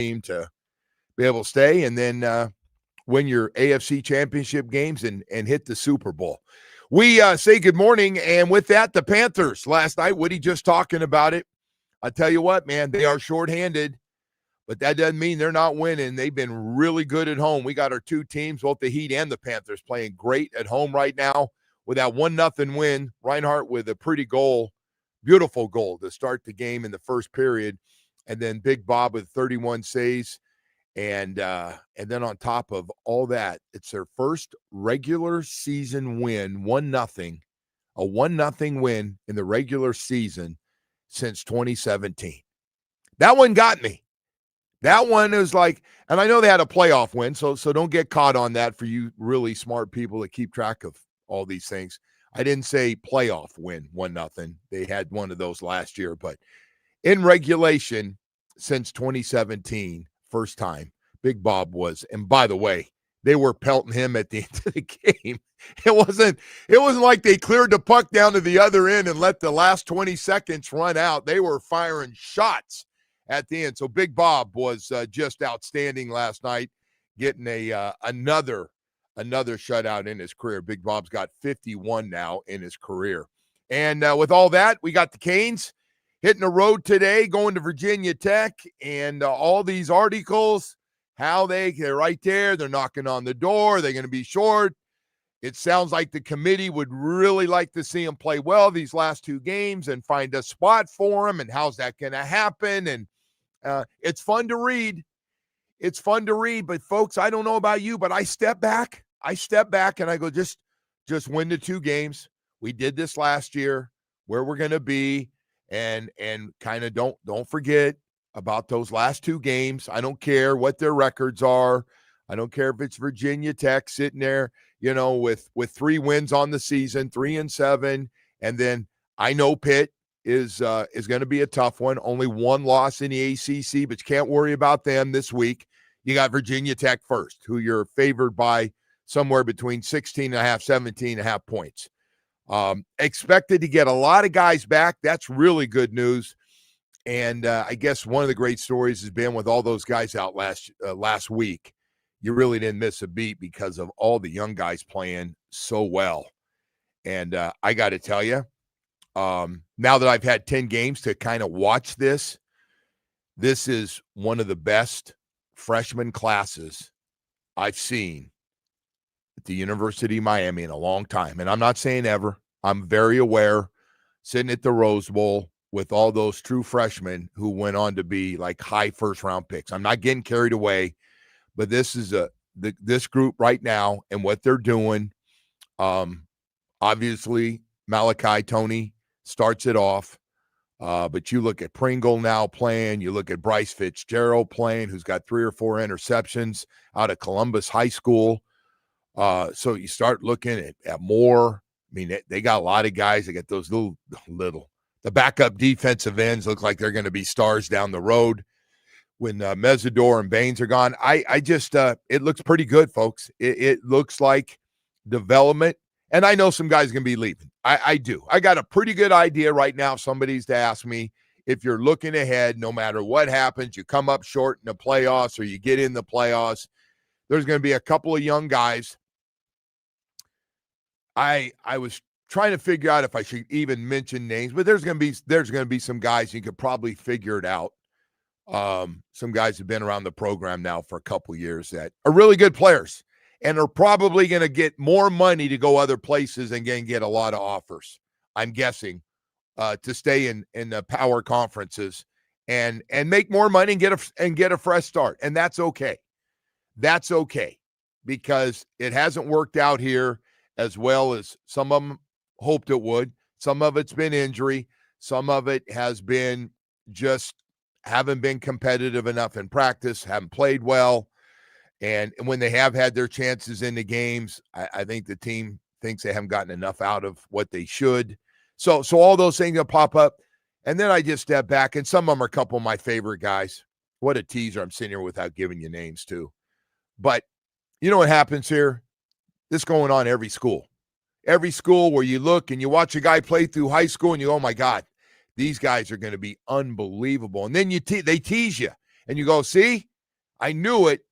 team to be able to stay and then win your AFC championship games and hit the Super Bowl. We say good morning, and with that, the Panthers last night, Woody just talking about it. I tell you what, man, they are shorthanded, but that doesn't mean they're not winning. They've been really good at home. We got our two teams, both the Heat and the Panthers, playing great at home right now with that 1-0 win. Reinhardt with a pretty goal, beautiful goal to start the game in the first period, and then Big Bob with 31 saves. And then on top of all that, it's their first regular season win, 1-0, a 1-0 win in the regular season since 2017. That one got me. That one is like, and I know they had a playoff win, so don't get caught on that for you really smart people that keep track of all these things. I didn't say playoff win, 1-0. They had one of those last year, but in regulation since 2017, first time Big Bob was. And by the way, they were pelting him at the end of the game. It wasn't like they cleared the puck down to the other end and let the last 20 seconds run out. They were firing shots at the end. So Big Bob was just outstanding last night, getting another shutout in his career. Big Bob's got 51 now in his career. And with all that, we got the Canes hitting the road today, going to Virginia Tech, and all these articles, how they're right there. They're knocking on the door. They're going to be short. It sounds like the committee would really like to see them play well these last two games and find a spot for them. And how's that going to happen? And it's fun to read. It's fun to read. But, folks, I don't know about you, but I step back. And I go, just win the two games. We did this last year, where we're going to be. And kind of don't forget about those last two games. I don't care what their records are. I don't care if it's Virginia Tech sitting there, with 3 wins on the season, 3-7. And then I know Pitt is going to be a tough one. Only 1 loss in the ACC, but you can't worry about them this week. You got Virginia Tech first, who you're favored by somewhere between 16.5, 17.5 points. Expected to get a lot of guys back. That's really good news. And I guess one of the great stories has been with all those guys out last week. You really didn't miss a beat because of all the young guys playing so well. And I got to tell you, now that I've had 10 games to kind of watch this is one of the best freshman classes I've seen at the University of Miami in a long time. And I'm not saying ever. I'm very aware, sitting at the Rose Bowl with all those true freshmen who went on to be like high first-round picks. I'm not getting carried away, but this is this group right now and what they're doing. Obviously, Malachi Tony starts it off, but you look at Pringle now playing. You look at Bryce Fitzgerald playing, who's got 3 or 4 interceptions out of Columbus High School. So you start looking at Moore. I mean, they got a lot of guys. They got those little. The backup defensive ends look like they're going to be stars down the road when Mesidor and Baines are gone. I just it looks pretty good, folks. It looks like development. And I know some guys are going to be leaving. I do. I got a pretty good idea right now. If somebody's to ask me, if you're looking ahead, no matter what happens, you come up short in the playoffs or you get in the playoffs, there's going to be a couple of young guys. I was trying to figure out if I should even mention names, but there's going to be some guys you could probably figure it out. Some guys have been around the program now for a couple of years that are really good players and are probably going to get more money to go other places and get a lot of offers, I'm guessing, to stay in the power conferences and make more money and get a fresh start. And that's okay. That's okay, because it hasn't worked out here as well as some of them hoped it would. Some of it's been injury. Some of it has been just haven't been competitive enough in practice, haven't played well. And when they have had their chances in the games, I think the team thinks they haven't gotten enough out of what they should. So all those things will pop up. And then I just step back, and some of them are a couple of my favorite guys. What a teaser. I'm sitting here without giving you names too. But you know what happens here? This is going on every school. Every school where you look and you watch a guy play through high school and you go, oh my God, these guys are going to be unbelievable. And then they tease you and you go, see, I knew it.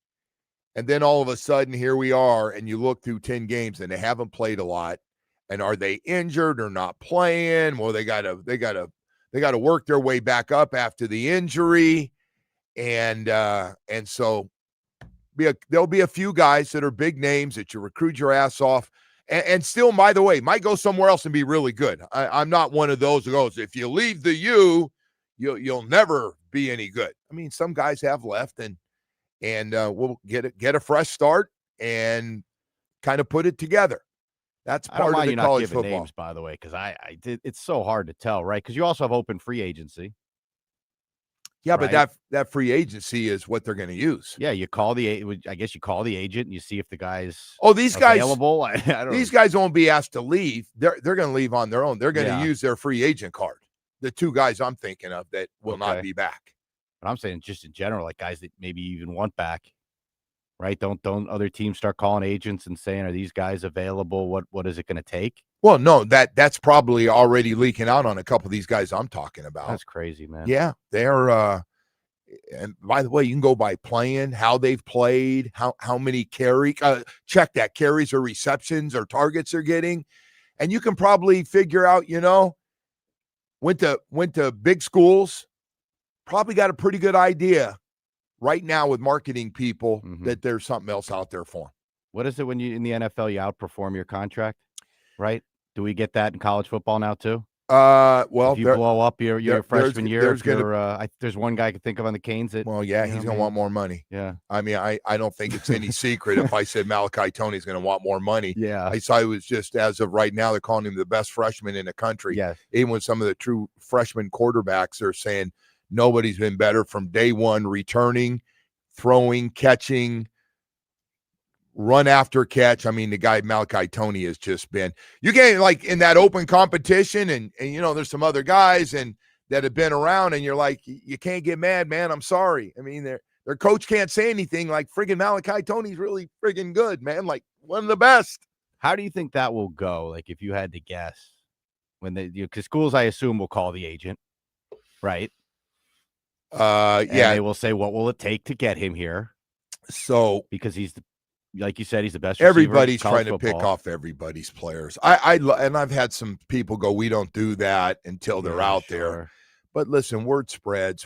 And then all of a sudden, here we are, and you look through 10 games, and they haven't played a lot. And are they injured or not playing? Well, they gotta work their way back up after the injury, and so there'll be a few guys that are big names that you recruit your ass off, and still, by the way, might go somewhere else and be really good. I'm not one of those who goes, if you leave the you'll never be any good. I mean, some guys have left, and we'll get a fresh start and kind of put it together. That's part of the college football. Names, by the way, because I did. It's so hard to tell, right? Because you also have open free agency. Yeah, right? But that free agency is what they're going to use. Yeah, you call I guess you call the agent and you see if the guy's these available. These guys won't be asked to leave. They're going to leave on their own. They're going to use their free agent card. The two guys I'm thinking of that will not be back. But I'm saying just in general, like guys that maybe even want back, right? Don't other teams start calling agents and saying, are these guys available? What is it going to take? Well, no, that's probably already leaking out on a couple of these guys I'm talking about. That's crazy, man. Yeah, they're and by the way, you can go by playing, how they've played, how many check that carries or receptions or targets they're getting, and you can probably figure out, went to big schools, probably got a pretty good idea right now with marketing people that there's something else out there for them. What is it when you in the NFL you outperform your contract, right? Do we get that in college football now too? Well, if you blow up your freshman year, there's one guy I could think of on the Canes that. Well, yeah, he's going to want more money. Yeah, I mean, I don't think it's any secret if I said Malachi Tony's going to want more money. Yeah, I saw it was just as of right now they're calling him the best freshman in the country. Yeah, even with some of the true freshman quarterbacks are saying nobody's been better from day one, returning, throwing, catching, run after catch. I mean, the guy Malachi Tony has just been, you can't, like, in that open competition and there's some other guys and that have been around and you're like, you can't get mad, man. I'm sorry. I mean, their coach can't say anything. Like, friggin' Malachi Tony's really friggin' good, man. Like, one of the best. How do you think that will go? Like, if you had to guess, when because schools, I assume, will call the agent, right? Yeah. And they will say, what will it take to get him here? So, because like you said, he's the best. Everybody's trying to pick off everybody's players. And I've had some people go, we don't do that until they're out there. But listen, word spreads.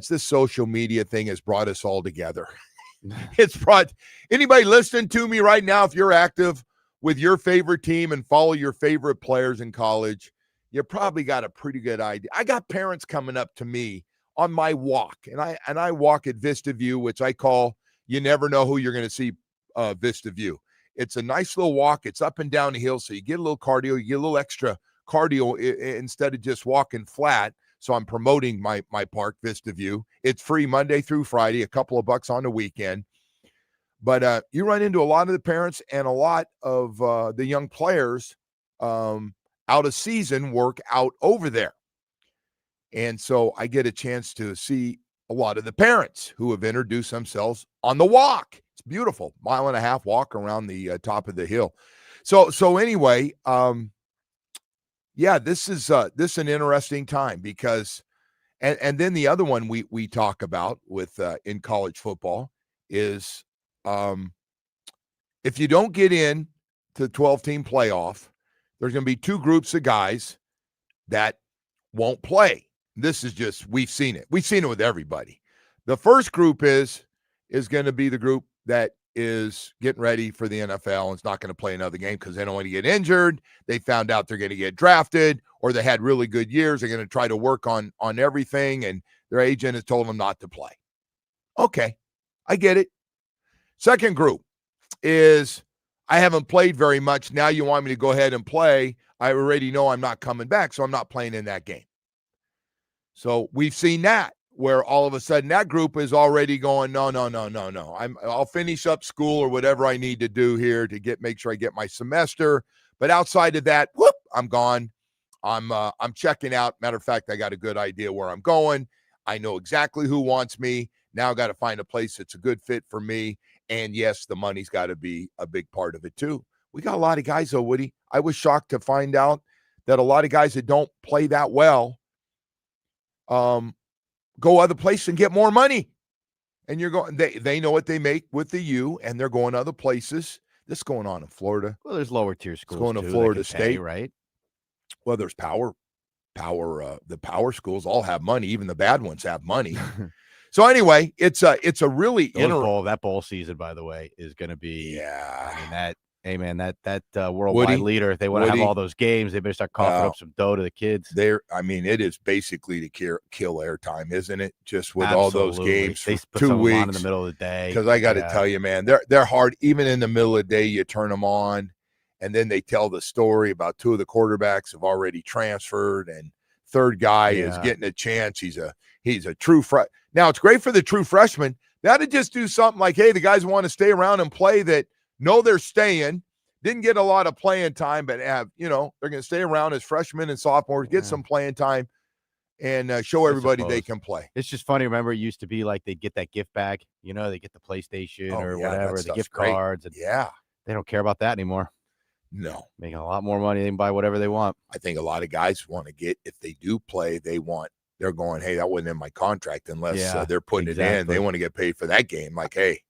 This social media thing has brought us all together. It's brought anybody listening to me right now, if you're active with your favorite team and follow your favorite players in college, you probably got a pretty good idea. I got parents coming up to me on my walk, and I walk at Vista View, which I call, you never know who you're going to see. Vista View. It's a nice little walk. It's up and down the hill, so you get a little cardio. You get a little extra cardio instead of just walking flat. So I'm promoting my park, Vista View. It's free Monday through Friday, a couple of bucks on the weekend. But you run into a lot of the parents and a lot of the young players out of season work out over there. And so I get a chance to see a lot of the parents who have introduced themselves on the walk. It's beautiful, 1.5 mile walk around the top of the hill. So anyway, yeah, this is an interesting time because, and then the other one we talk about with in college football is if you don't get in to the 12-team playoff, there's going to be two groups of guys that won't play. This is just, we've seen it. We've seen it with everybody. The first group is going to be the group that is getting ready for the NFL and is not going to play another game because they don't want to get injured. They found out they're going to get drafted, or they had really good years. They're going to try to work on everything, and their agent has told them not to play. Okay, I get it. Second group is, I haven't played very much. Now you want me to go ahead and play. I already know I'm not coming back, so I'm not playing in that game. So we've seen that, where all of a sudden that group is already going, no. I'll finish up school or whatever I need to do here to make sure I get my semester. But outside of that, whoop, I'm gone. I'm checking out. Matter of fact, I got a good idea where I'm going. I know exactly who wants me. Now I got to find a place that's a good fit for me. And yes, the money's got to be a big part of it too. We got a lot of guys though, Woody. I was shocked to find out that a lot of guys that don't play that well, go other places and get more money. and you're going. They know what they make with the U, and they're going other places. This is going on in Florida. Well, there's lower tier It's schools going to too Florida that can pay, State. right? Well, there's the power schools all have money. Even the bad ones have money. So anyway, it's a really that bowl season, by the way, is going to be. Yeah. I mean that worldwide Woody, leader. If they want to have all those games, they better start coughing up some dough to the kids. It is basically to kill airtime, isn't it? Just with Absolutely. all those games for they put 2 some weeks on in the middle of the day. Because I got to tell you, man, they're hard. Even in the middle of the day, you turn them on, and then they tell the story about 2 of the quarterbacks have already transferred, and third guy is getting a chance. He's a true freshman. Now it's great for the true freshman. That'd just do something like, hey, the guys want to stay around and play that know they're staying. Didn't get a lot of playing time, but they're going to stay around as freshmen and sophomores, get some playing time, and show everybody they can play. It's just funny. Remember, it used to be like they'd get that gift bag. They get the PlayStation or whatever, the gift cards. And they don't care about that anymore. No. Making a lot more money. They can buy whatever they want. I think a lot of guys want to get, if they do play, they're going, hey, that wasn't in my contract unless they're putting it in. They want to get paid for that game. Like, hey.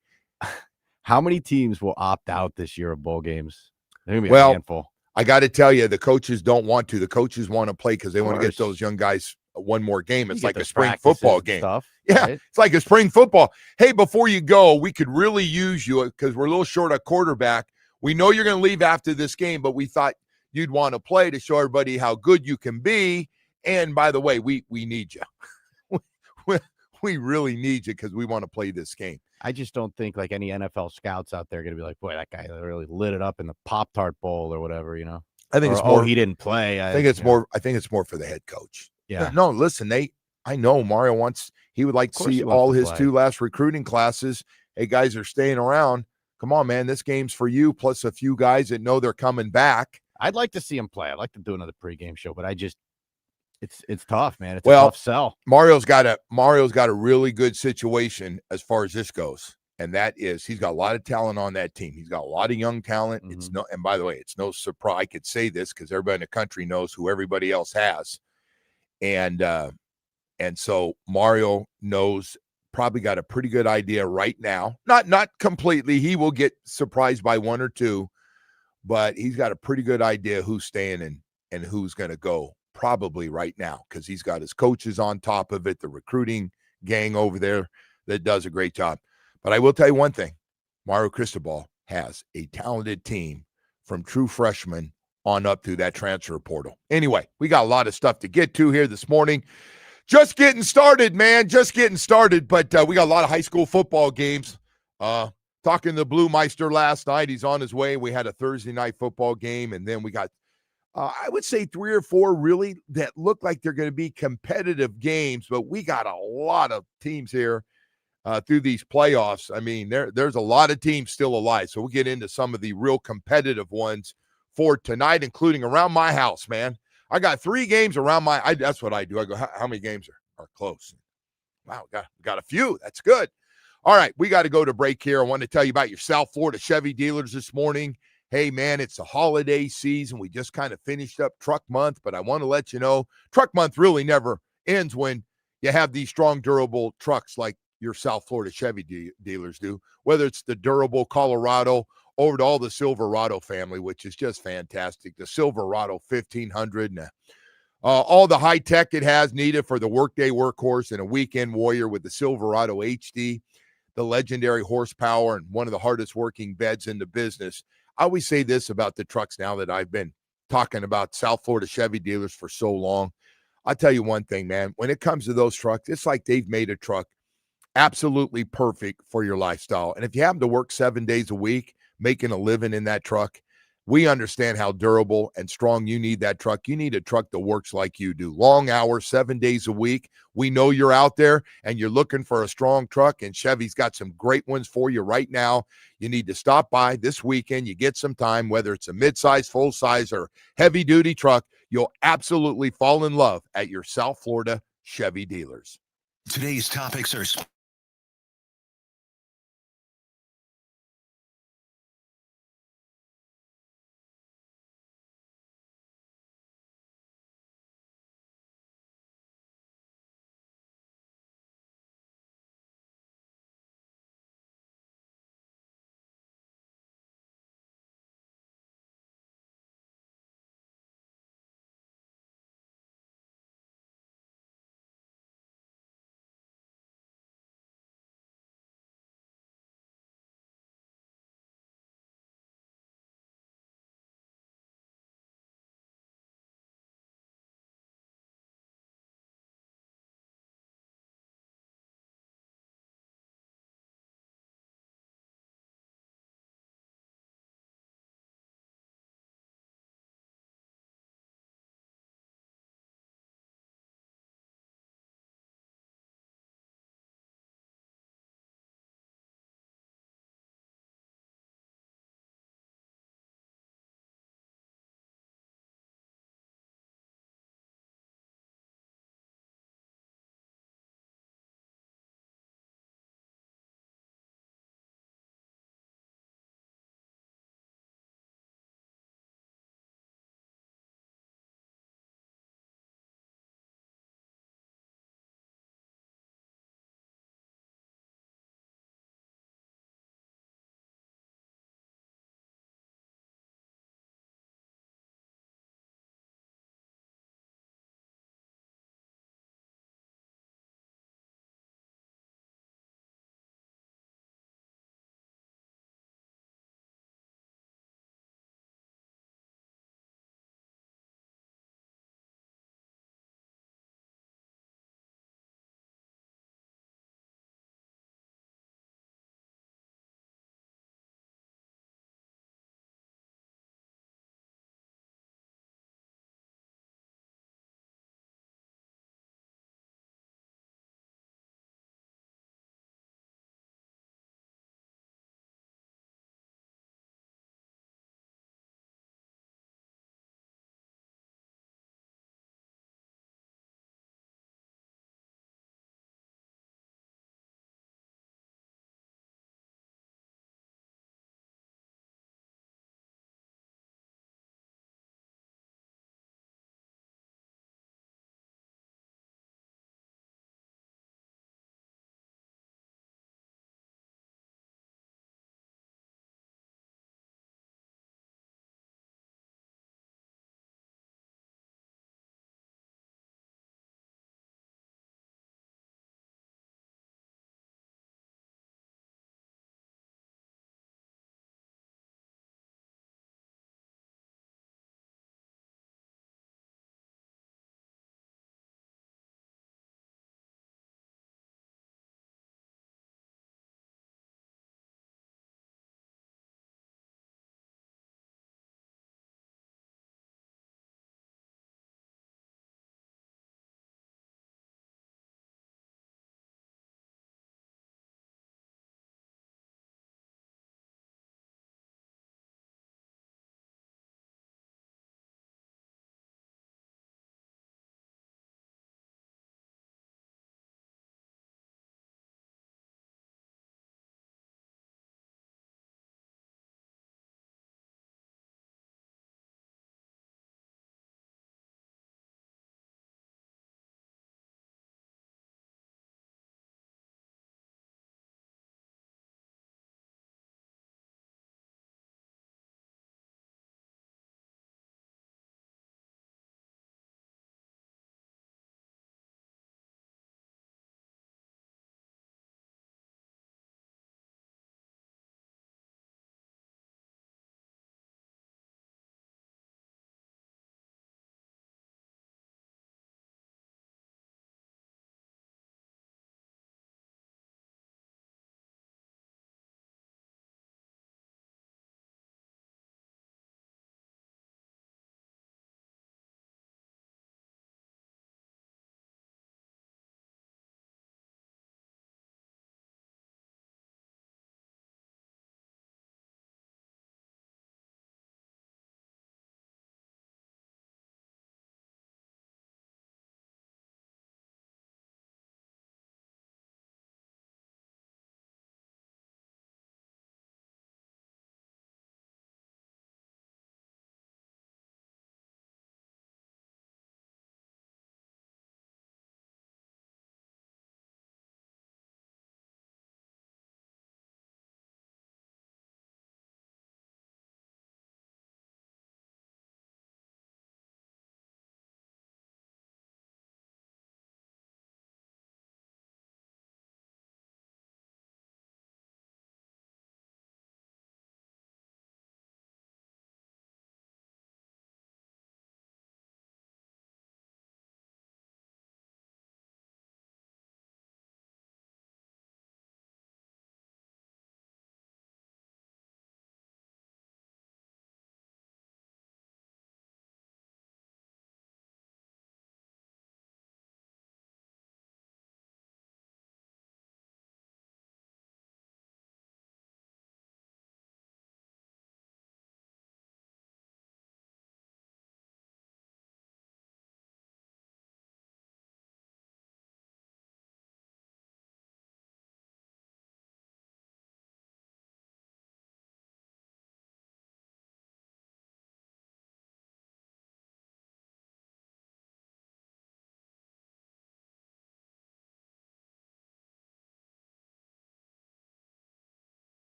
How many teams will opt out this year of bowl games? There's going to be a handful. I got to tell you, the coaches don't want to. The coaches want to play because they want to get those young guys one more game. It's like a spring football game. It's like a spring football. Hey, before you go, we could really use you because we're a little short of quarterback. We know you're going to leave after this game, but we thought you'd want to play to show everybody how good you can be. And by the way, we need you. We really need you because we want to play this game. I just don't think like any NFL scouts out there are going to be like, boy, that guy really lit it up in the Pop-Tart Bowl or whatever, I think it's more. he didn't play. I think it's more. I think it's more for the head coach. Yeah. No, listen, I know Mario he would like to see all his 2 last recruiting classes. Hey, guys are staying around. Come on, man. This game's for you, plus a few guys that know they're coming back. I'd like to see him play. I'd like to do another pregame show, but it's tough, man. It's a tough sell. Mario's got a really good situation as far as this goes. And that is he's got a lot of talent on that team. He's got a lot of young talent. Mm-hmm. And by the way, it's no surprise. I could say this because everybody in the country knows who everybody else has. And so Mario knows, probably got a pretty good idea right now. Not completely. He will get surprised by 1 or 2, but he's got a pretty good idea who's staying and who's going to go probably right now because he's got his coaches on top of it, the recruiting gang over there that does a great job. But I will tell you one thing, Mario Cristobal has a talented team from true freshmen on up through that transfer portal. Anyway, we got a lot of stuff to get to here this morning. Just getting started, man. Just getting started. But we got a lot of high school football games. Talking to Blue Meister last night. He's on his way. We had a Thursday night football game. And then we got, I would say 3 or 4 really that look like they're going to be competitive games. But we got a lot of teams here through these playoffs. I mean, there's a lot of teams still alive. So we'll get into some of the real competitive ones for tonight, including around my house, man. I got 3 games around that's what I do. I go, how many games are close? Wow, got a few. That's good. All right, we got to go to break here. I want to tell you about your South Florida Chevy dealers this morning. Hey, man, it's the holiday season. We just kind of finished up truck month, but I want to let you know truck month really never ends when you have these strong, durable trucks like your South Florida Chevy dealers do, whether it's the durable Colorado over to all the Silverado family, which is just fantastic. The Silverado 1500 and all the high tech it has needed for the workday workhorse and a weekend warrior with the Silverado HD, the legendary horsepower and one of the hardest working beds in the business. I always say this about the trucks now that I've been talking about South Florida Chevy dealers for so long. I'll tell you one thing, man. When it comes to those trucks, it's like they've made a truck absolutely perfect for your lifestyle. And if you happen to work 7 days a week, making a living in that truck, we understand how durable and strong you need that truck. You need a truck that works like you do. Long hours, 7 days a week. We know you're out there and you're looking for a strong truck, and Chevy's got some great ones for you right now. You need to stop by this weekend. You get some time, whether it's a midsize, full-size, or heavy-duty truck, you'll absolutely fall in love at your South Florida Chevy dealers. Today's topics are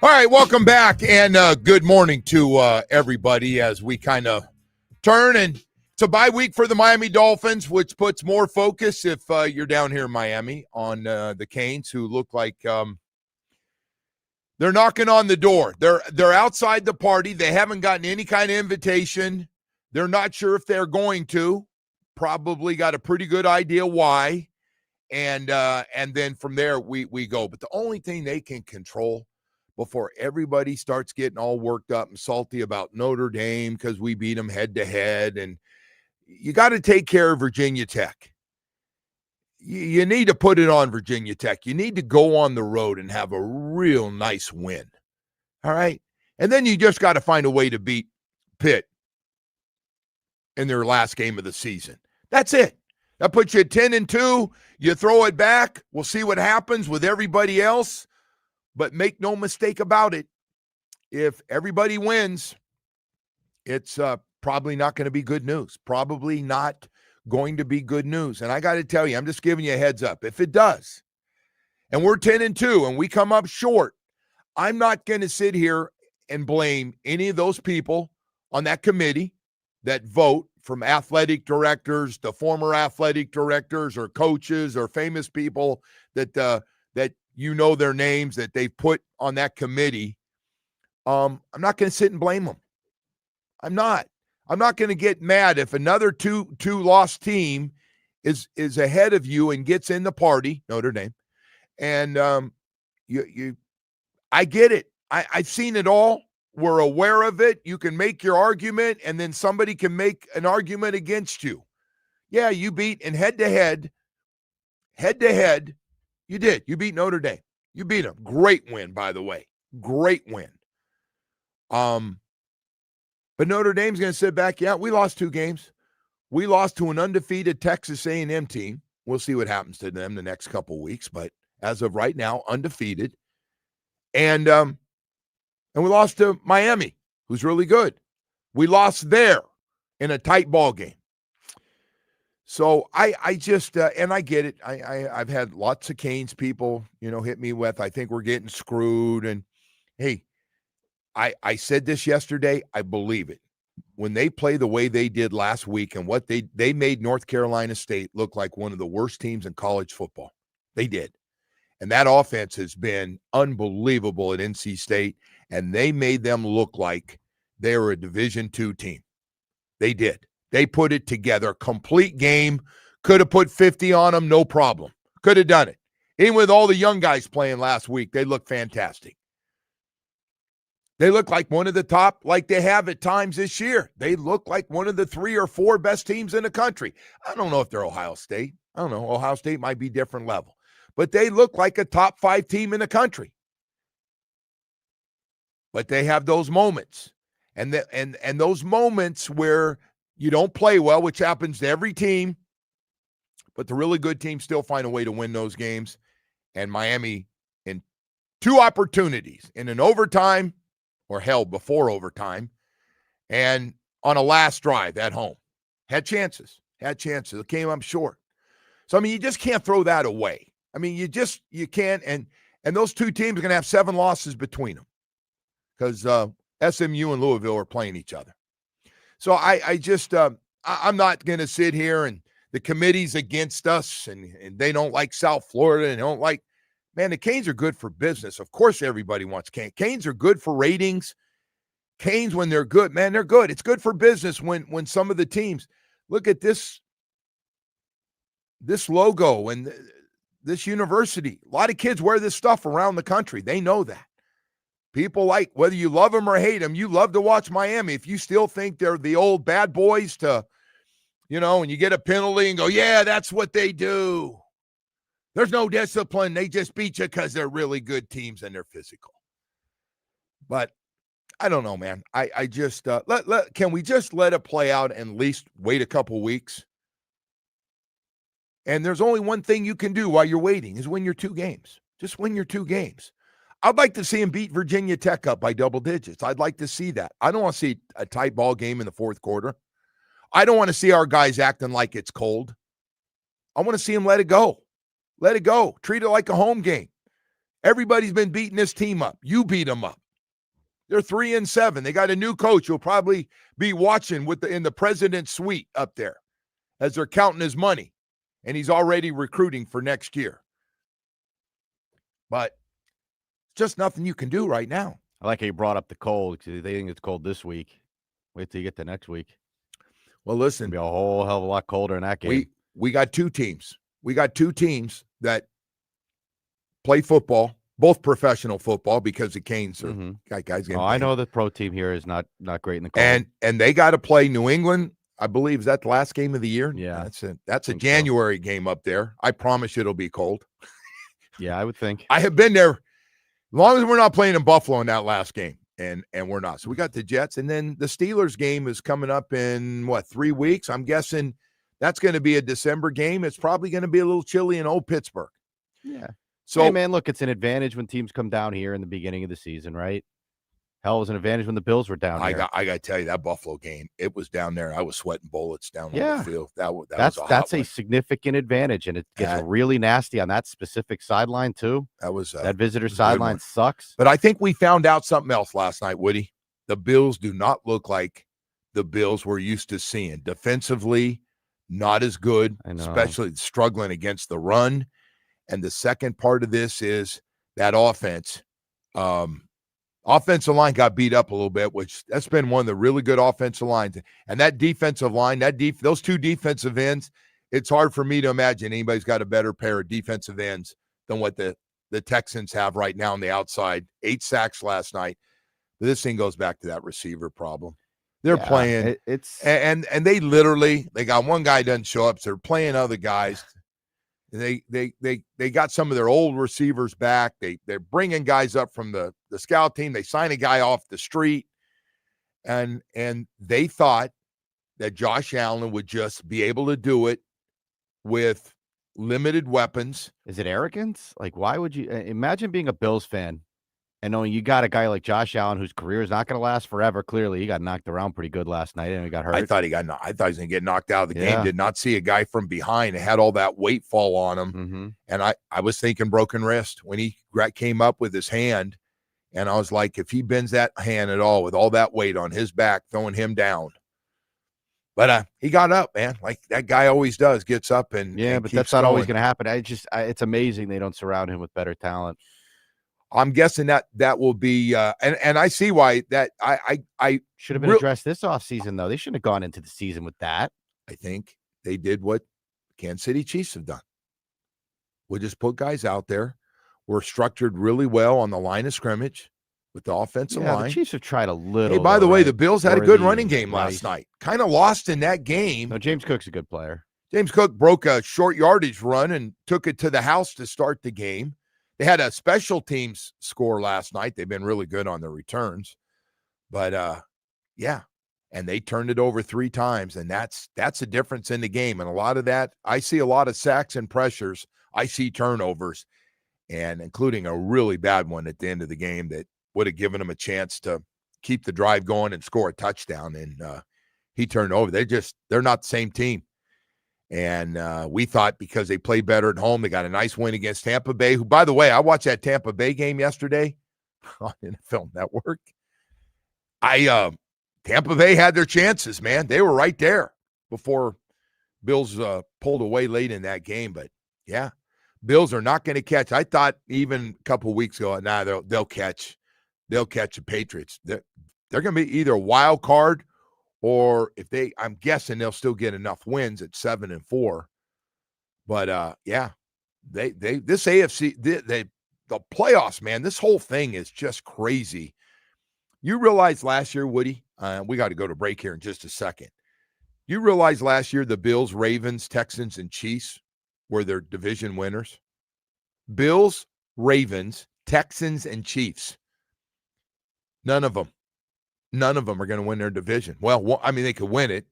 All right, welcome back, and good morning to everybody as we kind of turn. And it's a bye week for the Miami Dolphins, which puts more focus, if you're down here in Miami, on the Canes, who look like they're knocking on the door. They're outside the party. They haven't gotten any kind of invitation. They're not sure if they're going to. Probably got a pretty good idea why. And then from there we go. But the only thing they can control before everybody starts getting all worked up and salty about Notre Dame because we beat them head-to-head, and you got to take care of Virginia Tech. You need to put it on Virginia Tech. You need to go on the road and have a real nice win, all right? And then you just got to find a way to beat Pitt in their last game of the season. That's it. That puts you at 10-2. You throw it back. We'll see what happens with everybody else. But make no mistake about it, if everybody wins, it's probably not going to be good news. Probably not going to be good news. And I got to tell you, I'm just giving you a heads up. If it does, and we're 10-2 and we come up short, I'm not going to sit here and blame any of those people on that committee that vote, from athletic directors to former athletic directors or coaches or famous people that you know their names that they've put on that committee. I'm not going to sit and blame them. I'm not going to get mad if another two-loss team is ahead of you and gets in the party, Notre Dame. And I get it. I've seen it all. We're aware of it. You can make your argument, and then somebody can make an argument against you. Yeah, you beat in head-to-head, you did. You beat Notre Dame. You beat them. Great win, by the way. Great win. But Notre Dame's going to sit back. Yeah, we lost 2 games. We lost to an undefeated Texas A&M team. We'll see what happens to them the next couple weeks. But as of right now, undefeated. And we lost to Miami, who's really good. We lost there in a tight ball game. So I just, and I get it. I've had lots of Canes people, hit me with, I think we're getting screwed. And hey, I said this yesterday. I believe it. When they play the way they did last week and what they made North Carolina State look like one of the worst teams in college football. They did. And that offense has been unbelievable at NC State. And they made them look like they were a Division II team. They did. They put it together. Complete game. Could have put 50 on them, no problem. Could have done it. Even with all the young guys playing last week, they look fantastic. They look like one of the top, like they have at times this year. They look like one of the 3 or 4 best teams in the country. I don't know if they're Ohio State. I don't know. Ohio State might be different level. But they look like a top 5 team in the country. But they have those moments. And those moments where you don't play well, which happens to every team, but the really good teams still find a way to win those games. And Miami, in 2 opportunities, in an overtime, or hell, before overtime, and on a last drive at home, had chances. It came up short. So, I mean, you just can't throw that away. I mean, you can't. And those 2 teams are going to have 7 losses between them because SMU and Louisville are playing each other. So I'm not going to sit here and the committee's against us and they don't like South Florida and they don't like, man, the Canes are good for business. Of course, everybody wants Canes. Canes are good for ratings. Canes, when they're good, man, they're good. It's good for business when some of the teams, look at this logo and this university. A lot of kids wear this stuff around the country. They know that. People like, whether you love them or hate them, you love to watch Miami. If you still think they're the old bad boys and you get a penalty and go, yeah, that's what they do. There's no discipline. They just beat you because they're really good teams and they're physical. But I don't know, man. I just, can we just let it play out and at least wait a couple weeks? And there's only one thing you can do while you're waiting is win your 2 games. Just win your 2 games. I'd like to see him beat Virginia Tech up by double digits. I'd like to see that. I don't want to see a tight ball game in the 4th quarter. I don't want to see our guys acting like it's cold. I want to see them let it go. Let it go. Treat it like a home game. Everybody's been beating this team up. You beat them up. They're 3-7. They got a new coach who'll probably be watching in the president's suite up there as they're counting his money, and he's already recruiting for next year. But just nothing you can do right now. I like how you brought up the cold because they think it's cold this week. Wait till you get to next week. Well, listen, It'll be a whole hell of a lot colder in that game. We got two teams. We got two teams that play football, both professional football, because the Canes are guys getting paid. I know the pro team here is not great in the cold. And they got to play New England. I believe, is that the last game of the year? Yeah. That's a January game up there. I promise you it'll be cold. Yeah, I would think. I have been there. As long as we're not playing in Buffalo in that last game, and we're not. So we got the Jets, and then the Steelers game is coming up in, 3 weeks? I'm guessing that's going to be a December game. It's probably going to be a little chilly in old Pittsburgh. Yeah. So, hey, man, look, it's an advantage when teams come down here in the beginning of the season, right? Hell, it was an advantage when the Bills were down here. I got to tell you, that Buffalo game, it was down there. I was sweating bullets down on the field. That's a significant advantage, and it gets really nasty on that specific sideline too. That visitor sideline sucks. But I think we found out something else last night, Woody. The Bills do not look like the Bills we're used to seeing. Defensively, not as good, especially struggling against the run. And the second part of this is that offense. Offensive line got beat up a little bit, which that's been one of the really good offensive lines. And that defensive line, those two defensive ends, it's hard for me to imagine anybody's got a better pair of defensive ends than what the Texans have right now on the outside. 8 sacks last night. But this thing goes back to that receiver problem. They're playing. And they got one guy doesn't show up, so they're playing other guys. They got some of their old receivers back. They're bringing guys up from the scout team. They sign a guy off the street, and they thought that Josh Allen would just be able to do it with limited weapons. Is it arrogance? Like, why would you imagine being a Bills fan and knowing you got a guy like Josh Allen whose career is not going to last forever? Clearly, he got knocked around pretty good last night and he got hurt. I thought he was going to get knocked out of the game. Did not see a guy from behind. It had all that weight fall on him. And I was thinking broken wrist when he came up with his hand. And I was like, if he bends that hand at all with all that weight on his back, throwing him down. But he got up, man, like that guy always does, gets up and but that's not always going to happen. It's amazing they don't surround him with better talent. I'm guessing that will be and I see why that I should have been addressed this offseason, though. They shouldn't have gone into the season with that. I think they did what Kansas City Chiefs have done. We just put guys out there. We're structured really well on the line of scrimmage with the offensive line. The Chiefs have tried a little. Hey, by the way, the Bills had a good running game last night. Kind of lost in that game. No, James Cook's a good player. James Cook broke a short yardage run and took it to the house to start the game. They had a special teams score last night. They've been really good on their returns. But, and they turned it over 3 times, and that's a difference in the game. And a lot of that, I see a lot of sacks and pressures. I see turnovers, and including a really bad one at the end of the game that would have given them a chance to keep the drive going and score a touchdown. And he turned over. They're not the same team. And we thought because they played better at home, they got a nice win against Tampa Bay, who, by the way, I watched that Tampa Bay game yesterday on NFL Network. Tampa Bay had their chances, man. They were right there before Bills pulled away late in that game. But, yeah, Bills are not going to catch. I thought even a couple of weeks ago, they'll catch the Patriots. They're going to be either a wild card or I'm guessing they'll still get enough wins at 7-4. But this AFC, the playoffs, man, this whole thing is just crazy. You realize last year, Woody, we got to go to break here in just a second. You realize last year the Bills, Ravens, Texans, and Chiefs were their division winners? Bills, Ravens, Texans, and Chiefs. None of them are going to win their division. Well, I mean, they could win it,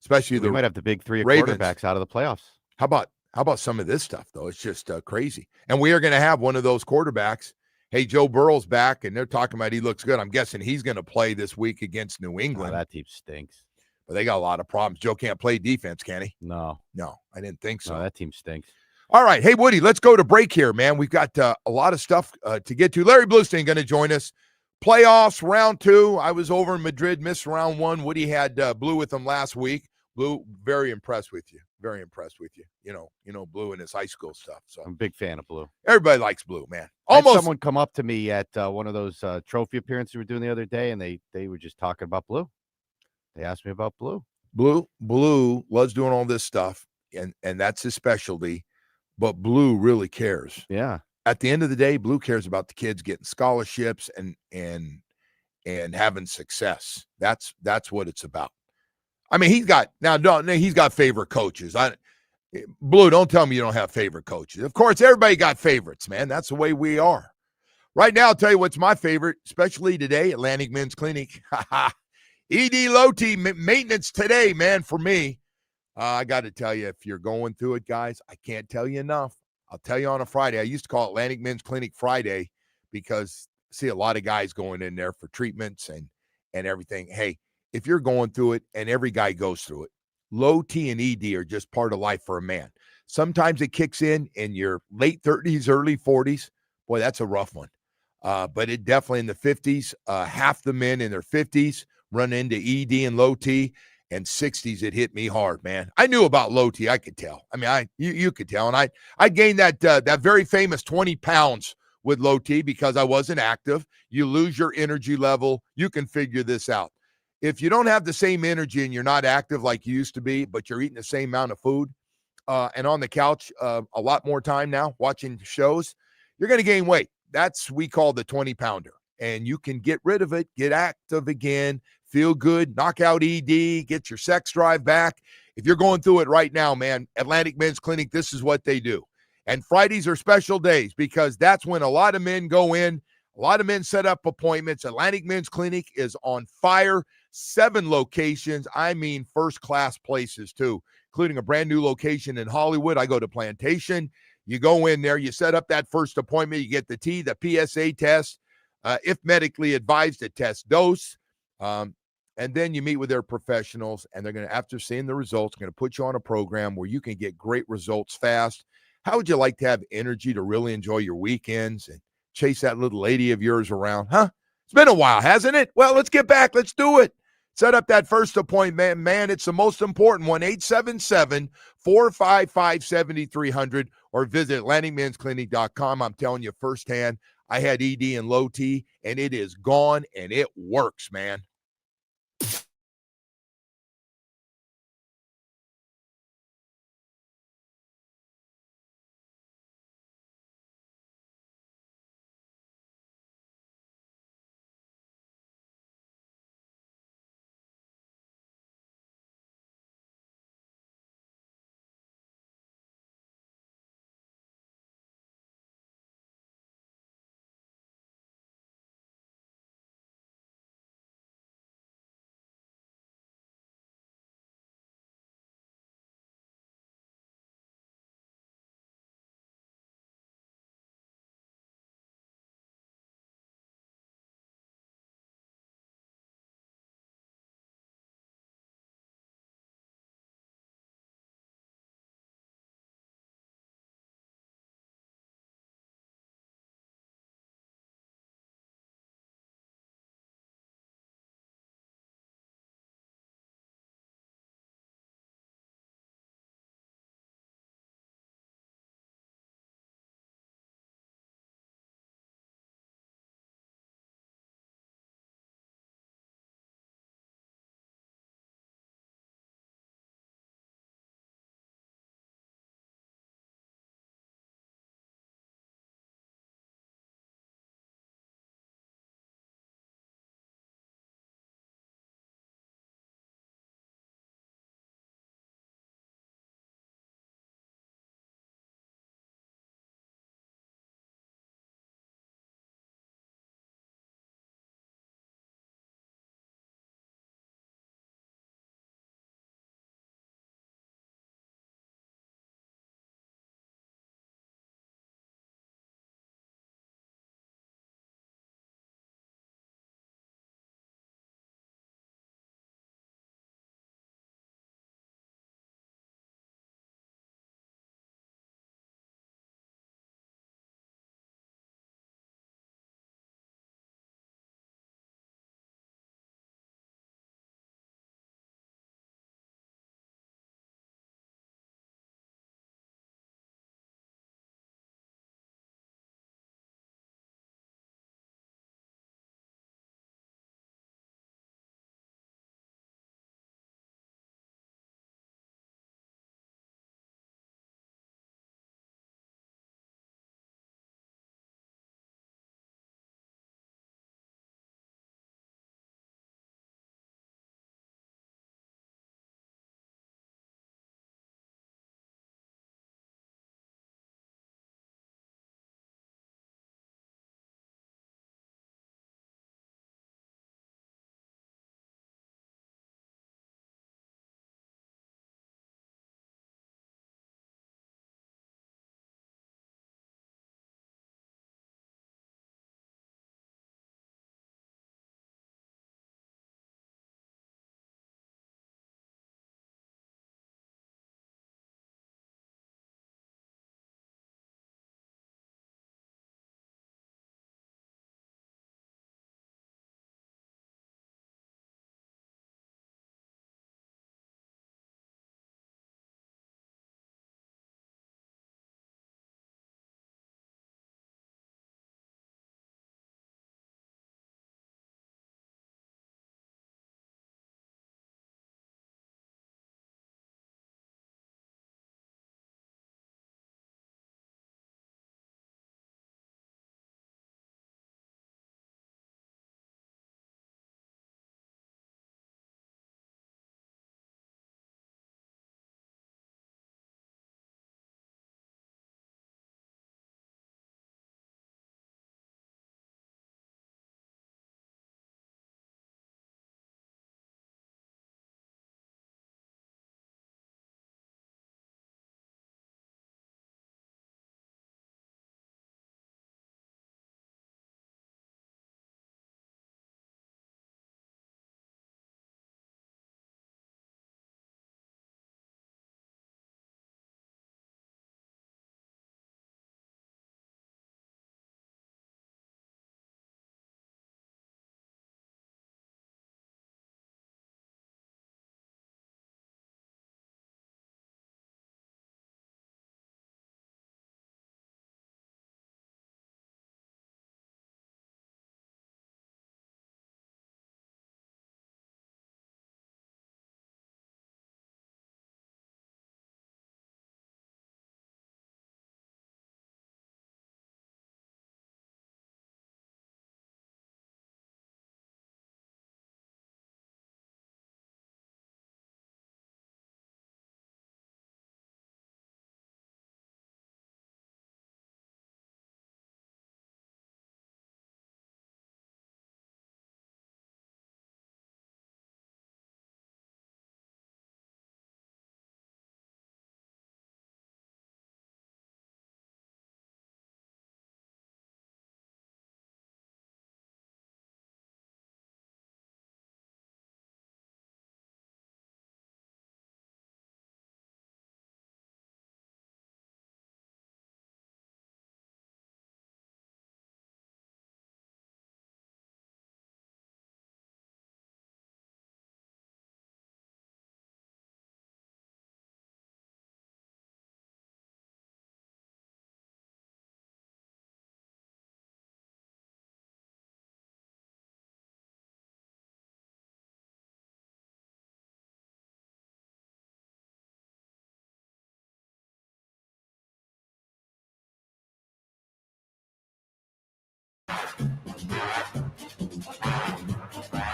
especially they might have the big 3 Ravens. Quarterbacks out of the playoffs. How about some of this stuff, though? It's just crazy. And we are going to have one of those quarterbacks. Hey, Joe Burrow's back, and they're talking about he looks good. I'm guessing he's going to play this week against New England. That team stinks. But they got a lot of problems. Joe can't play defense, can he? No, I didn't think so. No, that team stinks. All right. Hey, Woody, let's go to break here, man. We've got a lot of stuff to get to. Larry Blustein going to join us. Playoffs, round 2. I was over in Madrid, missed round 1. Woody had Blue with him last week. Blue, very impressed with you. Very impressed with you. You know, Blue and his high school stuff. So I'm a big fan of Blue. everybody likes Blue, man. I had Almost someone come up to me at one of those trophy appearances we were doing the other day, and they were just talking about Blue. They asked me about Blue. Blue loves doing all this stuff, and that's his specialty. But Blue really cares. Yeah. At the end of the day, Blue cares about the kids getting scholarships and having success. That's what it's about. I mean, he's got favorite coaches. Blue, don't tell me you don't have favorite coaches. Of course, everybody got favorites, man. That's the way we are. Right now, I'll tell you what's my favorite, especially today, Atlantic Men's Clinic. ED Low-T maintenance today, man, for me. I got to tell you, if you're going through it, guys, I can't tell you enough. I'll tell you on a Friday. I used to call Atlantic Men's Clinic Friday because I see a lot of guys going in there for treatments and everything. Hey, if you're going through it, and every guy goes through it, Low-T and ED are just part of life for a man. Sometimes it kicks in your late 30s, early 40s. Boy, that's a rough one. But it definitely in the 50s, half the men in their 50s run into ED and Low-T, and 60s, it hit me hard, man. I knew about Low-T. I could tell. I mean, you could tell. And I gained that very famous 20 pounds with Low-T because I wasn't active. You lose your energy level. You can figure this out. If you don't have the same energy and you're not active like you used to be, but you're eating the same amount of food and on the couch a lot more time now watching shows, you're going to gain weight. That's we call the 20-pounder. And you can get rid of it, get active again, feel good, knock out ED, get your sex drive back. If you're going through it right now, man, Atlantic Men's Clinic, this is what they do. And Fridays are special days because that's when a lot of men go in. A lot of men set up appointments. Atlantic Men's Clinic is on fire. 7 locations. I mean, first-class places, too, including a brand-new location in Hollywood. I go to Plantation. You go in there. You set up that first appointment. You get the PSA test. If medically advised, a test dose. And then you meet with their professionals, and they're going to, after seeing the results, going to put you on a program where you can get great results fast. How would you like to have energy to really enjoy your weekends and chase that little lady of yours around? Huh? It's been a while, hasn't it? Well, let's get back. Let's do it. Set up that first appointment, man. It's the most important one, 877-455-7300, or visit AtlanticMen'sClinic.com. I'm telling you firsthand, I had ED and Low-T, and it is gone, and it works, man.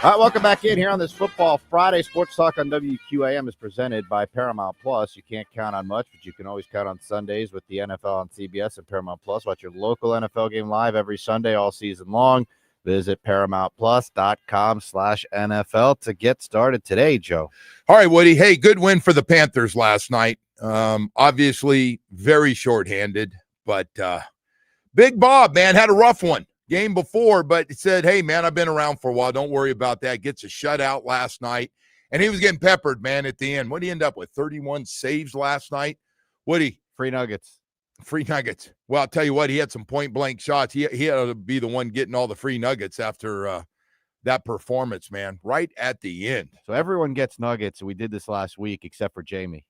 All right, welcome back in here on this Football Friday. Sports Talk on WQAM is presented by Paramount Plus. You can't count on much, but you can always count on Sundays with the NFL on CBS and Paramount Plus. Watch your local NFL game live every Sunday all season long. Visit ParamountPlus.com/NFL to get started today, Joe. All right, Woody. Hey, good win for the Panthers last night. Obviously, very shorthanded, but Big Bob, man, had a rough one game before, but he said, hey, man, I've been around for a while. Don't worry about that. Gets a shutout last night, and he was getting peppered, man, at the end. What did he end up with? 31 saves last night? Woody? Free nuggets. Free nuggets. Well, I'll tell you what, he had some point-blank shots. He had to be the one getting all the free nuggets after that performance, man, right at the end. So everyone gets nuggets. We did this last week except for Jamie.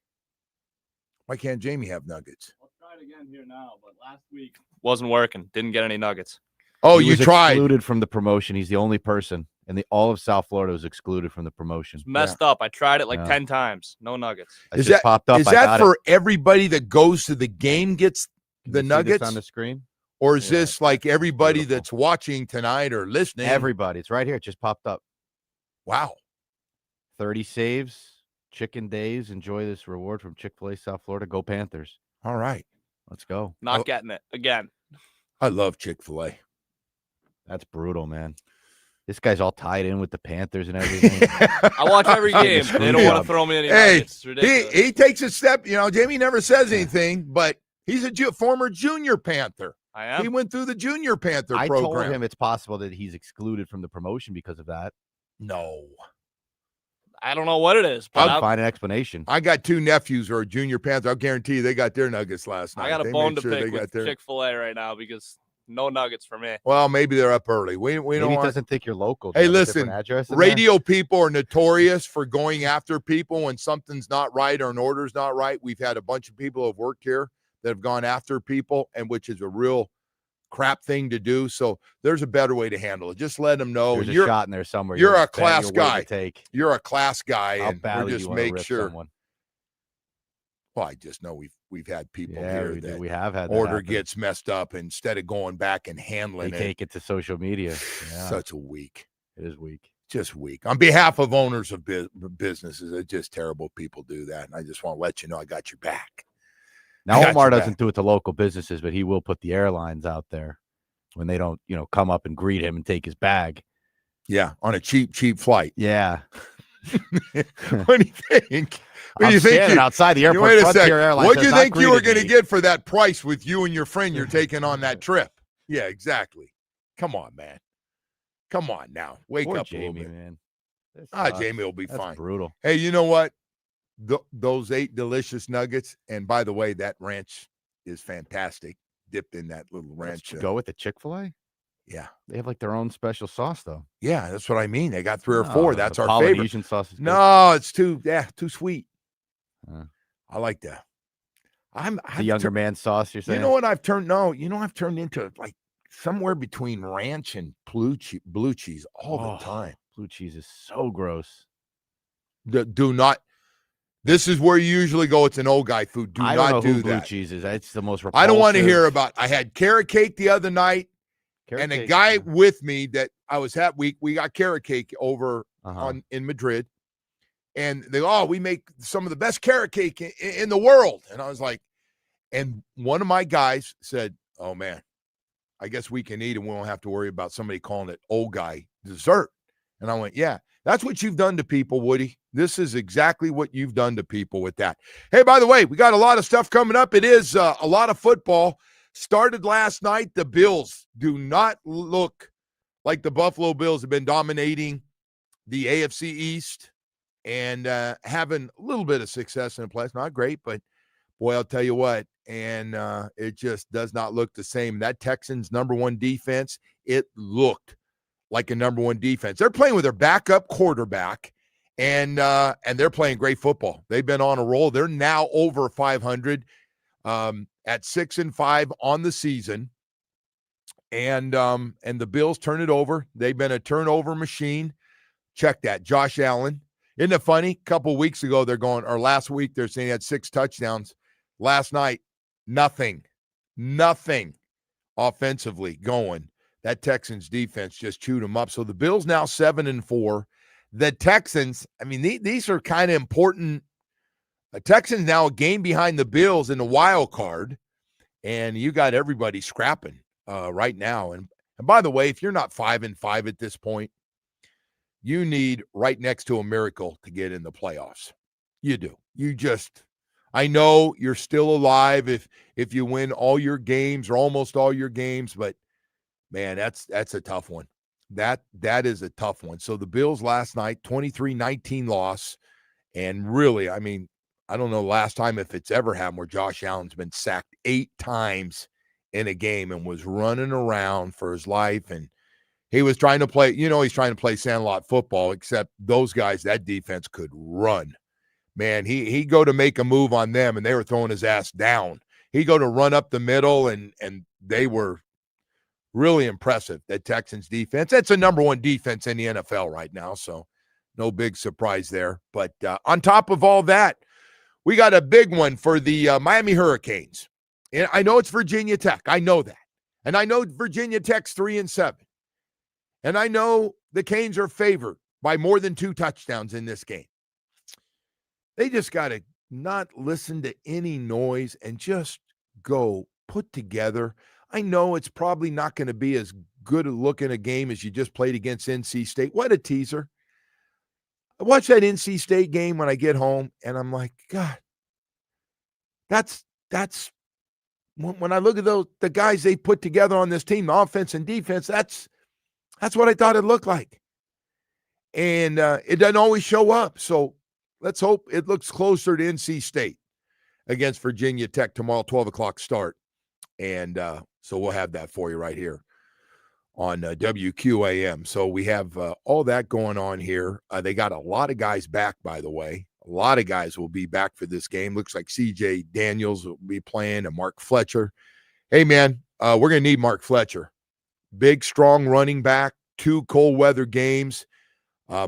Why can't Jamie have nuggets? I'll try it again here now, but last week wasn't working. Didn't get any nuggets. Oh, He you was tried. excluded from the promotion. He's the only person in all of South Florida was excluded from the promotion. It's messed up. I tried it like Yeah. 10 times. No nuggets. That Is just that- popped up. Is I that got for it. everybody that goes to the game gets Can the you see this nuggets? on the screen? Or is Yeah, this like everybody beautiful. that's watching tonight or listening? Everybody. It's right here. It just popped up. Wow. 30 saves, chicken days. Enjoy this reward from Chick-fil-A South Florida. Go Panthers. All right. Let's go. Not Oh. getting it again. I love Chick-fil-A. That's brutal, man. This guy's all tied in with the Panthers and everything. I watch every game. They don't want to throw me any Hey, nuggets. It's ridiculous. he takes a step. You know, Jamie never says anything, but he's a former junior Panther. I am. He went through the junior Panther I program. told him it's possible that he's excluded from the promotion because of that. No. I don't know what it is, but I'll I'll- find an explanation. I got two nephews who are junior Panther. I'll guarantee you they got their nuggets last night. I got a They bone made to sure they pick got with their- Chick-fil-A right now because no nuggets for me. Well, maybe they're up early. We Maybe don't he want doesn't think you're local. Hey, Do you have a different listen, address in there? radio people are notorious for going after people when something's not right or an order's not right. We've had a bunch of people who have worked here that have gone after people, and which is a real crap thing to do. So there's a better way to handle it. Just let them know. There's a You're shot in there somewhere. you're a bet class you're waiting to guy. Take. you're a class guy, How and badly we're do just you want to make rip sure. someone? Well, I just know we've had people Yeah, here we do. that We have had that order happen. gets messed up instead of going back and They handling it. take it to social media. Yeah, Such a weak. it is weak. Just weak. On behalf of owners of businesses, it's just terrible people do that. And I just want to let you know I got your back. Now, I got Omar your doesn't do it to local businesses, but he will put the airlines out there when they don't, come up and greet him and take his bag. Yeah, on a cheap flight. Yeah. What do you think? What do I'm you think? standing outside the airport. Wait a Frontier second. Airlines What do has you not think you were greeted going to me. get for that price with you and your friend you're taking on that trip? Yeah, exactly. Come on, man. Come on now. Wake Poor up a little Jamie, bit. man. This sucks. Jamie will be That's fine. brutal. Hey, you know what? Those 8 delicious nuggets, and by the way, that ranch is fantastic. Dipped in that little ranch. Go with the Chick-fil-A? Yeah. They have like their own special sauce, though. Yeah, that's what I mean. They got 3 or No, 4. That's the our favorite. Polynesian sauce is good. No, it's too sweet. Uh. I like that. The younger man sauce, you're saying? You know what I've turned? No, I've turned into like somewhere between ranch and blue cheese all the time. Blue cheese is so gross. Do not. This is where you usually go. It's an old guy food. Do I don't not know do who blue that. cheese is. It's the most I don't want to hear repulsive. about. I had carrot cake the other night, Carrot and a cake, guy yeah. with me that I was at. We got carrot cake over Uh-huh. in Madrid, and they we make some of the best carrot cake in the world. And I was like, and one of my guys said, "Oh man, I guess we can eat and we won't have to worry about somebody calling it old guy dessert." And I went, "Yeah, that's what you've done to people, Woody. This is exactly what you've done to people with that." Hey, by the way, we got a lot of stuff coming up. It is a lot of football. Started last night. The Bills do not look like the Buffalo Bills have been dominating the AFC East and having a little bit of success in the playoffs. Not great, but boy, I'll tell you what. And it just does not look the same. That Texans #1 defense, it looked like a #1 defense. They're playing with their backup quarterback, and they're playing great football. They've been on a roll. They're now over 500 at 6-5 on the season. And the Bills turn it over. They've been a turnover machine. Check that. Josh Allen. Isn't it funny? A couple weeks ago, last week, they're saying he had 6 touchdowns. Last night, nothing offensively going. that Texans defense just chewed them up. So the Bills now 7-4. The Texans, I mean, these are kind of important. The Texans now a game behind the Bills in the wild card, and you got everybody scrapping right now. And by the way, if you're not 5-5 at this point, you need right next to a miracle to get in the playoffs. You do. I know you're still alive if you win all your games or almost all your games, but man, that's a tough one. That is a tough one. So the Bills last night, 23-19 loss, and really, I mean, I don't know the last time if it's ever happened where Josh Allen's been sacked 8 times in a game and was running around for his life, and he was trying to play, he's trying to play Sandlot football, except those guys, that defense could run. Man, he'd go to make a move on them, and they were throwing his ass down. He'd go to run up the middle, and they were really impressive, that Texans defense. That's the number 1 defense in the NFL right now, so no big surprise there. But on top of all that, we got a big one for the Miami Hurricanes. And I know it's Virginia Tech. I know that. And I know Virginia Tech's 3-7. And I know the Canes are favored by more than 2 touchdowns in this game. They just got to not listen to any noise and just go put together. I know it's probably not going to be as good a looking a game as you just played against NC State. What a teaser. I watch that NC State game when I get home, and I'm like, God, that's when I look at the guys they put together on this team, the offense and defense, that's what I thought it looked like. And it doesn't always show up. So let's hope it looks closer to NC State against Virginia Tech tomorrow, 12 o'clock start. And so we'll have that for you right here on WQAM. So we have all that going on here. They got a lot of guys back, by the way. A lot of guys will be back for this game. Looks like C.J. Daniels will be playing and Mark Fletcher. Hey, man, we're going to need Mark Fletcher. Big, strong running back, 2 cold weather games.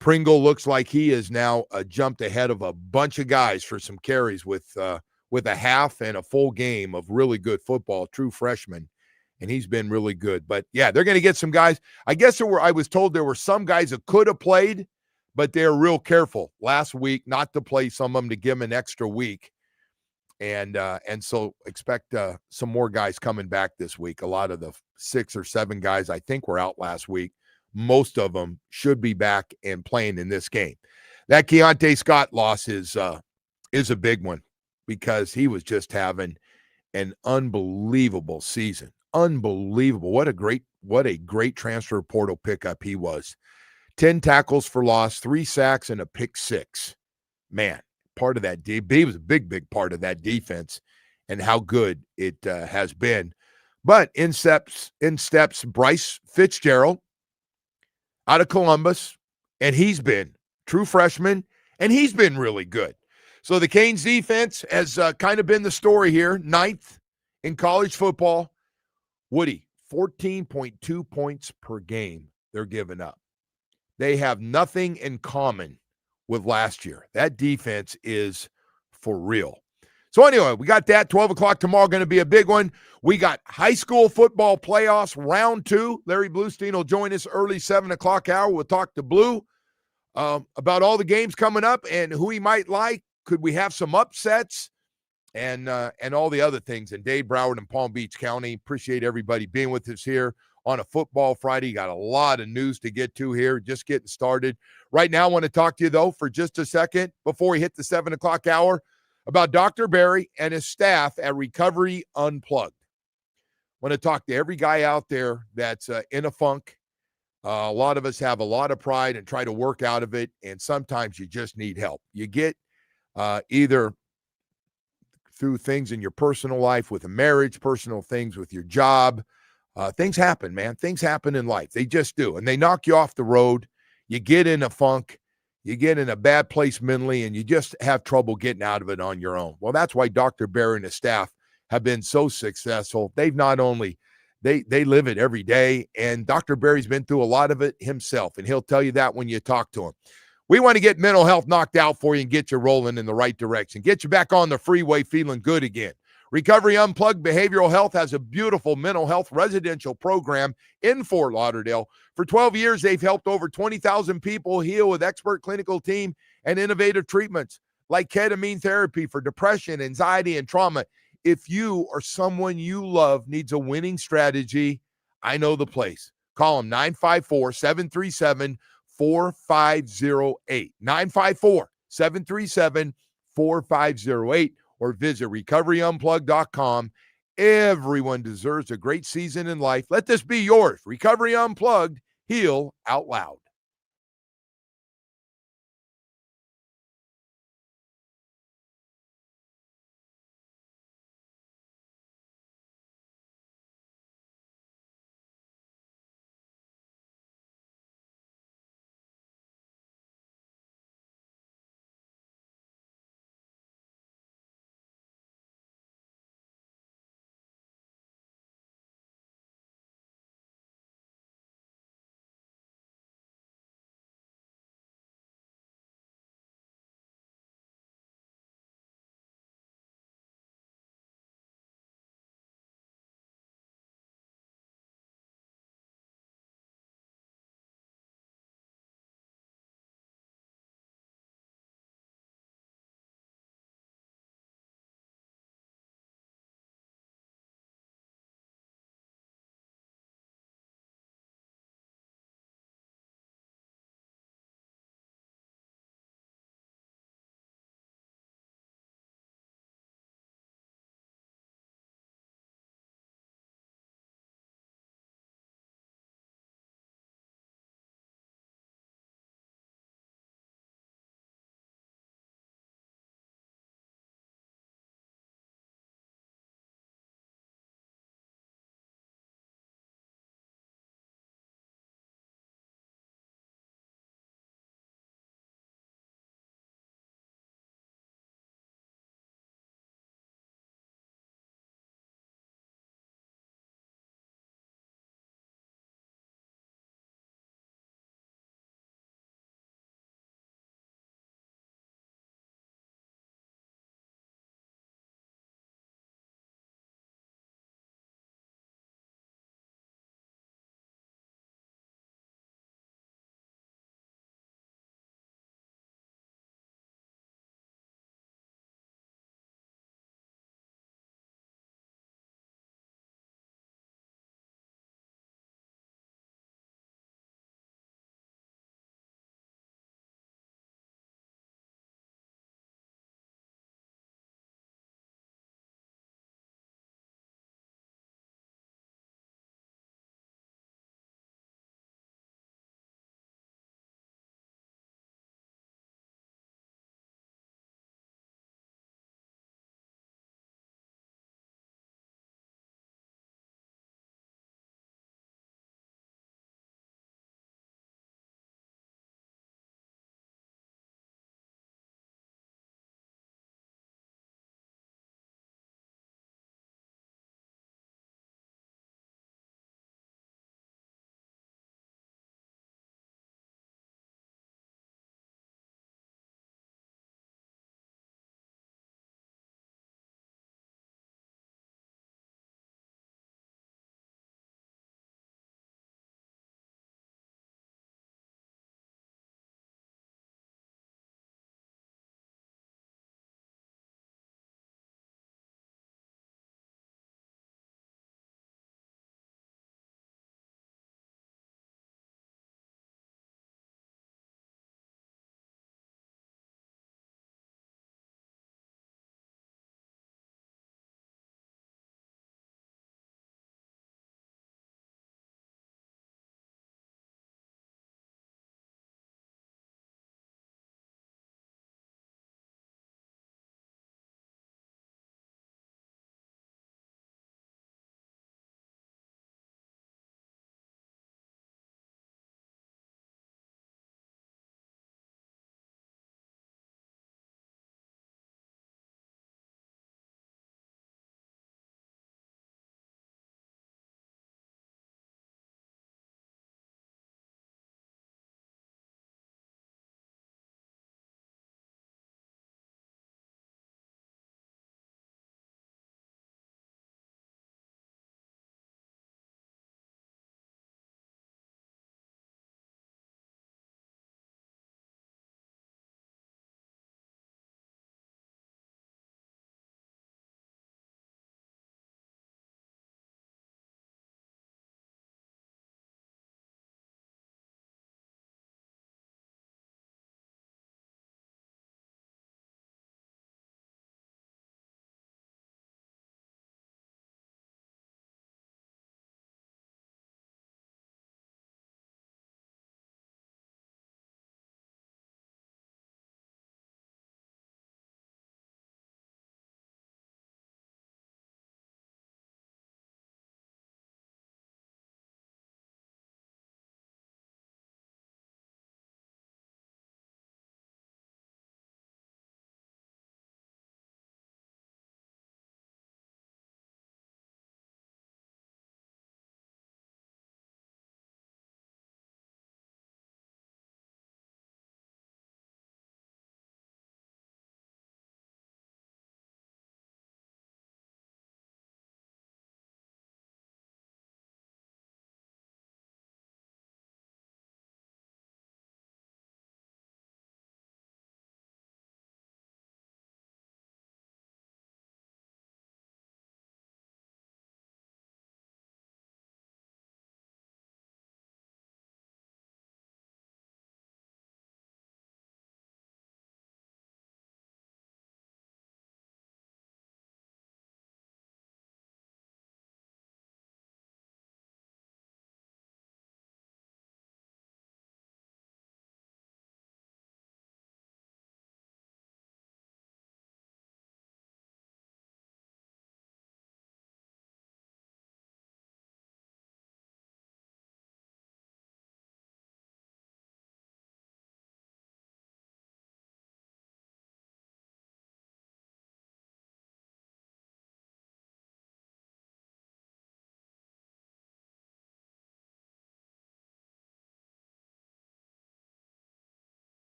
Pringle looks like he is now jumped ahead of a bunch of guys for some carries with a half and a full game of really good football, true freshman, and he's been really good. But, yeah, they're going to get some guys. I guess I was told there were some guys that could have played, but they're real careful last week not to play some of them to give them an extra week. And so expect some more guys coming back this week. A lot of the 6 or 7 guys I think were out last week. Most of them should be back and playing in this game. That Keontae Scott loss is a big one because he was just having an unbelievable season. Unbelievable. What a great transfer portal pickup he was. 10 tackles for loss, 3 sacks, and a pick 6. Man, part of that. He was a big part of that defense and how good it has been. But in steps Bryce Fitzgerald out of Columbus, and he's been true freshman, and he's been really good. So the Canes defense has kind of been the story here, 9th in college football. Woody, 14.2 points per game they're giving up. They have nothing in common with last year. That defense is for real. So anyway, we got that. 12 o'clock tomorrow, going to be a big one. We got high school football playoffs, round 2. Larry Blustein will join us early 7 o'clock hour. We'll talk to Blue about all the games coming up and who he might like. Could we have some upsets and all the other things? And Dave Broward and Palm Beach County. Appreciate everybody being with us here on a football Friday. Got a lot of news to get to here. Just getting started. Right now, I want to talk to you, though, for just a second before we hit the 7 o'clock hour about Dr. Barry and his staff at Recovery Unplugged. I want to talk to every guy out there that's in a funk. A lot of us have a lot of pride and try to work out of it, and sometimes you just need help. You get either through things in your personal life with a marriage, personal things with your job. Things happen, man. Things happen in life. They just do, and they knock you off the road. You get in a funk. You get in a bad place mentally, and you just have trouble getting out of it on your own. Well, that's why Dr. Barry and his staff have been so successful. They've not only they live it every day, and Dr. Barry's been through a lot of it himself, and he'll tell you that when you talk to him. We want to get mental health knocked out for you and get you rolling in the right direction. Get you back on the freeway feeling good again. Recovery Unplugged Behavioral Health has a beautiful mental health residential program in Fort Lauderdale. For 12 years, they've helped over 20,000 people heal with expert clinical team and innovative treatments like ketamine therapy for depression, anxiety, and trauma. If you or someone you love needs a winning strategy, I know the place. Call them 954-737-4508. 954-737-4508 or visit recoveryunplugged.com. Everyone deserves a great season in life. Let this be yours. Recovery Unplugged. Heal out loud.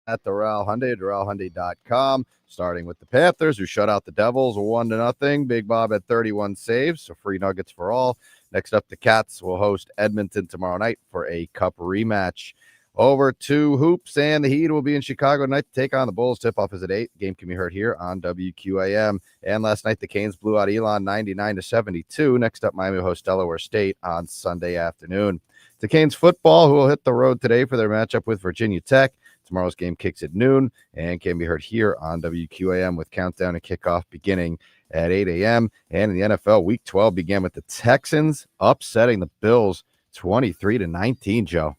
at Doral Hyundai, DoralHyundai.com. Starting with the Panthers, who shut out the Devils 1-0. Big Bob had 31 saves, so free nuggets for all. Next up, the Cats will host Edmonton tomorrow night for a Cup rematch. Over to hoops, and the Heat will be in Chicago tonight to take on the Bulls. Tip-off is at 8. Game can be heard here on WQAM. And last night, the Canes blew out Elon 99-72. Next up, Miami will host Delaware State on Sunday afternoon. The Canes football, who will hit the road today for their matchup with Virginia Tech. Tomorrow's game kicks at noon and can be heard here on WQAM with countdown and kickoff beginning at 8 a.m. And in the NFL, Week 12 began with the Texans upsetting the Bills 23-19, Joe.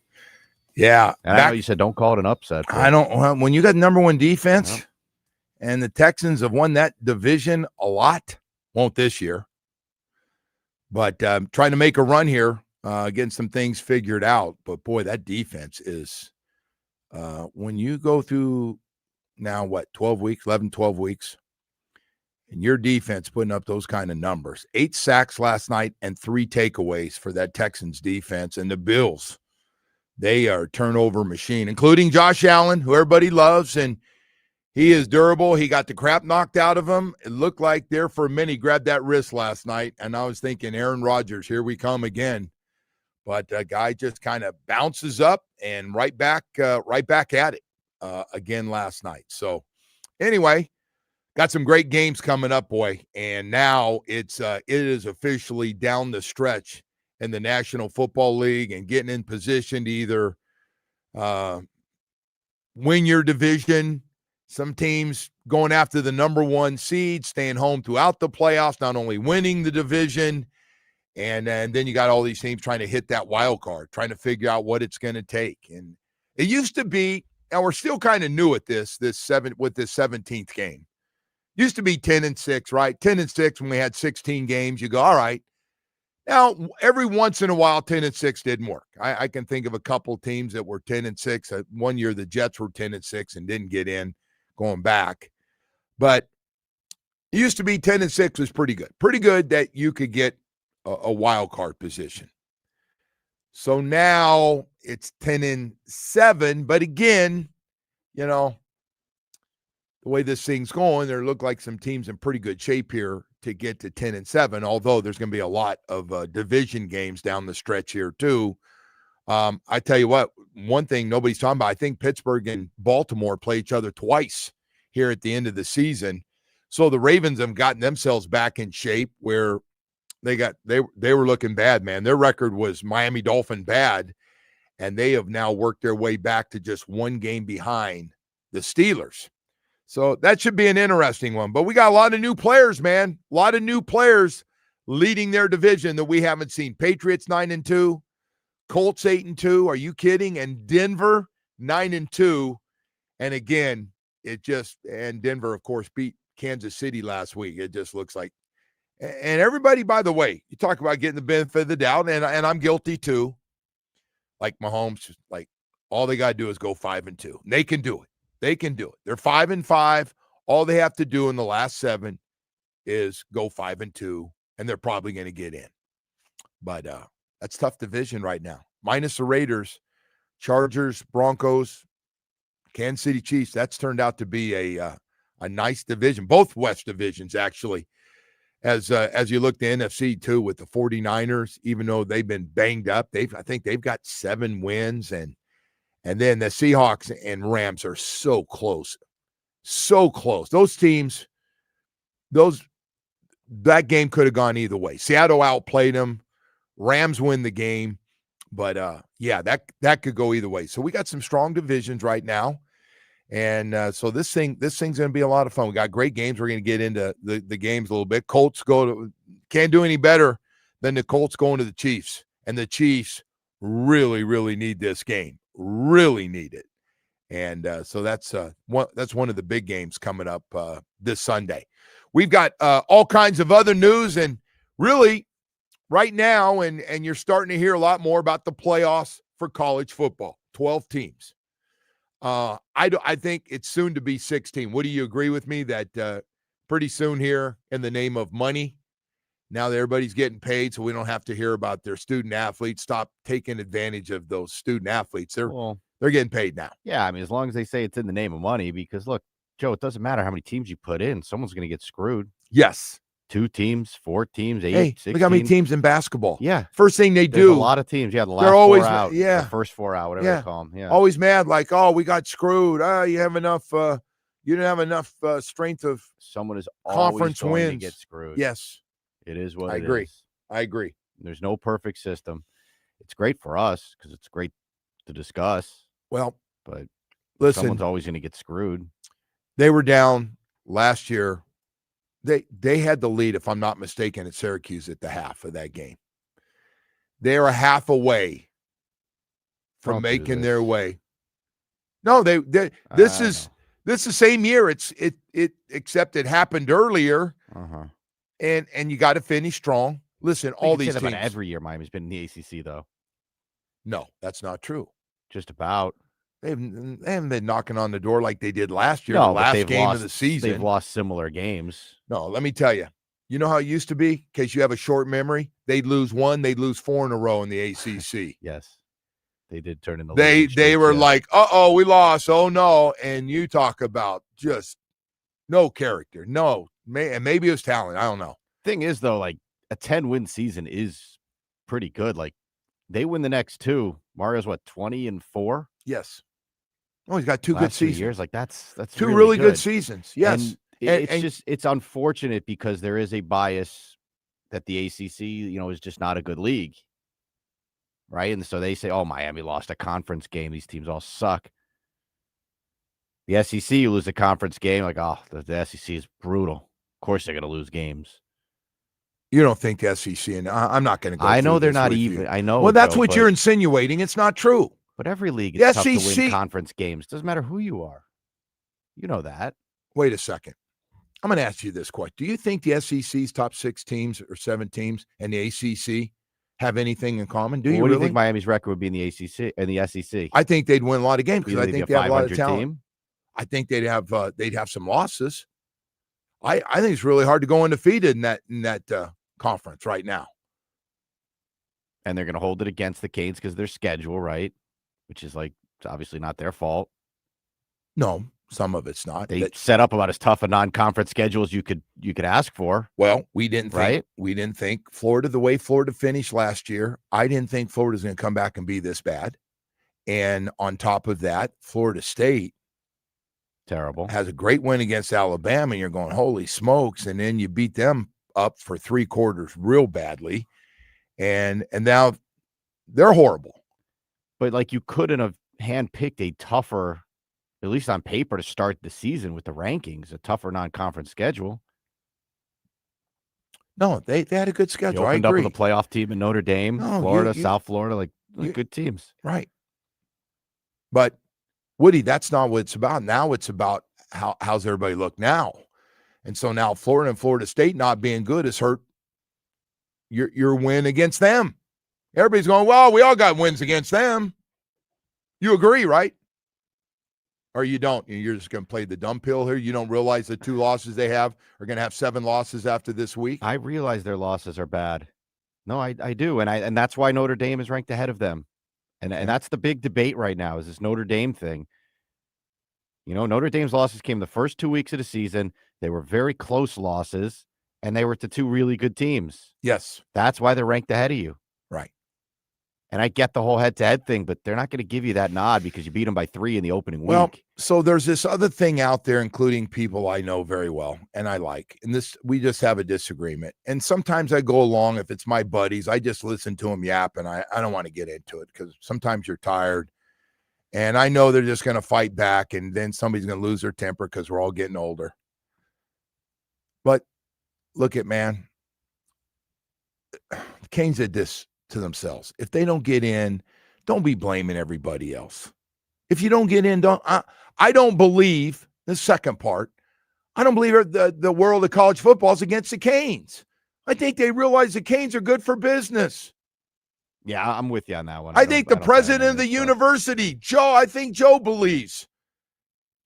Yeah. And I know you said don't call it an upset. I don't. When you got number one defense and the Texans have won that division a lot, won't this year, but trying to make a run here, getting some things figured out. But, boy, that defense is when you go through now, 12 weeks, 12 weeks, and your defense putting up those kind of numbers. 8 sacks last night and 3 takeaways for that Texans defense. And the Bills, they are a turnover machine, including Josh Allen, who everybody loves, and he is durable. He got the crap knocked out of him. It looked like there for a minute he grabbed that wrist last night, and I was thinking, Aaron Rodgers, here we come again. But a guy just kind of bounces up and right back at it again last night. So anyway, got some great games coming up, boy. And now it is officially down the stretch in the National Football League and getting in position to either win your division. Some teams going after the number 1 seed, staying home throughout the playoffs, not only winning the division. And then you got all these teams trying to hit that wild card, trying to figure out what it's going to take. And it used to be, and we're still kind of new at this 17th game. Used to be 10-6, right? 10-6 when we had 16 games. You go, all right. Now, every once in a while, 10-6 didn't work. I can think of a couple teams that were 10-6. One year, the Jets were 10-6 and didn't get in going back. But it used to be 10-6 was pretty good. Pretty good that you could get a wild card position. So now it's 10-7, but again, the way this thing's going, there look like some teams in pretty good shape here to get to 10-7, although there's going to be a lot of division games down the stretch here too. I tell you what, one thing nobody's talking about, I think Pittsburgh and Baltimore play each other twice here at the end of the season. So the Ravens have gotten themselves back in shape where they were looking bad, man. Their record was Miami Dolphin bad, and they have now worked their way back to just 1 game behind the Steelers. So that should be an interesting one. But we got a lot of new players, man. A lot of new players leading their division that we haven't seen. Patriots 9-2, Colts 8-2. Are you kidding? And Denver 9-2. And again, and Denver, of course, beat Kansas City last week. It just looks like. And everybody, by the way, you talk about getting the benefit of the doubt, and I'm guilty too. Like Mahomes, like all they got to do is go 5-2. They can do it. They can do it. They're 5-5. All they have to do in the last 7 is go 5-2, and they're probably going to get in. But that's tough division right now. Minus the Raiders, Chargers, Broncos, Kansas City Chiefs. That's turned out to be a nice division. Both West divisions, actually. As you look to NFC too with the 49ers, even though they've been banged up, I think they've got 7 wins, and then the Seahawks and Rams are so close. So close. Those teams, that game could have gone either way. Seattle outplayed them. Rams win the game. But that could go either way. So we got some strong divisions right now. And so this thing's going to be a lot of fun. We got great games. We're going to get into the games a little bit. Colts can't do any better than the Colts going to the Chiefs. And the Chiefs really, really need this game. Really need it. And so that's one of the big games coming up this Sunday. We've got all kinds of other news, and really right now, and you're starting to hear a lot more about the playoffs for college football. 12 teams. I think it's soon to be 16. Would you agree with me that pretty soon here, in the name of money, now that everybody's getting paid, so we don't have to hear about their student athletes? Stop taking advantage of those student athletes. They're getting paid now. Yeah, I mean, as long as they say it's in the name of money, because look, Joe, it doesn't matter how many teams you put in. Someone's going to get screwed. Yes. 2 teams, 4 teams, 8, Hey, 16. look how many teams in basketball. Yeah. First thing they There's do. a lot of teams. Yeah, the last they're always, 4 out. yeah. The first 4 out, whatever they call them. Yeah. Always mad like, oh, we got screwed. You have enough. You didn't have enough strength of someone is conference always going wins. to get screwed. Yes. It is what I it agree. is. I agree. There's no perfect system. It's great for us because it's great to discuss. Well, but listen, someone's always going to get screwed. They were down last year. They had the lead, if I'm not mistaken, at Syracuse at the half of that game. They are a half away from making their way. No, this is the same year. Except it happened earlier. And you got to finish strong. Listen, all these teams. Every year Miami's been in the ACC, though. No, that's not true. Just about. They haven't been knocking on the door like they did last year, the last game of the season. They've lost similar games. No, let me tell you. You know how it used to be? In case you have a short memory, they'd lose 1, they'd lose 4 in a row in the ACC. Yes. They did turn into They were like, uh-oh, we lost. Oh, no. And you talk about just no character. No. And maybe it was talent. I don't know. Thing is, though, like a 10-win season is pretty good. Like they win the next 2. Mario's 20-4? Yes. Oh, he's got 2 good seasons. 2 years. Like that's 2 really good seasons. Yes. And it's unfortunate because there is a bias that the ACC, is just not a good league. Right. And so they say, oh, Miami lost a conference game. These teams all suck. The SEC, you lose a conference game. Like, oh, the SEC is brutal. Of course they're going to lose games. You don't think the SEC, and I'm not going to go. I know they're not even. I know. Well, that's what you're insinuating. It's not true. But every league is tough to win conference games. Doesn't matter who you are. You know that. Wait a second. I'm going to ask you this question. Do you think the SEC's top 6 teams or 7 teams and the ACC have anything in common? Do you What really? Do you think Miami's record would be in the ACC and the SEC? I think they'd win a lot of games because I think they have a lot of talent. Team? I think they'd have some losses. I think it's really hard to go undefeated in that conference right now. And they're going to hold it against the Canes because their schedule, right? Which is it's obviously not their fault. No, some of it's not. They set up about as tough a non-conference schedule as you could ask for. Well, we didn't think Florida, the way Florida finished last year, I didn't think Florida's going to come back and be this bad. And on top of that, Florida State terrible has a great win against Alabama, and you're going, holy smokes, and then you beat them up for 3 quarters real badly. And now they're horrible. But you couldn't have handpicked a tougher, at least on paper, to start the season with the rankings, a tougher non-conference schedule. No, they had a good schedule. You opened up with a playoff team in Notre Dame, Florida, South Florida, good teams. Right. But, Woody, that's not what it's about. Now it's about how's everybody look now. And so now Florida and Florida State not being good has hurt your win against them. Everybody's going, well, we all got wins against them. You agree, right? Or you don't. You're just going to play the dumb pill here. You don't realize the 2 losses they have are going to have 7 losses after this week. I realize their losses are bad. No, I do. And that's why Notre Dame is ranked ahead of them. And that's the big debate right now is this Notre Dame thing. Notre Dame's losses came the first 2 weeks of the season. They were very close losses, and they were to 2 really good teams. Yes. That's why they're ranked ahead of you. Right. And I get the whole head-to-head thing, but they're not going to give you that nod because you beat them by 3 in the opening week. Well, so there's this other thing out there, including people I know very well and I like. And we just have a disagreement. And sometimes I go along. If it's my buddies, I just listen to them yap, and I don't want to get into it because sometimes you're tired. And I know they're just going to fight back, and then somebody's going to lose their temper because we're all getting older. But look at, man, the Canes did this to themselves. If they don't get in, don't be blaming everybody else. If you don't get in, I don't believe the second part. I don't believe the world of college football is against the Canes. I think they realize the Canes are good for business. Yeah, I'm with you on that one. I think the president of the university, Joe, I think Joe believes,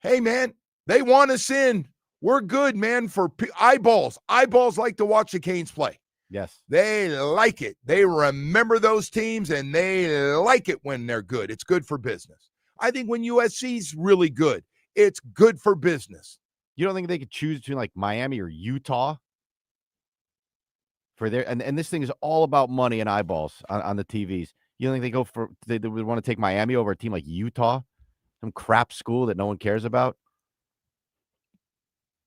hey, man, they want us in. We're good, man, for eyeballs. Eyeballs like to watch the Canes play. Yes. They like it. They remember those teams, and they like it when they're good. It's good for business. I think when USC's really good, it's good for business. You don't think they could choose between like Miami or Utah for their and this thing is all about money and eyeballs on the TVs. You don't think they would want to take Miami over a team like Utah, some crap school that no one cares about?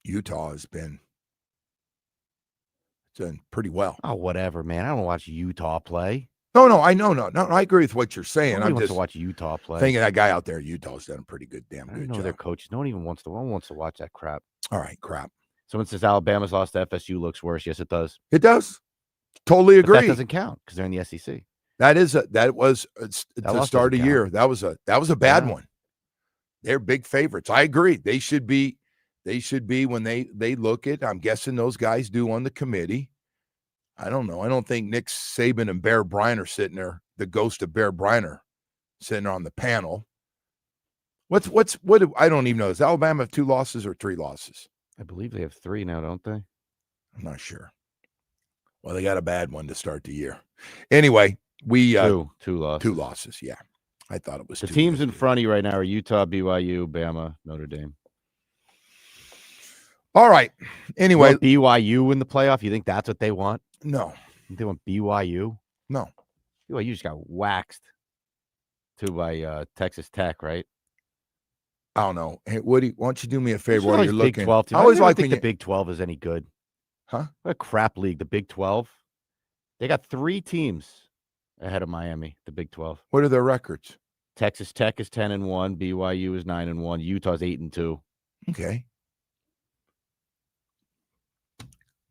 Utah has been done pretty well. Oh, whatever, man. I don't watch Utah play. No, I know, no, I agree with what you're saying. Nobody I'm wants just to watch Utah play. thinking that guy out there, Utah's done a pretty good, I good don't know job. their coaches. No one wants to watch that crap. All right, crap. Someone says Alabama's lost to FSU looks worse. Yes, it does. It does. Totally But agree. that doesn't count because they're in the SEC. That was to start a year. That was a bad one. They're big favorites. I agree. They should be when they look at. I'm guessing those guys do on the committee. I don't know. I don't think Nick Saban and Bear Bryant are sitting there. The ghost of Bear Bryant are sitting on the panel. What? I don't even know. Does Alabama have 2 losses or 3 losses? I believe they have 3 now, don't they? I'm not sure. Well, they got a bad one to start the year. Anyway, we 2 losses. 2 losses. Yeah, I thought it was the 2 teams in front of you right now are Utah, BYU, Bama, Notre Dame. All right. Anyway, BYU in the playoff. You think that's what they want? No. They want BYU? No. BYU just got waxed too by Texas Tech, right? I don't know. Hey, Woody, why don't you do me a favor while you're Big looking? 12 team. I always like think the Big 12 is any good. Huh? What a crap league, the Big 12. They got 3 teams ahead of Miami, the Big 12. What are their records? Texas Tech is 10-1, BYU is 9-1, Utah's 8-2. Okay.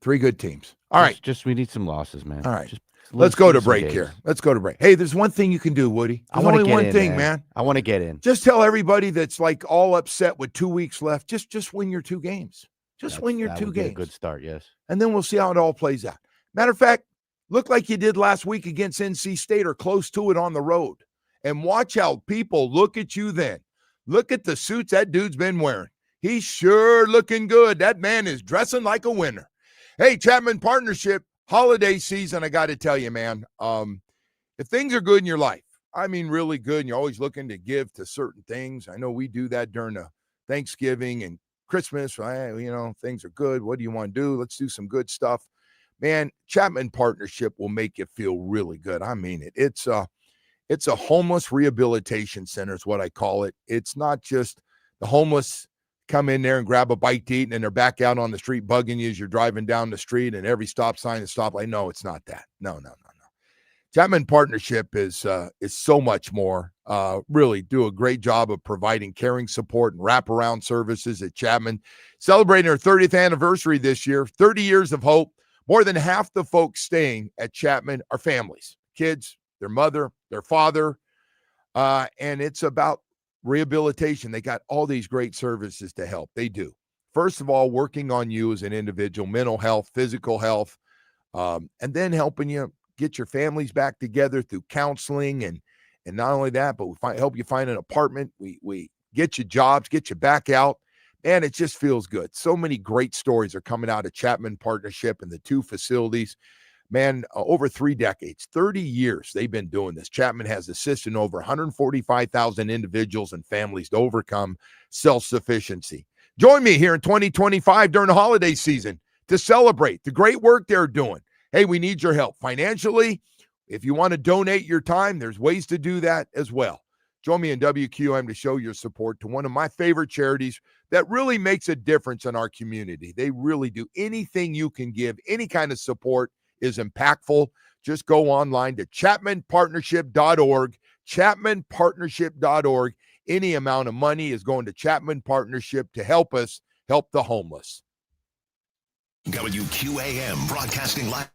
3 good teams. All right. Just we need some losses, man. All right. Let's go to break here. Let's go to break. Hey, there's one thing you can do, Woody. There's only one thing, man. I want to get in. Just tell everybody that's like all upset with 2 weeks left. Just win your 2 games. Win your 2 games. A good start, yes. And then we'll see how it all plays out. Matter of fact, look like you did last week against NC State or close to it on the road. And watch how people look at you then. Look at the suits that dude's been wearing. He's sure looking good. That man is dressing like a winner. Hey, Chapman Partnership, holiday season, I got to tell you, man, if things are good in your life, I mean really good, and you're always looking to give to certain things. I know we do that during the Thanksgiving and Christmas. Things are good. What do you want to do? Let's do some good stuff. Man, Chapman Partnership will make you feel really good. I mean it. It's a homeless rehabilitation center is what I call it. It's not just the homeless come in there and grab a bite to eat and then they're back out on the street bugging you as you're driving down the street and every stop sign is stoplight. No, it's not that. No. Chapman Partnership is so much more. Really do a great job of providing caring support and wraparound services at Chapman. Celebrating our 30th anniversary this year, 30 years of hope. More than half the folks staying at Chapman are families, kids, their mother, their father, and it's about rehabilitation. They got all these great services to help. They do. First of all, working on you as an individual, mental health, physical health, and then helping you get your families back together through counseling and not only that, but we help you find an apartment. We get you jobs, get you back out. Man, it just feels good. So many great stories are coming out of Chapman Partnership and the 2 facilities. Man, over 3 decades, 30 years they've been doing this. Chapman has assisted over 145,000 individuals and families to overcome self-sufficiency. Join me here in 2025 during the holiday season to celebrate the great work they're doing. Hey, we need your help financially. If you want to donate your time, there's ways to do that as well. Join me in WQM to show your support to one of my favorite charities that really makes a difference in our community. They really do. Anything you can give, any kind of support is impactful. Just go online to chapmanpartnership.org, chapmanpartnership.org. Any amount of money is going to Chapman Partnership to help us help the homeless. WQAM broadcasting live.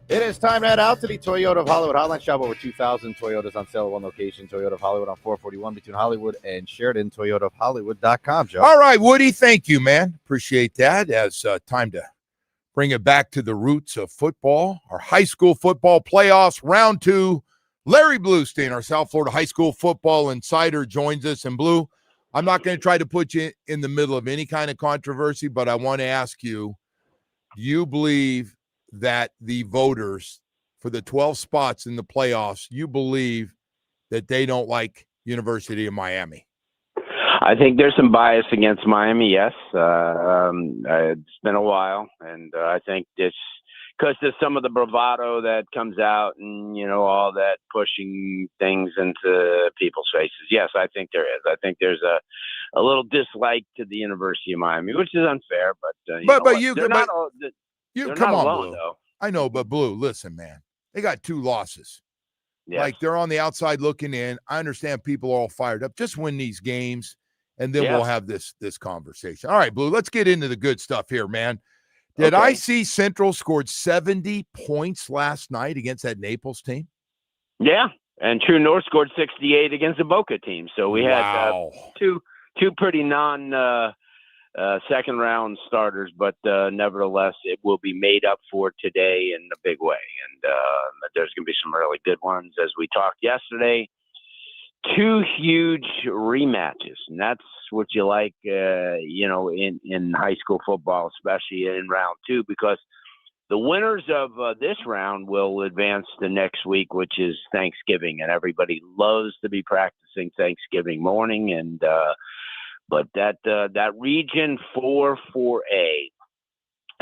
It is time to head out to the Toyota of Hollywood Hotline. Shop over 2,000 Toyotas on sale at one location. Toyota of Hollywood on 441 between Hollywood and Sheridan. ToyotaofHollywood.com, Joe. All right, Woody, thank you, man. Appreciate that. As time to bring it back to the roots of football, our high school football playoffs, round 2. Larry Blustein, our South Florida high school football insider, joins us. And Blue, I'm not going to try to put you in the middle of any kind of controversy, but I want to ask you, do you believe that the voters for the 12 spots in the playoffs, you believe that they don't like University of Miami? I think there's some bias against Miami, yes. It's been a while, and I think this because there's some of the bravado that comes out and, all that pushing things into people's faces. Yes, I think there is. I think there's a little dislike to the University of Miami, which is unfair, but they're not come on, alone, Blue. though. I know, but Blue, listen, man, they got 2 losses. Yes. Like, they're on the outside looking in. I understand people are all fired up. Just win these games, and then we'll have this conversation. All right, Blue, let's get into the good stuff here, man. Did I see Central scored 70 points last night against that Naples team? Yeah, and True North scored 68 against the Boca team. So we had two pretty second round starters, but nevertheless, it will be made up for today in a big way. And there's going to be some really good ones. As we talked yesterday, 2 huge rematches, and that's what you like, in high school football, especially in round 2, because the winners of this round will advance to next week, which is Thanksgiving, and everybody loves to be practicing Thanksgiving morning. And but that region 4A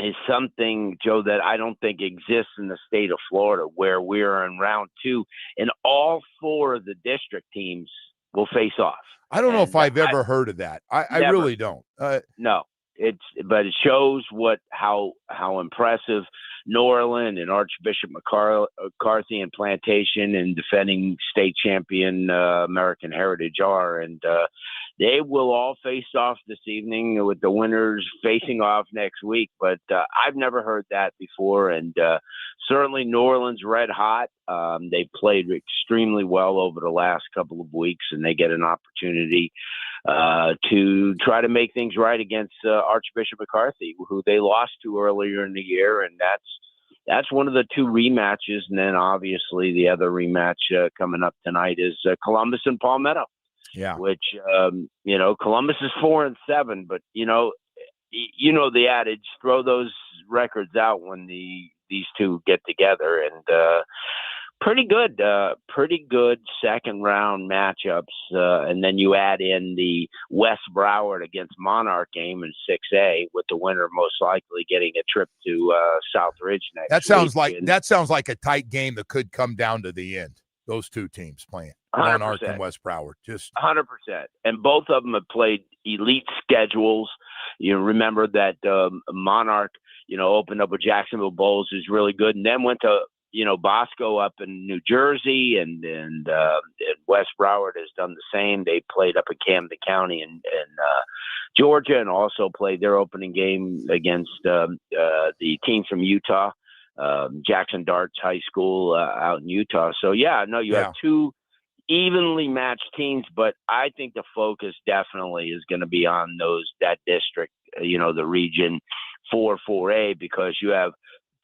is something, Joe, that I don't think exists in the state of Florida, where we're in round 2 and all 4 of the district teams will face off. I don't know if I've ever heard of that. I really don't. No, but it shows how impressive Norland and Archbishop McCarthy and Plantation and defending state champion American Heritage are. And they will all face off this evening, with the winners facing off next week. But I've never heard that before. And certainly Norland's red hot. They've played extremely well over the last couple of weeks, and they get an opportunity to try to make things right against Archbishop McCarthy, who they lost to earlier in the year. And that's one of the 2 rematches. And then obviously the other rematch coming up tonight is Columbus and Palmetto. Yeah. Which, Columbus is 4-7, but the adage, throw those records out when these 2 get together. And pretty good second round matchups. And then you add in the West Broward against Monarch game in 6A, with the winner most likely getting a trip to South Ridge next week. That sounds like a tight game that could come down to the end. Those 2 teams playing. 100%. Monarch and West Broward. Just 100%. And both of them have played elite schedules. You remember that Monarch, opened up with Jacksonville Bulls, who's really good, and then went to, Bosco up in New Jersey, and West Broward has done the same. They played up in Camden County and Georgia, and also played their opening game against the team from Utah, Jackson Darts High School out in Utah. So, you have 2 evenly matched teams, but I think the focus definitely is going to be on that district, the region 4A, because you have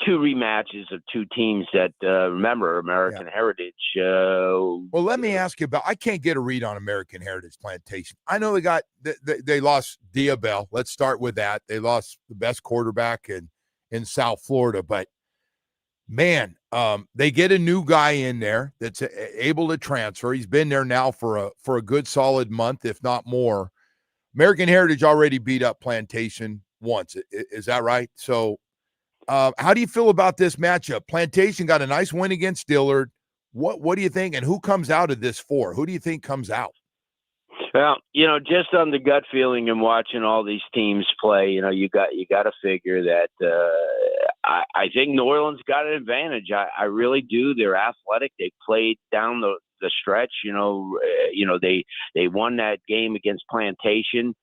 2 rematches of 2 teams that remember American Heritage. Well, let me ask you about. I can't get a read on American Heritage Plantation. I know they lost Diabell. Let's start with that. They lost the best quarterback in South Florida, but man, they get a new guy in there that's able to transfer. He's been there now for a good solid month, if not more. American Heritage already beat up Plantation once. Is that right? So how do you feel about this matchup? Plantation got a nice win against Dillard. What do you think? And who comes out of this 4? Who do you think comes out? Well, just on the gut feeling and watching all these teams play, you got to figure that I think New Orleans got an advantage. I really do. They're athletic. They played down the stretch. They won that game against Plantation.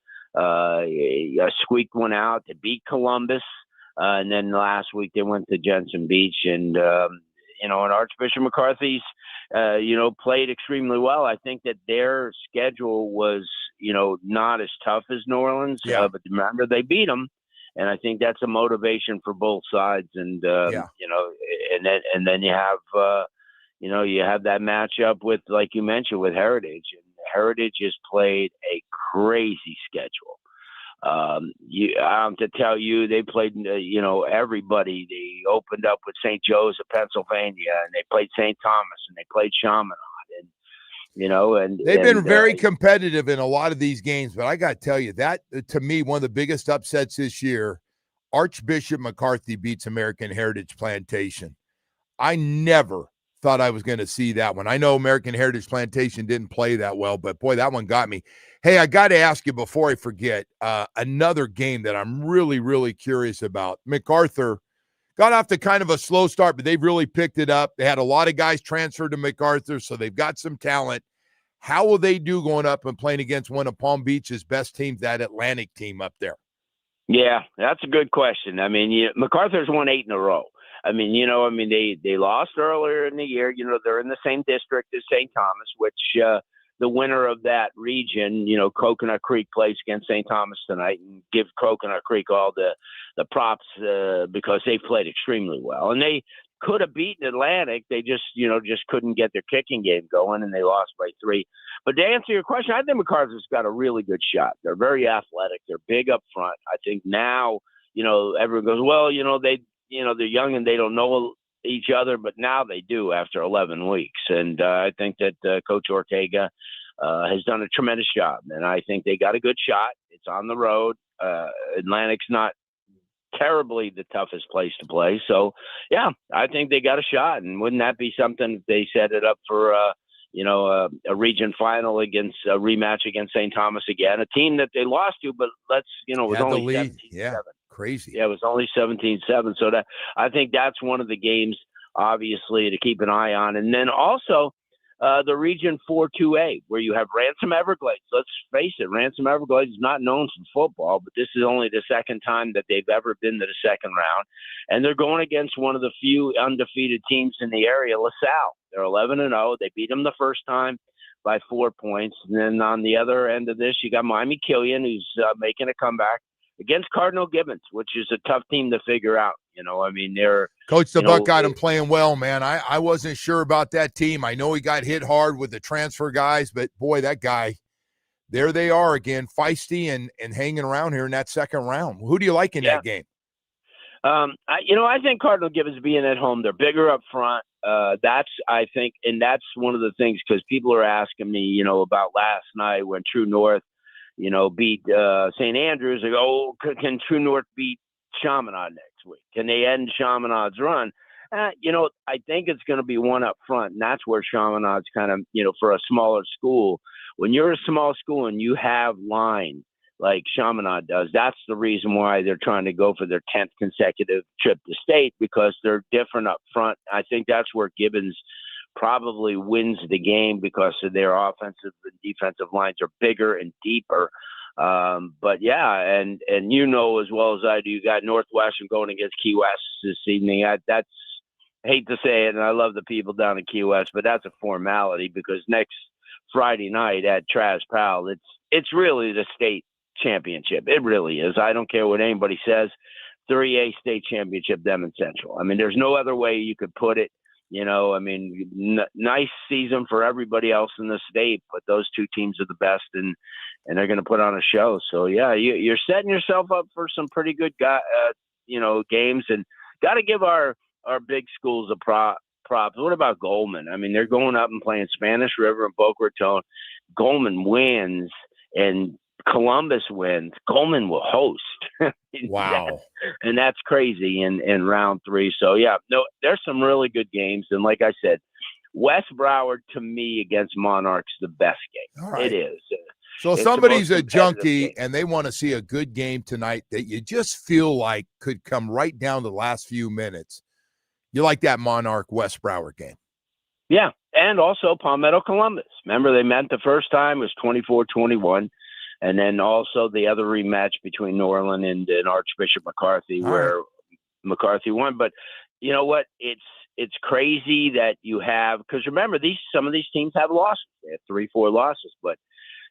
Squeaked one out. They beat Columbus. And then last week they went to Jensen Beach, and and Archbishop McCarthy's played extremely well. I think that their schedule was not as tough as New Orleans, but remember they beat them, and I think that's a motivation for both sides. And and then you have you have that matchup with, like you mentioned, with Heritage, and Heritage has played a crazy schedule. I have to tell you, they played, everybody. They opened up with St. Joe's of Pennsylvania, and they played St. Thomas, and they played Chaminade, and they've been very competitive in a lot of these games. But I got to tell you, that to me, one of the biggest upsets this year, Archbishop McCarthy beats American Heritage Plantation. I never thought I was going to see that one. I know American Heritage Plantation didn't play that well, but boy, that one got me. Hey, I got to ask you before I forget, another game that I'm really, really curious about. MacArthur got off to kind of a slow start, but they've really picked it up. They had a lot of guys transferred to MacArthur, so they've got some talent. How will they do going up and playing against one of Palm Beach's best teams, that Atlantic team up there? Yeah, that's a good question. I mean, MacArthur's won 8 in a row. They lost earlier in the year. They're in the same district as St. Thomas, which the winner of that region, Coconut Creek plays against St. Thomas tonight, and give Coconut Creek all the props because they played extremely well. And they could have beaten Atlantic. They just couldn't get their kicking game going, and they lost by 3. But to answer your question, I think MacArthur's got a really good shot. They're very athletic. They're big up front. I think now, everyone goes, well, they're young and they don't know each other, but now they do after 11 weeks. And I think that Coach Ortega has done a tremendous job, and I think they got a good shot. It's on the road. Atlantic's not terribly the toughest place to play. So, yeah, I think they got a shot. And wouldn't that be something if they set it up for, a region final against a rematch against St. Thomas again, a team that they lost to, but was only 17-7. Yeah. Crazy. Yeah, it was only 17-7. So that I think that's one of the games, obviously, to keep an eye on. And then also the Region 4-2A, where you have Ransom Everglades. Let's face it, Ransom Everglades is not known for football, but this is only the second time that they've ever been to the second round. And they're going against one of the few undefeated teams in the area, LaSalle. They're 11-0. They beat them the first time by 4 points. And then on the other end of this, you got Miami Killian, who's making a comeback against Cardinal Gibbons, which is a tough team to figure out. They're Coach DeBuck got him playing well, man. I wasn't sure about that team. I know he got hit hard with the transfer guys, but boy, that guy, there they are again, feisty and hanging around here in that second round. Who do you like in that game? I think Cardinal Gibbons being at home, they're bigger up front. That's one of the things, because people are asking me, about last night when True North beat St. Andrews. They go, can True North beat Chaminade next week? Can they end Chaminade's run? I think it's going to be one up front, and that's where Chaminade's kind of, for a smaller school. When you're a small school and you have line like Chaminade does, that's the reason why they're trying to go for their 10th consecutive trip to state, because they're different up front. I think that's where Gibbons probably wins the game, because of their offensive and defensive lines are bigger and deeper. But yeah, and as well as I do, you got Northwestern going against Key West this evening. That's, hate to say it, and I love the people down in Key West, but that's a formality, because next Friday night at Traz Powell, it's really the state championship. It really is. I don't care what anybody says. 3A state championship, them and Central. There's no other way you could put it. Nice season for everybody else in the state, but those two teams are the best, and they're going to put on a show. So yeah, you're setting yourself up for some pretty good games, and got to give our big schools a props. What about Goldman? They're going up and playing Spanish River and Boca Raton. Goldman wins, and Columbus wins. Coleman will host. Wow. And that's crazy in round 3. So, yeah, no, there's some really good games. And like I said, West Broward, to me, against Monarchs, the best game. All right. It is. So if somebody's a junkie and they want to see a good game tonight that you just feel like could come right down to the last few minutes, you like that Monarch West Broward game? Yeah, and also Palmetto Columbus. Remember, they met the first time. It was 24-21. And then also the other rematch between Norland and Archbishop McCarthy, where McCarthy won. But you know what? It's crazy that you have, because remember, some of these teams have losses. They have 3-4 losses, but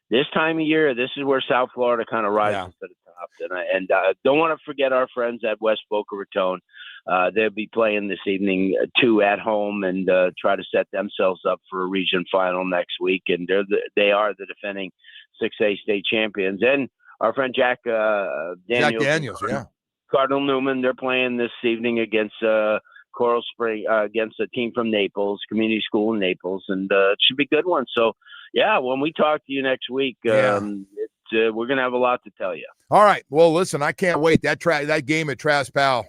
this time of year, this is where South Florida kind of rises to the top. And don't want to forget our friends at West Boca Raton. They'll be playing this evening too at home, and try to set themselves up for a region final next week. And they are the defending 6A state champions. And our friend Jack Daniels, Cardinal Newman, they're playing this evening against Coral Spring, against a team from Naples, community school in Naples, and it should be a good one. So, yeah, when we talk to you next week, we're going to have a lot to tell you. All right. Well, listen, I can't wait. That game at Travis Powell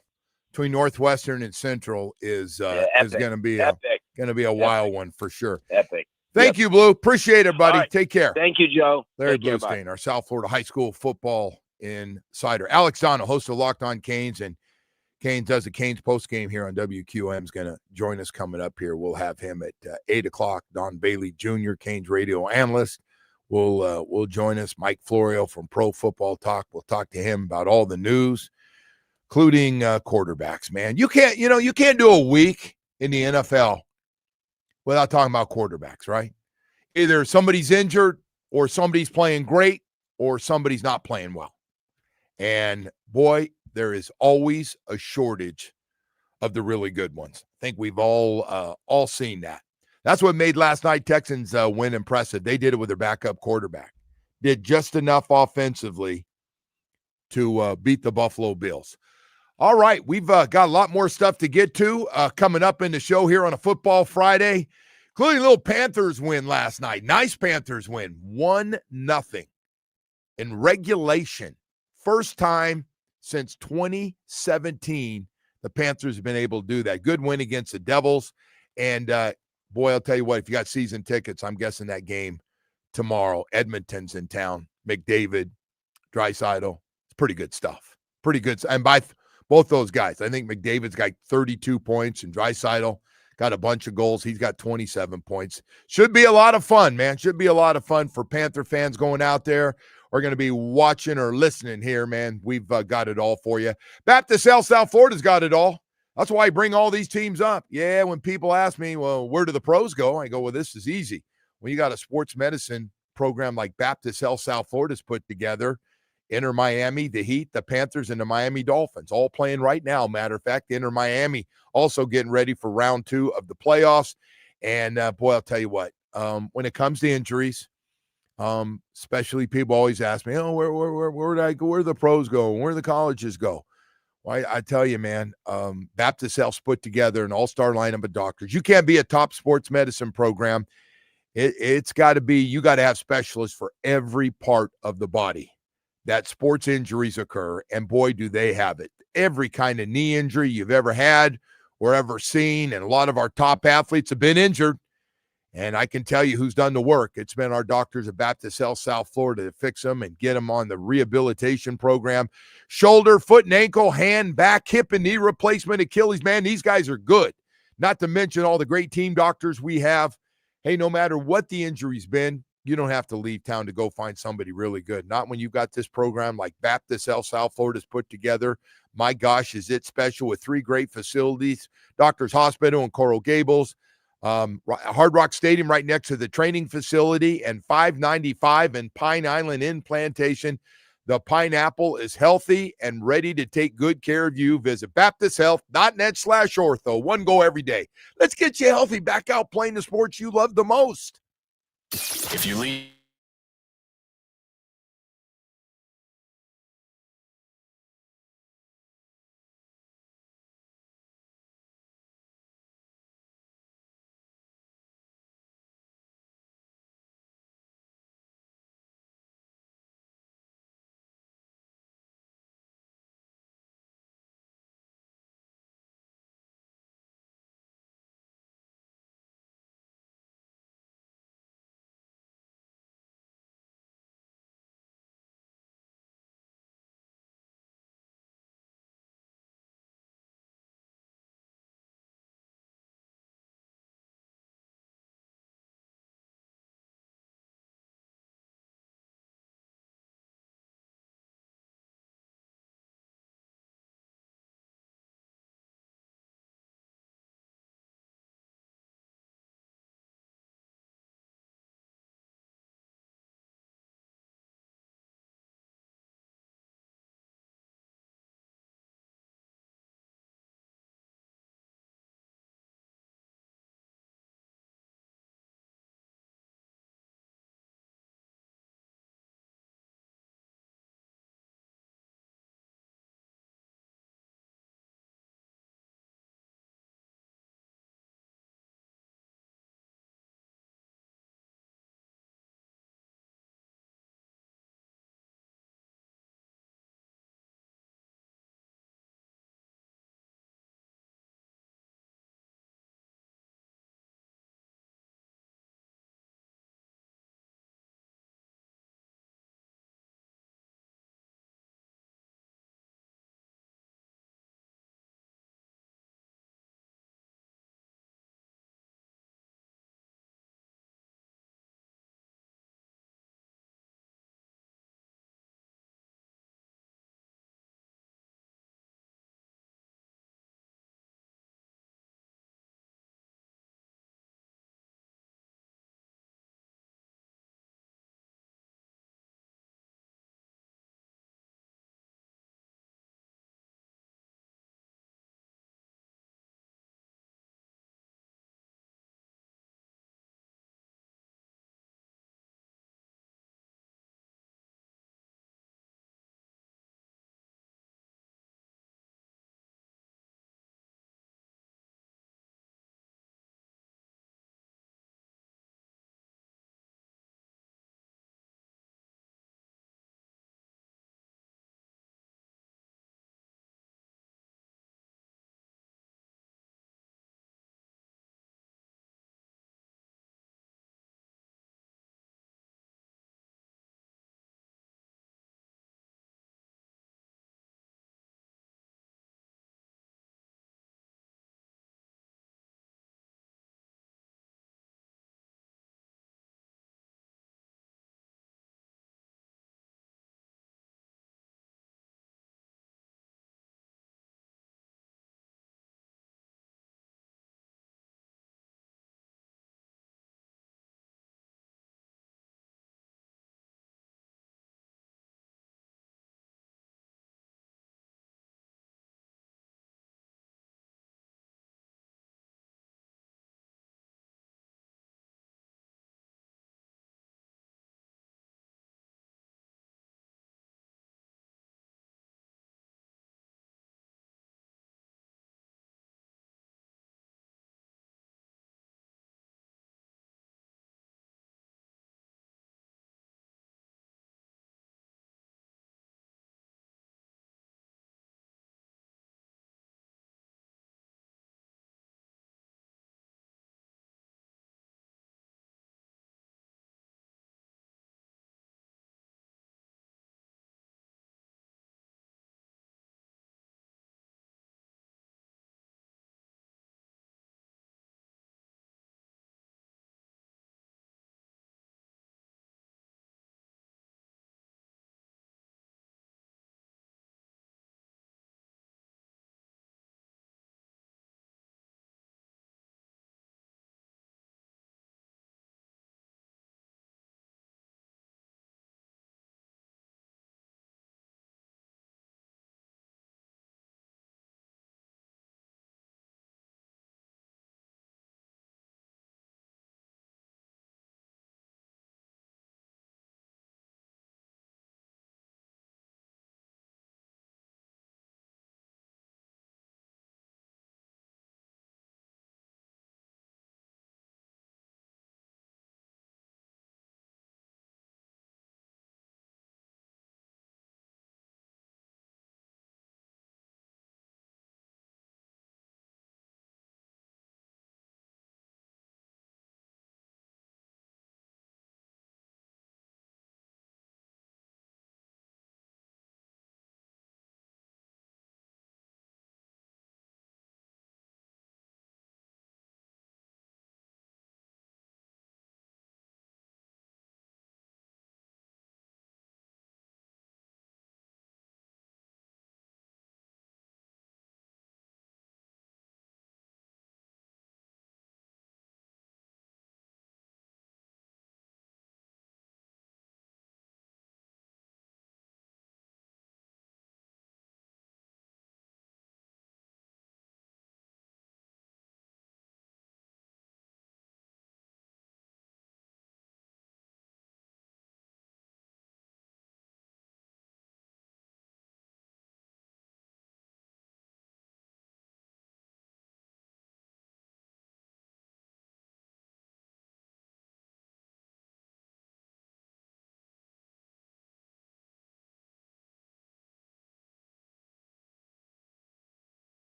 between Northwestern and Central is going to be a wild one for sure. Epic. Thank you, Blue. Appreciate it, buddy. Right. Take care. Thank you, Joe. Larry Blustein, our South Florida high school football insider. Alex Donald, host of Locked On Canes, and Canes does the Canes post game here on WQM, is going to join us coming up here. We'll have him at 8 o'clock. Don Bailey Jr., Canes radio analyst, will join us. Mike Florio from Pro Football Talk. We'll talk to him about all the news, including quarterbacks. Man, you can't do a week in the NFL without talking about quarterbacks, right? Either somebody's injured, or somebody's playing great, or somebody's not playing well. And boy, there is always a shortage of the really good ones. I think we've all seen that. That's what made last night Texans win impressive. They did it with their backup quarterback. Did just enough offensively to beat the Buffalo Bills. All right, we've got a lot more stuff to get to coming up in the show here on a Football Friday, including a little Panthers win last night. Nice Panthers win, 1-0 in regulation. First time since 2017 the Panthers have been able to do that. Good win against the Devils. And, boy, I'll tell you what, if you got season tickets, I'm guessing that game tomorrow. Edmonton's in town. McDavid, Draisaitl. It's pretty good stuff. Pretty good. And by both those guys, I think McDavid's got 32 points and Draisaitl got a bunch of goals. He's got 27 points. Should be a lot of fun, man. Should be a lot of fun for Panther fans going out there. We're going to be watching or listening here, man. We've got it all for you. Baptist Health South Florida's got it all. That's why I bring all these teams up. Yeah, when people ask me, well, where do the pros go? I go, well, this is easy. When you got a sports medicine program like Baptist Health South Florida's put together, Inter Miami, the Heat, the Panthers, and the Miami Dolphins, all playing right now. Matter of fact, Inter Miami also getting ready for round 2 of the playoffs. And, boy, I'll tell you what, when it comes to injuries, especially people always ask me, oh, where did I go? Where do the pros go? Where do the colleges go? Well, I tell you, man, Baptist Health's put together an all-star lineup of doctors. You can't be a top sports medicine program. It's got to be, you got to have specialists for every part of the body that sports injuries occur. And boy, do they have it. Every kind of knee injury you've ever had or ever seen. And a lot of our top athletes have been injured. And I can tell you who's done the work. It's been our doctors at Baptist Health South Florida to fix them and get them on the rehabilitation program. Shoulder, foot and ankle, hand, back, hip and knee replacement, Achilles, man, these guys are good. Not to mention all the great team doctors we have. Hey, no matter what the injury's been, you don't have to leave town to go find somebody really good. Not when you've got this program like Baptist Health South Florida's put together. My gosh, is it special with 3 great facilities, Doctors Hospital in Coral Gables, Hard Rock Stadium right next to the training facility, and 595 in Pine Island in Plantation. The pineapple is healthy and ready to take good care of you. Visit baptisthealth.net/ortho. One go every day. Let's get you healthy, back out playing the sports you love the most. If you leave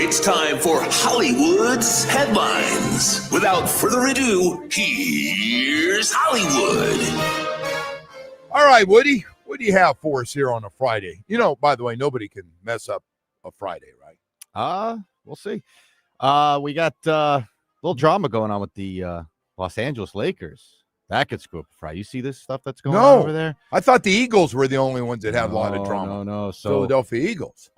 It's time for Hollywood's headlines. Without further ado, here's Hollywood. All right, Woody, what do you have for us here on a Friday? You know, by the way, nobody can mess up a Friday, right? We'll see. We got a little drama going on with the Los Angeles Lakers. That could screw up Friday. You see this stuff that's going on over there? I thought the Eagles were the only ones that had a lot of drama. No. So Philadelphia Eagles.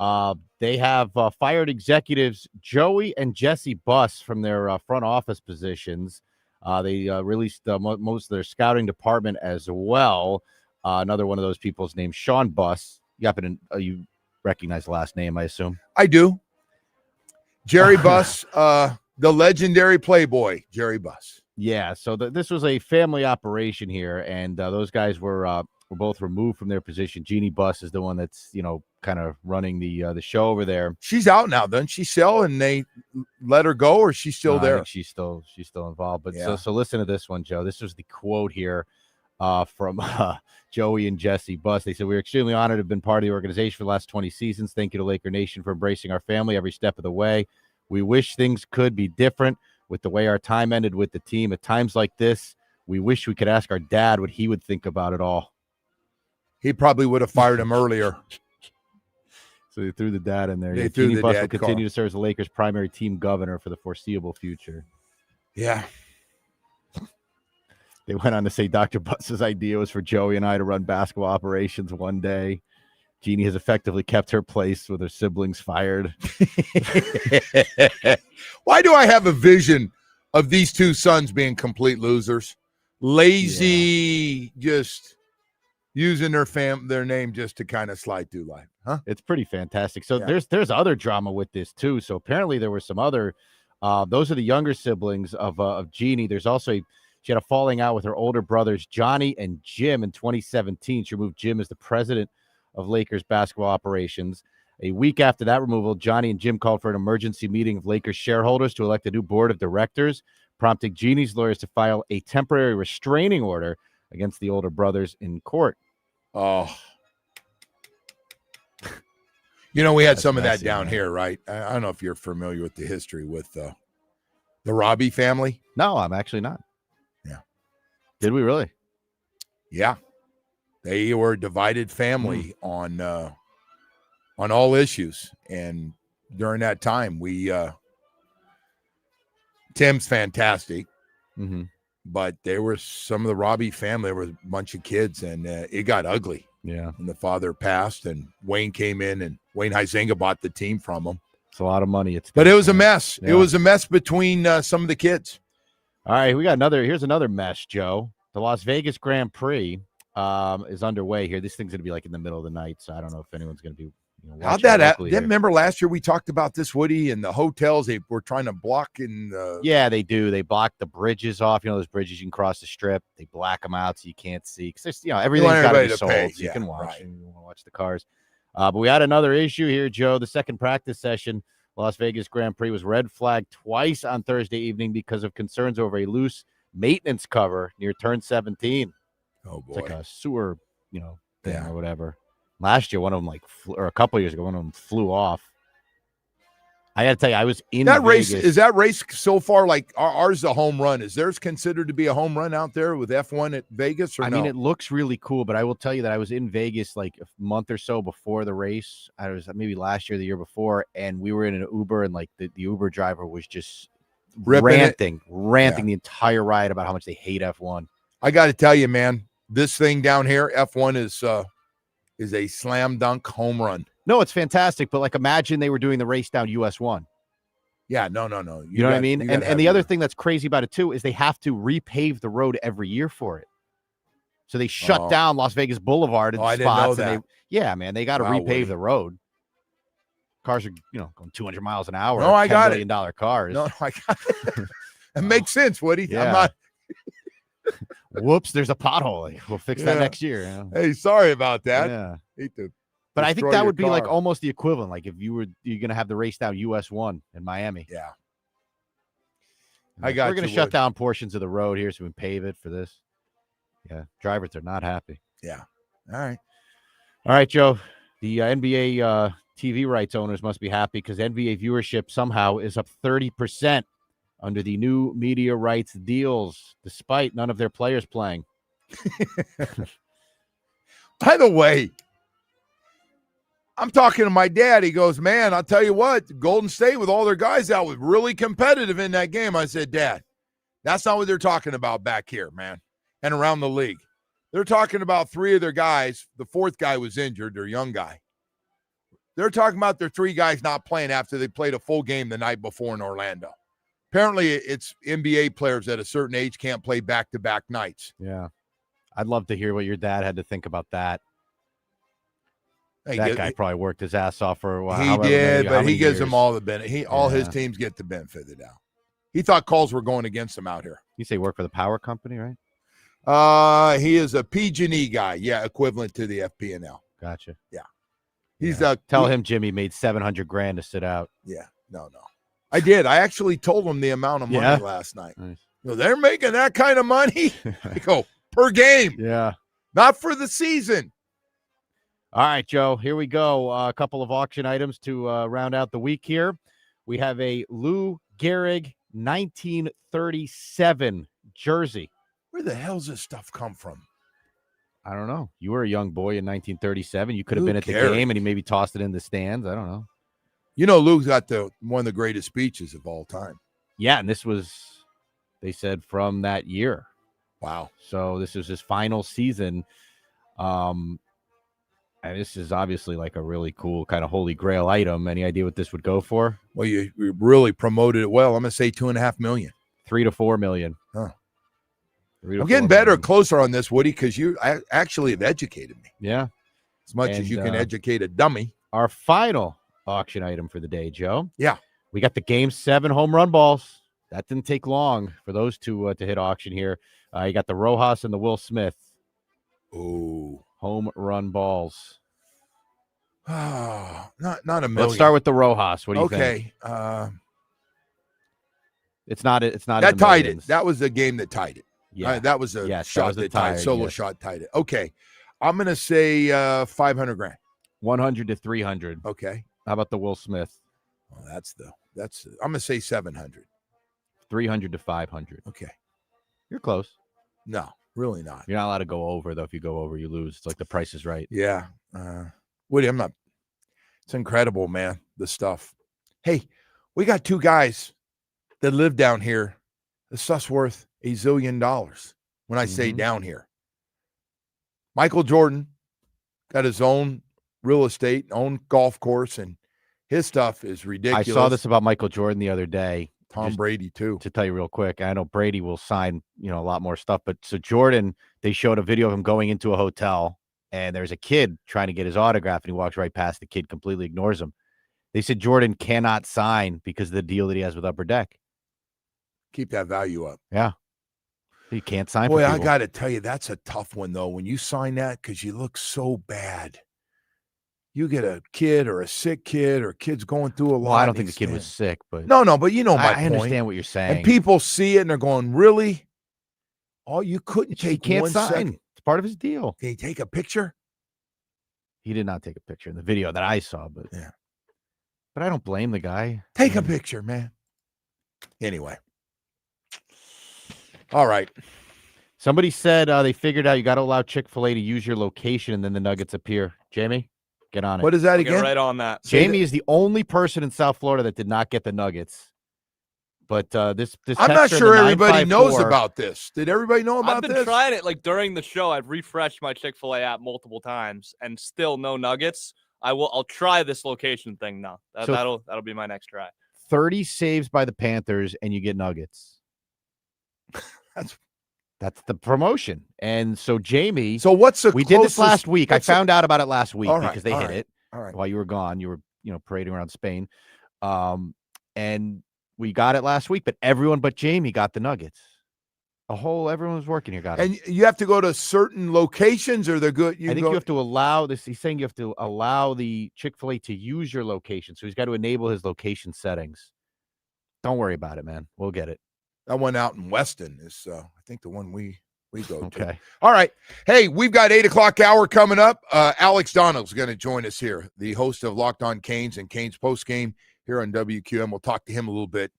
they have fired executives Joey and Jesse Buss from their front office positions. They released most of their scouting department as well. Another one of those people is named Sean Buss. You recognize the last name, I assume? I do. Jerry Buss, the legendary Playboy, Jerry Buss. Yeah, so this was a family operation here, and those guys were both removed from their position. Jeannie Buss is the one that's kind of running the show over there. She's out now, doesn't she sell? And they let her go, or she's still there? I think she's still involved. But yeah. so listen to this one, Joe. This was the quote here from Joey and Jesse Buss. They said, "We're extremely honored to have been part of the organization for the last 20 seasons. Thank you to Laker Nation for embracing our family every step of the way. We wish things could be different with the way our time ended with the team. At times like this, we wish we could ask our dad what he would think about it all." He probably would have fired him earlier. So they threw the dad in there. Jeannie Buss will continue to serve as the Lakers' primary team governor for the foreseeable future. Yeah. They went on to say Dr. Buss's idea was for Joey and I to run basketball operations one day. Jeannie has effectively kept her place with her siblings fired. Why do I have a vision of these two sons being complete losers? Lazy, just using their name just to kind of slide through life. Huh? It's pretty fantastic. So there's other drama with this too. So apparently there were some other those are the younger siblings of Jeannie. There's also she had a falling out with her older brothers, Johnny and Jim, in 2017. She removed Jim as the president of Lakers basketball operations. A week after that removal, Johnny and Jim called for an emergency meeting of Lakers shareholders to elect a new board of directors, prompting Jeannie's lawyers to file a temporary restraining order against the older brothers in court. Oh. We had some of that messy, down here, right? I don't know if you're familiar with the history with the Robbie family. No, I'm actually not. Yeah. Did we really? Yeah. They were a divided family on all issues. And during that time, Tim's fantastic. Mm-hmm. But there were some of the Robbie family. There was a bunch of kids, and it got ugly. Yeah. And the father passed, and Wayne came in, and Wayne Huizenga bought the team from him. It's a lot of money. But it was a mess. Yeah. It was a mess between some of the kids. All right, here's another mess, Joe. The Las Vegas Grand Prix is underway here. This thing's going to be like in the middle of the night, so I don't know if anyone's going to be How'd that remember last year we talked about this, Woody, and the hotels they were trying to block Yeah, they do. They block the bridges off. Those bridges you can cross the strip. They black them out so you can't see. Because everything's got to be sold so you can watch. Right. And you want to watch the cars. But we had another issue here, Joe. The second practice session, Las Vegas Grand Prix, was red flagged twice on Thursday evening because of concerns over a loose maintenance cover near turn 17. Oh boy, it's like a sewer, thing or whatever. Last year, one of them or a couple of years ago, one of them flew off. I got to tell you, I was in that Vegas. race. Is that race so far like ours a home run? Is theirs considered to be a home run out there with F1 at Vegas? Or I mean, it looks really cool, but I will tell you that I was in Vegas like a month or so before the race. I was maybe last year, the year before, and we were in an Uber, and the Uber driver was just ranting the entire ride about how much they hate F1. I got to tell you, man, this thing down here, F1 is a slam dunk home run. No, it's fantastic, but imagine they were doing the race down US 1. Yeah, no. You know what I mean? And the other thing that's crazy about it too is they have to repave the road every year for it. So they shut down Las Vegas Boulevard and spots. I didn't know that. They got to repave the road. Cars are, going 200 miles an hour. No, I got $10 million cars. No, I got it. It makes sense, Woody. Yeah. I'm not. Whoops, there's a pothole. We'll fix that next year. Hey, sorry about that. Yeah. But I think that would be almost the equivalent. If you're going to have the race down US 1 in Miami. Yeah. We're going to shut down portions of the road here so we can pave it for this. Yeah. Drivers are not happy. Yeah. All right. All right, Joe. The NBA TV rights owners must be happy because NBA viewership somehow is up 30% under the new media rights deals, despite none of their players playing. By the way, I'm talking to my dad. He goes, man, I'll tell you what, Golden State with all their guys out was really competitive in that game. I said, Dad, that's not what they're talking about back here, man, and around the league. They're talking about 3 of their guys. The 4th guy was injured, their young guy. They're talking about their 3 guys not playing after they played a full game the night before in Orlando. Apparently, it's NBA players at a certain age can't play back-to-back nights. Yeah. I'd love to hear what your dad had to think about that. That guy probably worked his ass off for a while. He did, but he gives them all the benefit. All his teams get the benefit of the doubt. He thought calls were going against him out here. You say work for the power company, right? He is a PG&E guy. Yeah, equivalent to the FP&L. Gotcha. Yeah. He's tell him Jimmy made $700,000 to sit out. Yeah. No. I did. I actually told him the amount of money last night. Nice. They're making that kind of money. I go, per game. Yeah. Not for the season. All right, Joe, here we go. A couple of auction items to round out the week here. We have a Lou Gehrig 1937 jersey. Where the hell's this stuff come from? I don't know. You were a young boy in 1937. You could have been at the game, and he maybe tossed it in the stands. I don't know. You know, Lou's got one of the greatest speeches of all time. Yeah, and this was, they said, from that year. Wow. So this is his final season. And this is obviously like a really cool kind of holy grail item. Any idea what this would go for? Well, you really promoted it well. I'm going to say $2.5 million. $3 to $4 million. Huh. I'm getting better, closer on this, Woody, because you actually have educated me. Yeah. As much as you can educate a dummy. Our final auction item for the day, Joe. Yeah. We got the Game 7 home run balls. That didn't take long for those two to hit auction here. You got the Rojas and the Will Smith. Oh. Home run balls. Oh, not a million. Let's start with the Rojas. What do you think? Okay. It's not. That tied it. That was the game that tied it. Yeah. That was a shot that tied. Solo shot tied it. Okay. I'm gonna say $500,000. 100 to 300. Okay. How about the Will Smith? Well, I'm gonna say 700. 300 to 500. Okay. You're close. No, really not. You're not allowed to go over, though. If you go over, you lose. It's like the Price is Right. Yeah. Woody, I'm not. It's incredible, man, the stuff. Hey, we got 2 guys that live down here. The stuff's worth $1 zillion when I say down here. Michael Jordan got his own real estate, own golf course, and his stuff is ridiculous. I saw this about Michael Jordan the other day. Tom Brady, too. To tell you real quick, I know Brady will sign, a lot more stuff. But so Jordan, they showed a video of him going into a hotel, and there's a kid trying to get his autograph, and he walks right past the kid, completely ignores him. They said Jordan cannot sign because of the deal that he has with Upper Deck. Keep that value up. Yeah. He can't sign for people. I got to tell you, that's a tough one, though. When you sign that, because you look so bad. You get a kid or a sick kid or kids going through a lot. Well, I don't think the kid was sick, but no, but you know my point. I understand what you're saying. And people see it and they're going, "Really? Oh, you couldn't take can't 1 sign. second. It's part of his deal." Can he take a picture? He did not take a picture in the video that I saw, but I don't blame the guy. Take a picture, man. Anyway, all right. Somebody said they figured out you got to allow Chick-fil-A to use your location, and then the nuggets appear. Jamie? Get on it. What is that again? Get right on that. Jamie is the only person in South Florida that did not get the nuggets. But this I'm not sure everybody knows about this. Did everybody know about this? I've been trying it like during the show. I've refreshed my Chick-fil-A app multiple times and still no nuggets. I'll try this location thing now. That'll be my next try. 30 saves by the Panthers and you get nuggets. That's the promotion. And so Jamie, we did this last week. I found out about it last week because they hit it while you were gone. You were parading around Spain. And we got it last week, but everyone but Jamie got the nuggets. Everyone was working here got it. And you have to go to certain locations or they're good. I think you have to allow this. He's saying you have to allow the Chick-fil-A to use your location. So he's got to enable his location settings. Don't worry about it, man. We'll get it. That one out in Weston is, I think, the one we We go to. Okay. All right. Hey, we've got 8 o'clock hour coming up. Alex Donald's going to join us here, the host of Locked On Canes and Canes Postgame here on WQM. We'll talk to him a little bit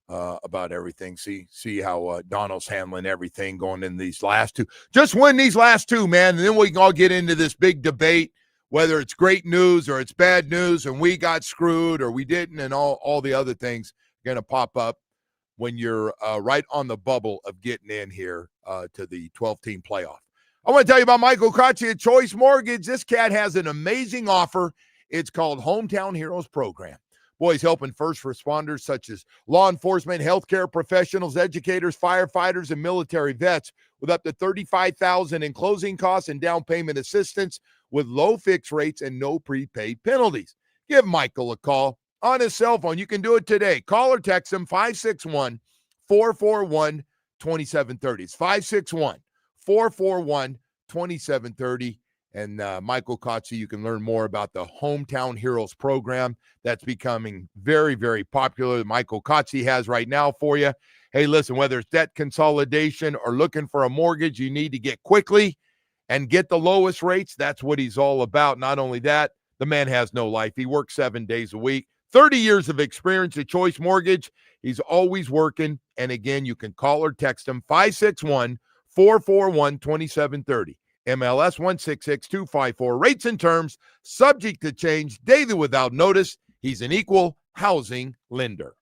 about everything. See how Donald's handling everything going in these last two. Just win these last two, man, and then we can all get into this big debate, whether it's great news or it's bad news, and we got screwed or we didn't, and all the other things are going to pop up when you're right on the bubble of getting in here to the 12-team playoff. I want to tell you about Michael Kotze at Choice Mortgage. This cat has an amazing offer. It's called Hometown Heroes Program. Boy, he's helping first responders such as law enforcement, healthcare professionals, educators, firefighters, and military vets with up to $35,000 in closing costs and down payment assistance with low fixed rates and no prepaid penalties. Give Michael a call on his cell phone. You can do it today. Call or text him 561-441-2730. It's 561-441-2730. And Michael Kotze, you can learn more about the Hometown Heroes program that's becoming very, very popular that Michael Kotze has right now for you. Hey, listen, whether it's debt consolidation or looking for a mortgage, you need to get quickly and get the lowest rates. That's what he's all about. Not only that, the man has no life. He works 7 days a week, 30 years of experience at Choice Mortgage. He's always working. And again, you can call or text him 561-441-2730. MLS 166254. Rates and terms subject to change daily without notice. He's an equal housing lender.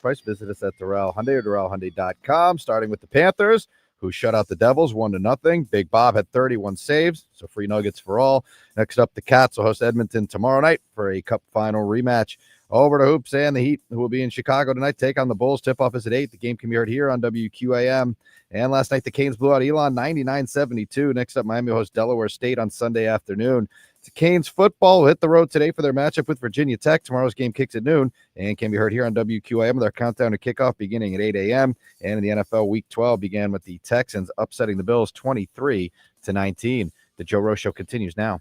price. Visit us at Durrell Hyundai or DurrellHyundai.com, starting with the Panthers, who shut out the Devils 1-0. Big Bob had 31 saves, so free nuggets for all. Next up, the Cats will host Edmonton tomorrow night for a Cup final rematch. Over to Hoops and the Heat, who will be in Chicago tonight, take on the Bulls. Tip-off is at 8. The game can be heard here on WQAM. And last night, the Canes blew out Elon 99-72. Next up, Miami hosts Delaware State on Sunday afternoon. The Canes football will hit the road today for their matchup with Virginia Tech. Tomorrow's game kicks at noon and can be heard here on WQAM with our countdown to kickoff beginning at 8 a.m. And in the NFL, Week 12 began with the Texans upsetting the Bills 23-19. The Joe Rose Show continues now.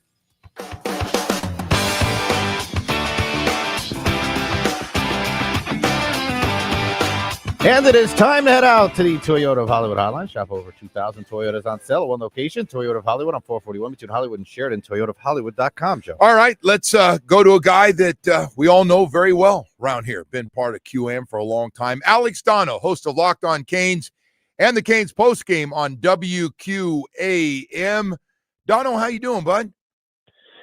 And it is time to head out to the Toyota of Hollywood hotline. Shop over 2,000 Toyotas on sale at one location. Toyota of Hollywood on 441 between Hollywood and Sheridan. ToyotaofHollywood.com, Joe. All right, let's go to a guy that we all know very well around here. Been part of QM for a long time. Alex Dono, host of Locked On Canes and the Canes postgame on WQAM. Dono, how you doing, bud?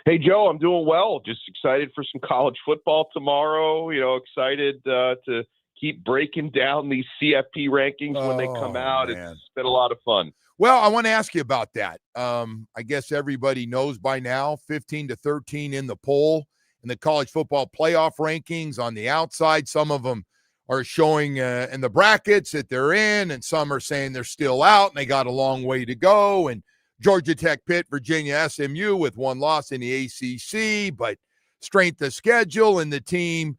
Hey, Joe, I'm doing well. Just excited for some college football tomorrow. Excited to keep breaking down these CFP rankings when they come out. Man. It's been a lot of fun. Well, I want to ask you about that. I guess everybody knows by now, 15-13 in the poll in the college football playoff rankings on the outside. Some of them are showing in the brackets that they're in, and some are saying they're still out and they got a long way to go. And Georgia Tech, Pitt, Virginia, SMU with one loss in the ACC, but strength of schedule and the team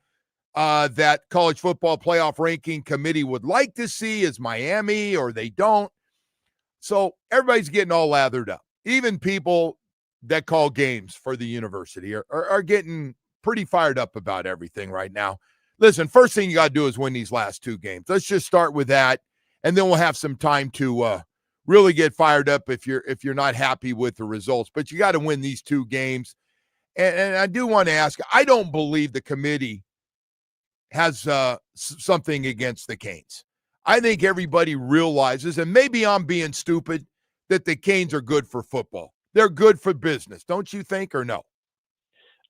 that college football playoff ranking committee would like to see is Miami, or they don't. So everybody's getting all lathered up. Even people that call games for the university are getting pretty fired up about everything right now. Listen, first thing you got to do is win these last two games. Let's just start with that, and then we'll have some time to really get fired up if you're not happy with the results. But you got to win these two games. And I do want to ask, I don't believe the committee has something against the Canes. I think everybody realizes, and maybe I'm being stupid, that the Canes are good for football. They're good for business. Don't you think, or no?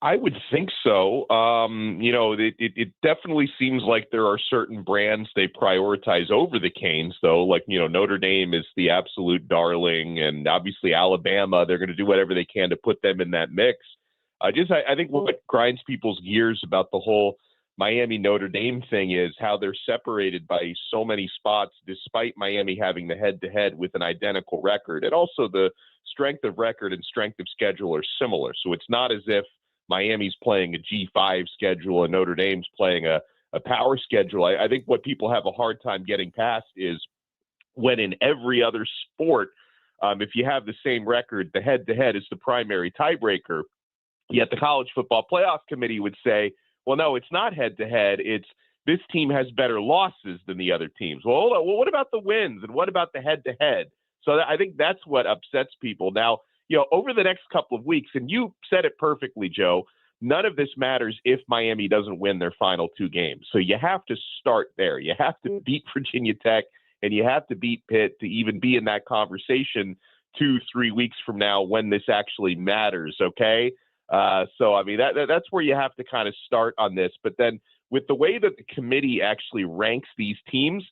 I would think so. It definitely seems like there are certain brands they prioritize over the Canes, though. Like, Notre Dame is the absolute darling, and obviously Alabama, they're going to do whatever they can to put them in that mix. I think what grinds people's gears about the whole Miami Notre Dame thing is how they're separated by so many spots, despite Miami having the head-to-head with an identical record. And also the strength of record and strength of schedule are similar. So it's not as if Miami's playing a G5 schedule and Notre Dame's playing a power schedule. I think what people have a hard time getting past is when in every other sport, if you have the same record, the head-to-head is the primary tiebreaker. Yet the College Football Playoff Committee would say, well, no, it's not head-to-head. It's this team has better losses than the other teams. Well, hold on. Well, what about the wins? And what about the head-to-head? So I think that's what upsets people. Now, over the next couple of weeks, and you said it perfectly, Joe, none of this matters if Miami doesn't win their final two games. So you have to start there. You have to beat Virginia Tech, and you have to beat Pitt to even be in that conversation 2-3 weeks from now when this actually matters, okay? That's where you have to kind of start on this. But then with the way that the committee actually ranks these teams,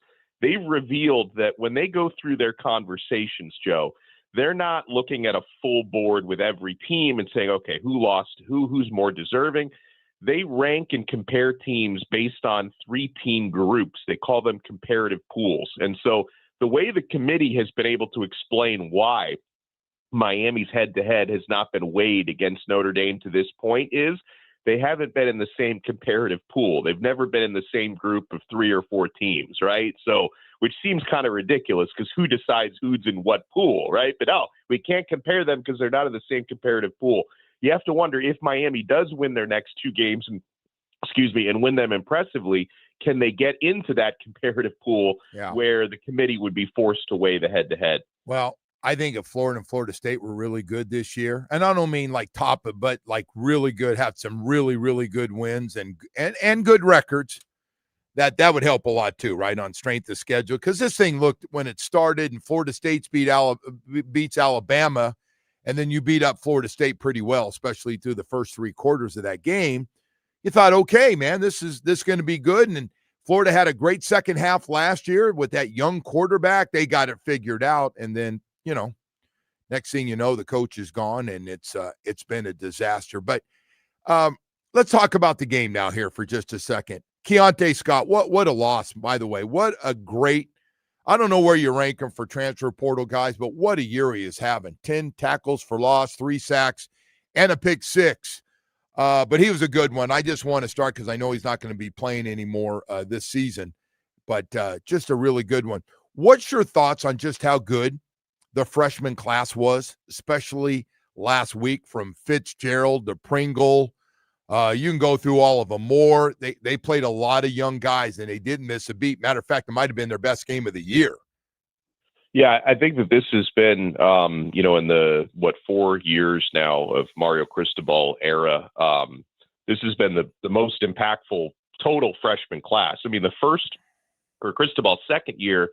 they've revealed that when they go through their conversations, Joe, they're not looking at a full board with every team and saying, okay, who lost who's more deserving. They rank and compare teams based on 3-team groups. They call them comparative pools. And so the way the committee has been able to explain why Miami's head-to-head has not been weighed against Notre Dame to this point is they haven't been in the same comparative pool. They've never been in the same group of 3 or 4 teams, right? So, which seems kind of ridiculous because who decides who's in what pool, right? But we can't compare them because they're not in the same comparative pool. You have to wonder if Miami does win their next 2 games and win them impressively, can they get into that comparative pool where the committee would be forced to weigh the head-to-head? Well, I think if Florida and Florida State were really good this year, and I don't mean like top, but like really good, have some really, really good wins and good records, that would help a lot too, right, on strength of schedule. Because this thing looked, when it started and Florida State beats Alabama, and then you beat up Florida State pretty well, especially through the first 3 quarters of that game, you thought, okay, man, this is going to be good. And then Florida had a great second half last year with that young quarterback. They got it figured out. And then, next thing you know, the coach is gone, and it's been a disaster. But let's talk about the game now here for just a second. Keontae Scott, what a loss, by the way. What a great, I don't know where you rank him for transfer portal guys, but what a year he is having. 10 tackles for loss, 3 sacks, and a pick 6. But he was a good one. I just want to start because I know he's not going to be playing anymore this season. But just a really good one. What's your thoughts on just how good the freshman class was, especially last week from Fitzgerald to Pringle? You can go through all of them more. They played a lot of young guys, and they didn't miss a beat. Matter of fact, it might have been their best game of the year. Yeah, I think that this has been, in the, 4 years now of Mario Cristobal era, this has been the most impactful total freshman class. I mean, the first, or Cristobal's second year,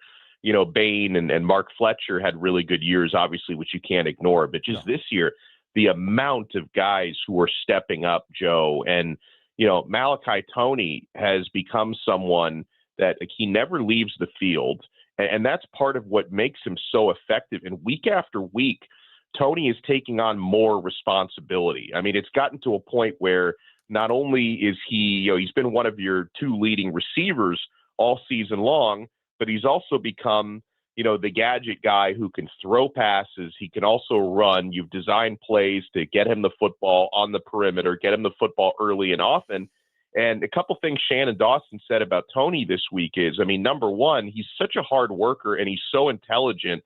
Bain and Mark Fletcher had really good years, obviously, which you can't ignore. But just this year, the amount of guys who are stepping up, Joe, and, Malachi Toney has become someone that he never leaves the field. And that's part of what makes him so effective. And week after week, Toney is taking on more responsibility. I mean, it's gotten to a point where not only is he, he's been one of your 2 leading receivers all season long, but he's also become, the gadget guy who can throw passes. He can also run. You've designed plays to get him the football on the perimeter, get him the football early and often. And a couple things Shannon Dawson said about Toney this week is, I mean, number one, he's such a hard worker and he's so intelligent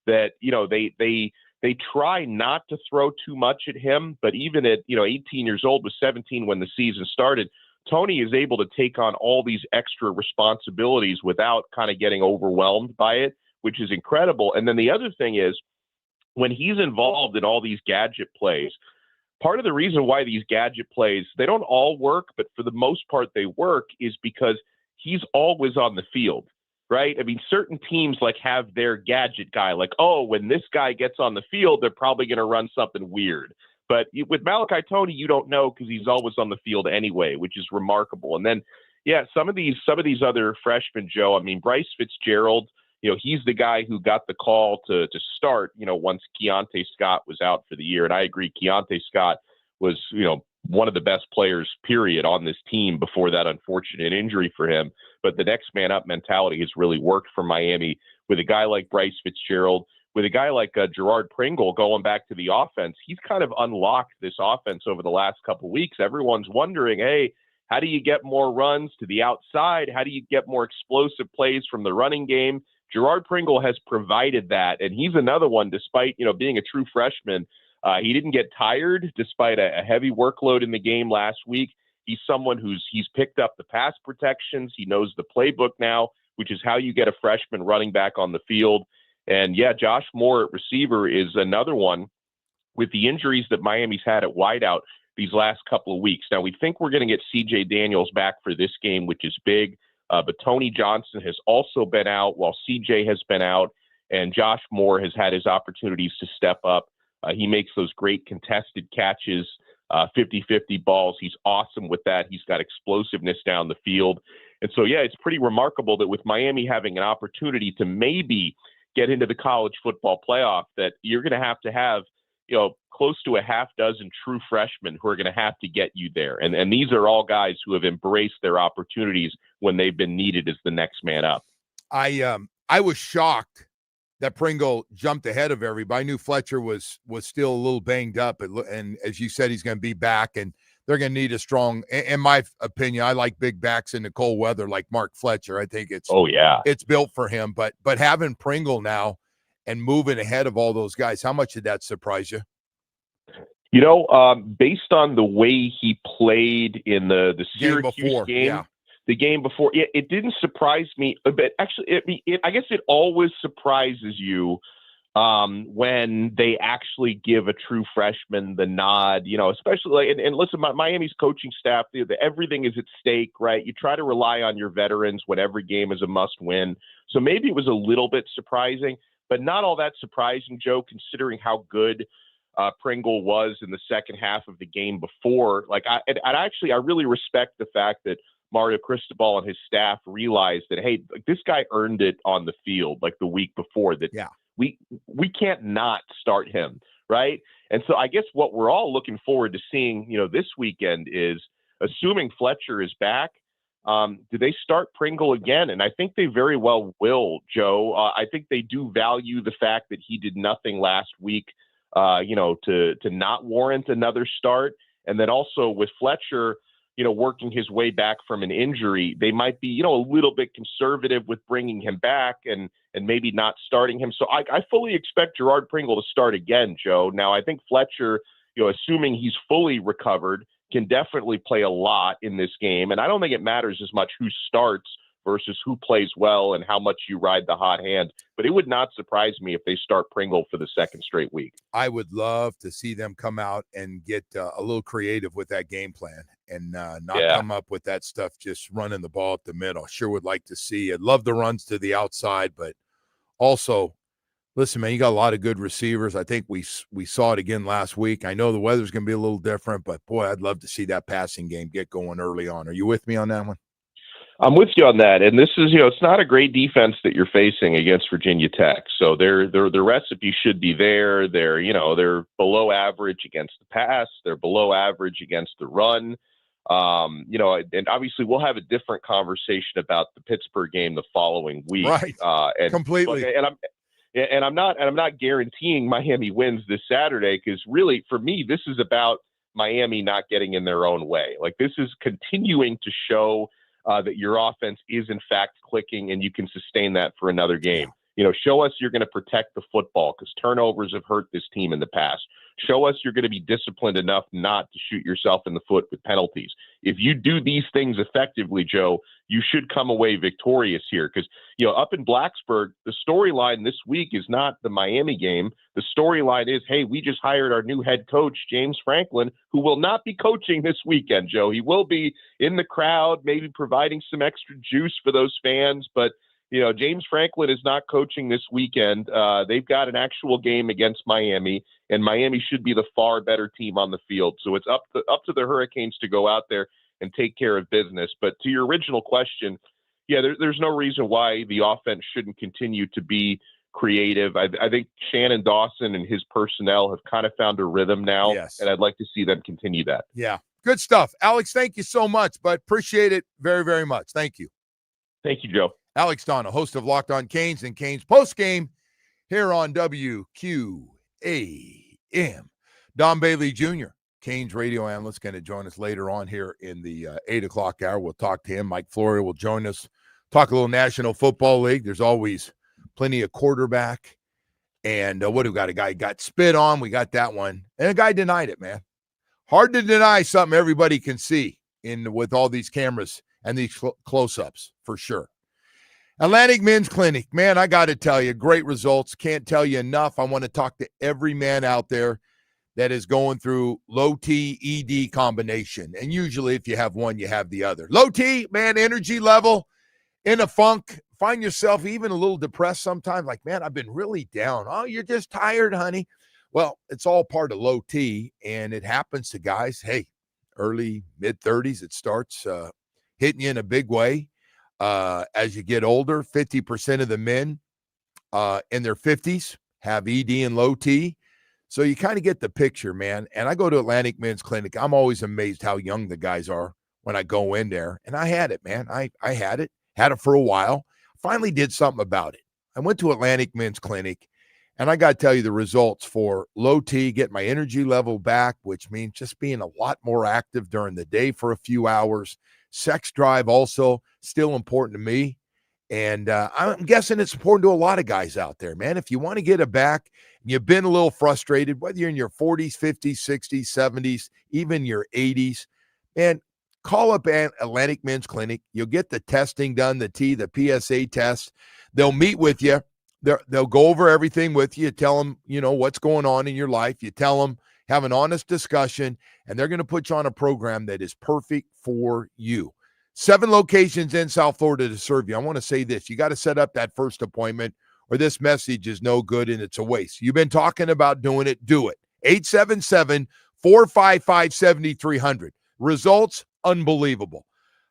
that, they try not to throw too much at him. But even at, 18 years old, was 17 when the season started, Toney is able to take on all these extra responsibilities without kind of getting overwhelmed by it, which is incredible. And then the other thing is, when he's involved in all these gadget plays, part of the reason why these gadget plays, they don't all work, but for the most part they work, is because he's always on the field, right? I mean, certain teams have their gadget guy, when this guy gets on the field, they're probably going to run something weird. But with Malachi Toney, you don't know because he's always on the field anyway, which is remarkable. And then, some of these other freshmen, Joe, I mean, Bryce Fitzgerald, he's the guy who got the call to start, once Keontae Scott was out for the year. And I agree, Keontae Scott was, one of the best players, period, on this team before that unfortunate injury for him. But the next man up mentality has really worked for Miami with a guy like Bryce Fitzgerald, with a guy like Gerard Pringle going back to the offense. He's kind of unlocked this offense over the last couple of weeks. Everyone's wondering, hey, how do you get more runs to the outside? How do you get more explosive plays from the running game? Gerard Pringle has provided that, and he's another one, despite, being a true freshman. He didn't get tired despite a heavy workload in the game last week. He's someone he's picked up the pass protections. He knows the playbook now, which is how you get a freshman running back on the field. And Josh Moore at receiver is another one with the injuries that Miami's had at wideout these last couple of weeks. Now, we think we're going to get CJ Daniels back for this game, which is big. But Tony Johnson has also been out while CJ has been out, and Josh Moore has had his opportunities to step up. He makes those great contested catches, 50-50 balls. He's awesome with that. He's got explosiveness down the field. And so, it's pretty remarkable that with Miami having an opportunity to maybe get into the college football playoff, that you're going to have, close to a half dozen true freshmen who are going to have to get you there. And these are all guys who have embraced their opportunities when they've been needed as the next man up. I was shocked that Pringle jumped ahead of everybody. I knew Fletcher was still a little banged up. And as you said, he's going to be back, and they're going to need a strong, in my opinion, I like big backs in the cold weather like Mark Fletcher. I think it's built for him. But having Pringle now and moving ahead of all those guys, how much did that surprise you? Based on the way he played in the Syracuse game, the game before, it didn't surprise me. But actually, I guess it always surprises you when they actually give a true freshman the nod, especially and listen, Miami's coaching staff, everything is at stake, right? You try to rely on your veterans when every game is a must win. So maybe it was a little bit surprising, but not all that surprising, Joe, considering how good Pringle was in the second half of the game before. I really respect the fact that Mario Cristobal and his staff realized that, hey, like, this guy earned it on the field like the week before, that we can't not start him, right? And so I guess what we're all looking forward to seeing, this weekend is, assuming Fletcher is back, do they start Pringle again? And I think they very well will, Joe. I think they do value the fact that he did nothing last week, to not warrant another start. And then also with Fletcher, working his way back from an injury, they might be, a little bit conservative with bringing him back and maybe not starting him. So I fully expect Gerard Pringle to start again, Joe. Now, I think Fletcher, assuming he's fully recovered, can definitely play a lot in this game. And I don't think it matters as much who starts versus who plays well and how much you ride the hot hand. But it would not surprise me if they start Pringle for the second straight week. I would love to see them come out and get a little creative with that game plan and not come up with that stuff just running the ball up the middle. Sure would like to see. I'd love the runs to the outside, but also, listen, man, you got a lot of good receivers. I think we saw it again last week. I know the weather's going to be a little different, but, boy, I'd love to see that passing game get going early on. Are you with me on that one? I'm with you on that. And this is, it's not a great defense that you're facing against Virginia Tech. So their recipe should be there. They're below average against the pass. They're below average against the run. And obviously we'll have a different conversation about the Pittsburgh game the following week. Right. Completely. And I'm not guaranteeing Miami wins this Saturday, because really for me, this is about Miami not getting in their own way. Like, this is continuing to show that your offense is in fact clicking and you can sustain that for another game. Show us you're going to protect the football, because turnovers have hurt this team in the past. Show us you're going to be disciplined enough not to shoot yourself in the foot with penalties. If you do these things effectively, Joe, you should come away victorious here, because, up in Blacksburg, the storyline this week is not the Miami game. The storyline is, hey, we just hired our new head coach, James Franklin, who will not be coaching this weekend, Joe. He will be in the crowd, maybe providing some extra juice for those fans, but James Franklin is not coaching this weekend. They've got an actual game against Miami, and Miami should be the far better team on the field. So it's up to the Hurricanes to go out there and take care of business. But to your original question, there's no reason why the offense shouldn't continue to be creative. I think Shannon Dawson and his personnel have kind of found a rhythm now, and I'd like to see them continue that. Yeah, good stuff. Alex, thank you so much, but appreciate it very, very much. Thank you. Thank you, Joe. Alex Donno, host of Locked On Canes and Canes Postgame here on WQAM. Don Bailey Jr., Canes radio analyst, going to join us later on here in the 8 o'clock hour. We'll talk to him. Mike Florio will join us, talk a little National Football League. There's always plenty of quarterback. And what do we got? A guy got spit on. We got that one. And a guy denied it, man. Hard to deny something everybody can see with all these cameras and these close-ups, for sure. Atlantic Men's Clinic, man, I got to tell you, great results. Can't tell you enough. I want to talk to every man out there that is going through low T, ED combination. And usually if you have one, you have the other. Low T, man, energy level, in a funk, find yourself even a little depressed sometimes. Like, man, I've been really down. Oh, you're just tired, honey. Well, it's all part of low T, and it happens to guys, hey, early, mid-30s, it starts hitting you in a big way. As you get older, 50% of the men in their 50s have ED and low T. So you kind of get the picture, man. And I go to Atlantic Men's Clinic. I'm always amazed how young the guys are when I go in there. And I had it, man. I had it for a while. Finally did something about it. I went to Atlantic Men's Clinic, and I got to tell you the results for low T, get my energy level back, which means just being a lot more active during the day for a few hours. Sex drive also still important to me. And I'm guessing it's important to a lot of guys out there, man. If you want to get it back, you've been a little frustrated, whether you're in your 40s, 50s, 60s, 70s, even your 80s, man, call up Atlantic Men's Clinic. You'll get the testing done, the PSA test. They'll meet with you. They'll go over everything with you, tell them, what's going on in your life. You tell them, have an honest discussion, and they're going to put you on a program that is perfect for you. 7 locations in South Florida to serve you. I want to say this. You got to set up that first appointment, or this message is no good and it's a waste. You've been talking about doing it. Do it. 877-455-7300. Results, unbelievable.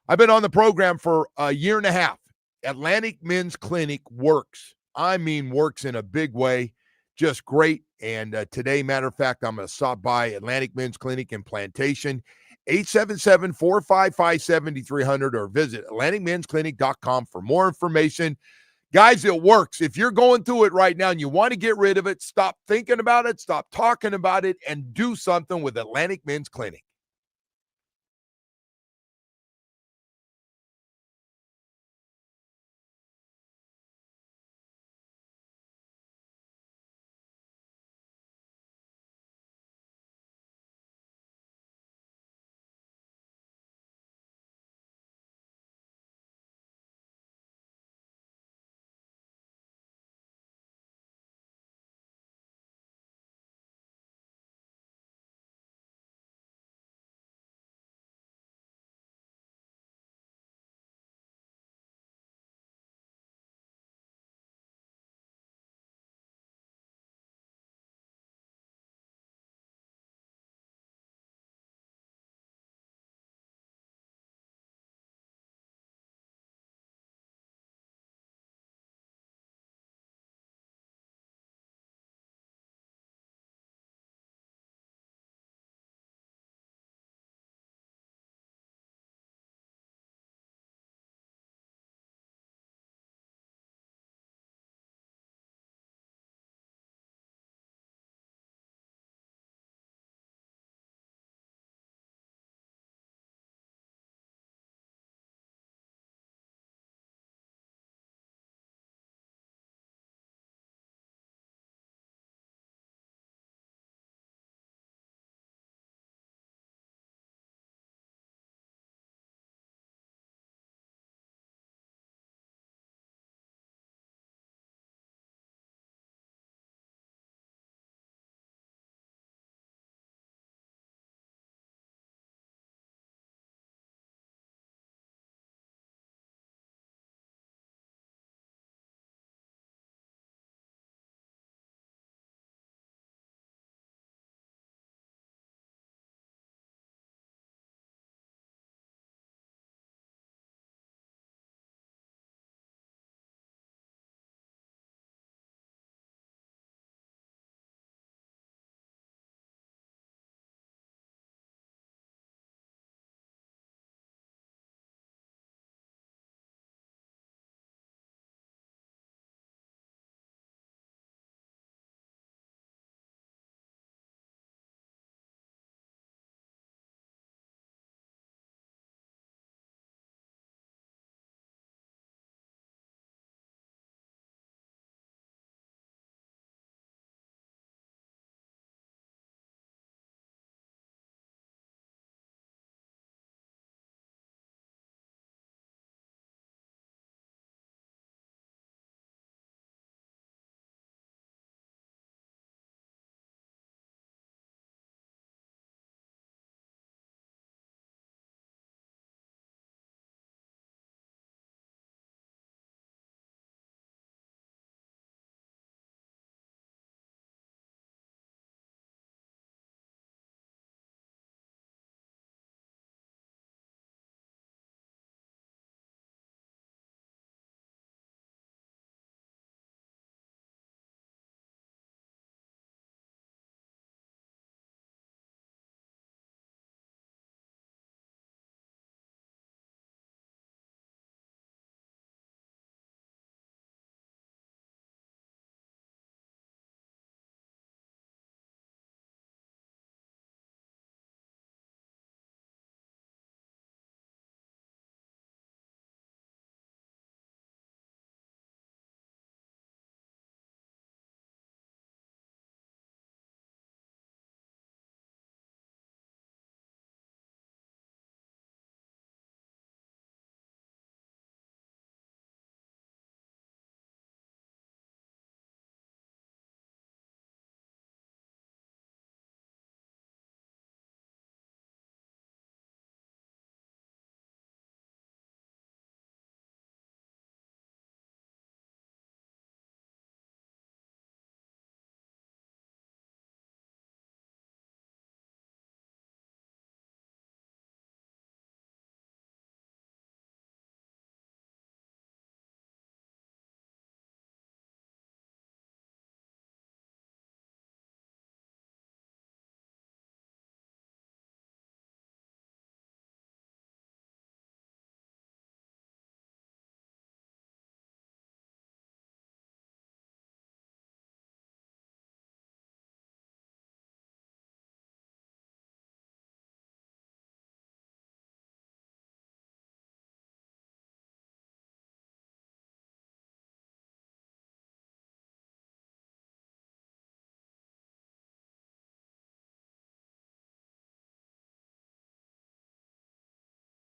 I've been on the program for a year and a half. Atlantic Men's Clinic works. I mean, works in a big way. Just great. And today, matter of fact, I'm going to stop by Atlantic Men's Clinic in Plantation, 877-455-7300, or visit atlanticmensclinic.com for more information. Guys, it works. If you're going through it right now and you want to get rid of it, stop thinking about it, stop talking about it, and do something with Atlantic Men's Clinic.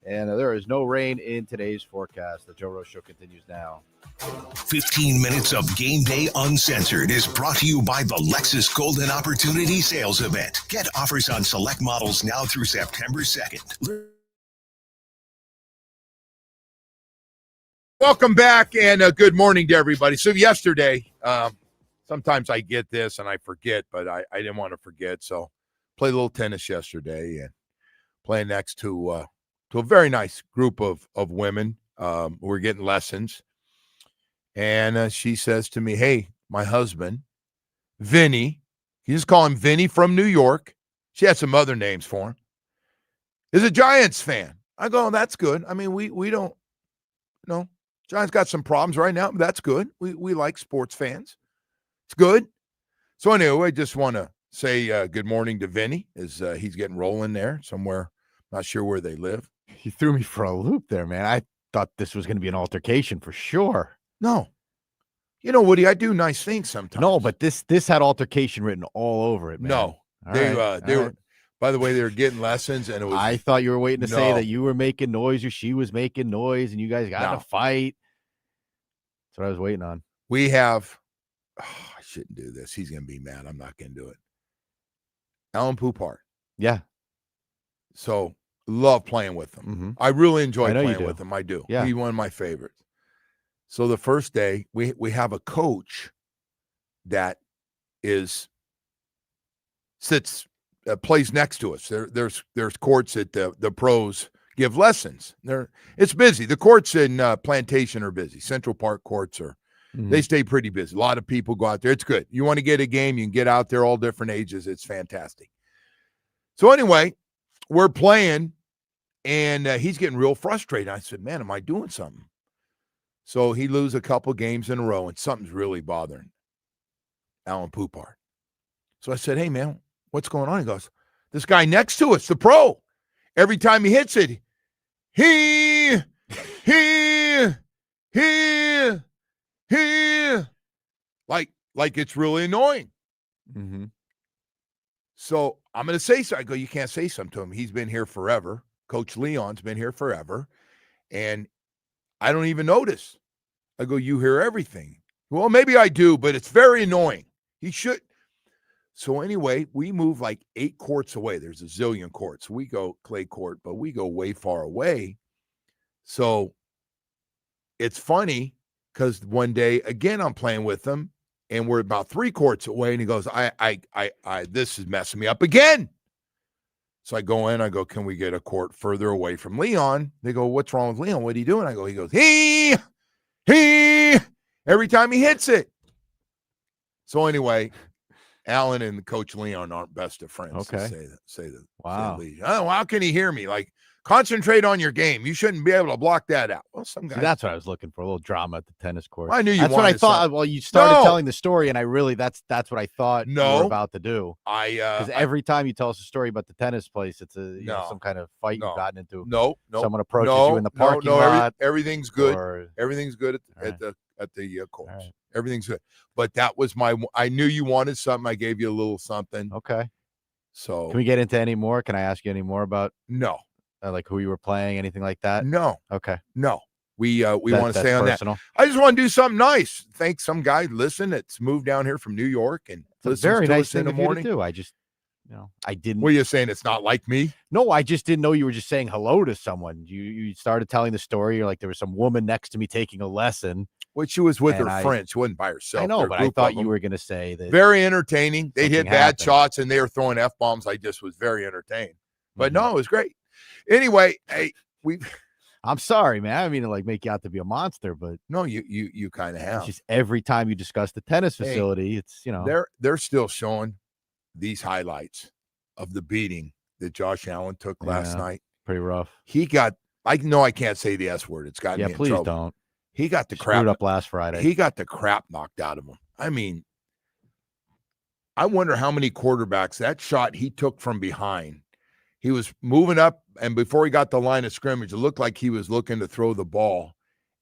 And there is no rain in today's forecast. The Joe Rose Show continues now. 15 minutes of Game Day Uncensored is brought to you by the Lexus Golden Opportunity Sales Event. Get offers on select models now through September 2nd. Welcome back, and good morning to everybody. So yesterday, sometimes I get this and I forget, but I didn't want to forget. So played a little tennis yesterday and playing next to a very nice group of women. We're getting lessons. And she says to me, hey, my husband, Vinny, you just call him Vinny from New York. She had some other names for him, is a Giants fan. I go, that's good. I mean, we don't, Giants got some problems right now, but that's good. We like sports fans. It's good. So anyway, I just want to say good morning to Vinny as he's getting rolling there somewhere. Not sure where they live. You threw me for a loop there, man. I thought this was going to be an altercation for sure. No. You know, Woody, I do nice things sometimes. No, but this had altercation written all over it, man. No. They were, by the way, they were getting lessons, and it was. I thought you were waiting to say that you were making noise or she was making noise, and you guys got in a fight. That's what I was waiting on. We have. Oh, I shouldn't do this. He's going to be mad. I'm not going to do it. Alan Poupart. Yeah. So love playing with him. Mm-hmm. I really enjoy playing with him. I do. Yeah. He's one of my favorites. So the first day, we have a coach that plays next to us. There's courts that the pros give lessons. It's busy. The courts in Plantation are busy. Central Park courts they stay pretty busy. A lot of people go out there. It's good. You want to get a game, you can get out there, all different ages. It's fantastic. So anyway, we're playing, and he's getting real frustrated. I said, man, am I doing something? So he loses a couple games in a row, and something's really bothering Alan Poupart. So I said, hey, man, what's going on? He goes, this guy next to us, the pro, every time he hits it, he, like it's really annoying. Mm-hmm. So I'm going to say so. I go, you can't say something to him. He's been here forever. Coach Leon's been here forever. And I don't even notice. I go, you hear everything. Well, maybe I do, but it's very annoying. He should. So anyway, we move like 8 courts away. There's a zillion courts. We go clay court, but we go way far away. So it's funny because one day, again, I'm playing with him, and we're about 3 courts away, and he goes, I this is messing me up again. So I go in, I go, can we get a court further away from Leon? They go, what's wrong with Leon? What are you doing? I go, he goes, he, every time he hits it. So anyway, Alan and Coach Leon aren't best of friends. Okay. Say that. Wow. How can he hear me? Like, concentrate on your game. You shouldn't be able to block that out. Well, some guys. See, that's what I was looking for, a little drama at the tennis court. I knew you That's what I thought. something. Well, you started telling the story, and I really, that's what I thought you No. were about to do. Because every time you tell us a story about the tennis place, it's some kind of fight you've gotten into. No. Someone approaches you in the parking lot. Everything's good. Everything's good at the courts. Right. Everything's good. But that was I knew you wanted something. I gave you a little something. Okay. So can we get into any more? Can I ask you any more about? No. Like who you were playing, anything like that? No. Okay. No. We want to stay on personal. that. I just want to do something nice. Thank some guy that's moved down here from New York and it's a very nice thing in the morning. To do. I just, I didn't. What are you saying? It's not like me? No, I just didn't know you were just saying hello to someone. You started telling the story. You're like, there was some woman next to me taking a lesson. Well, she was with her friend. She wasn't by herself. I know, but I thought you were going to say that. Very entertaining. They hit bad shots and they were throwing F-bombs. I just was very entertained. But no, it was great. Anyway, hey, I'm sorry, man. I didn't mean to make you out to be a monster, but no, you kind of have. It's just every time you discuss the tennis facility, it's they're still showing these highlights of the beating that Josh Allen took last night. Pretty rough. He got. I know I can't say the S word. It's got me in please trouble. Don't. He got the crap up last Friday. He got the crap knocked out of him. I mean, I wonder how many quarterbacks that shot he took from behind. He was moving up, and before he got the line of scrimmage, it looked like he was looking to throw the ball.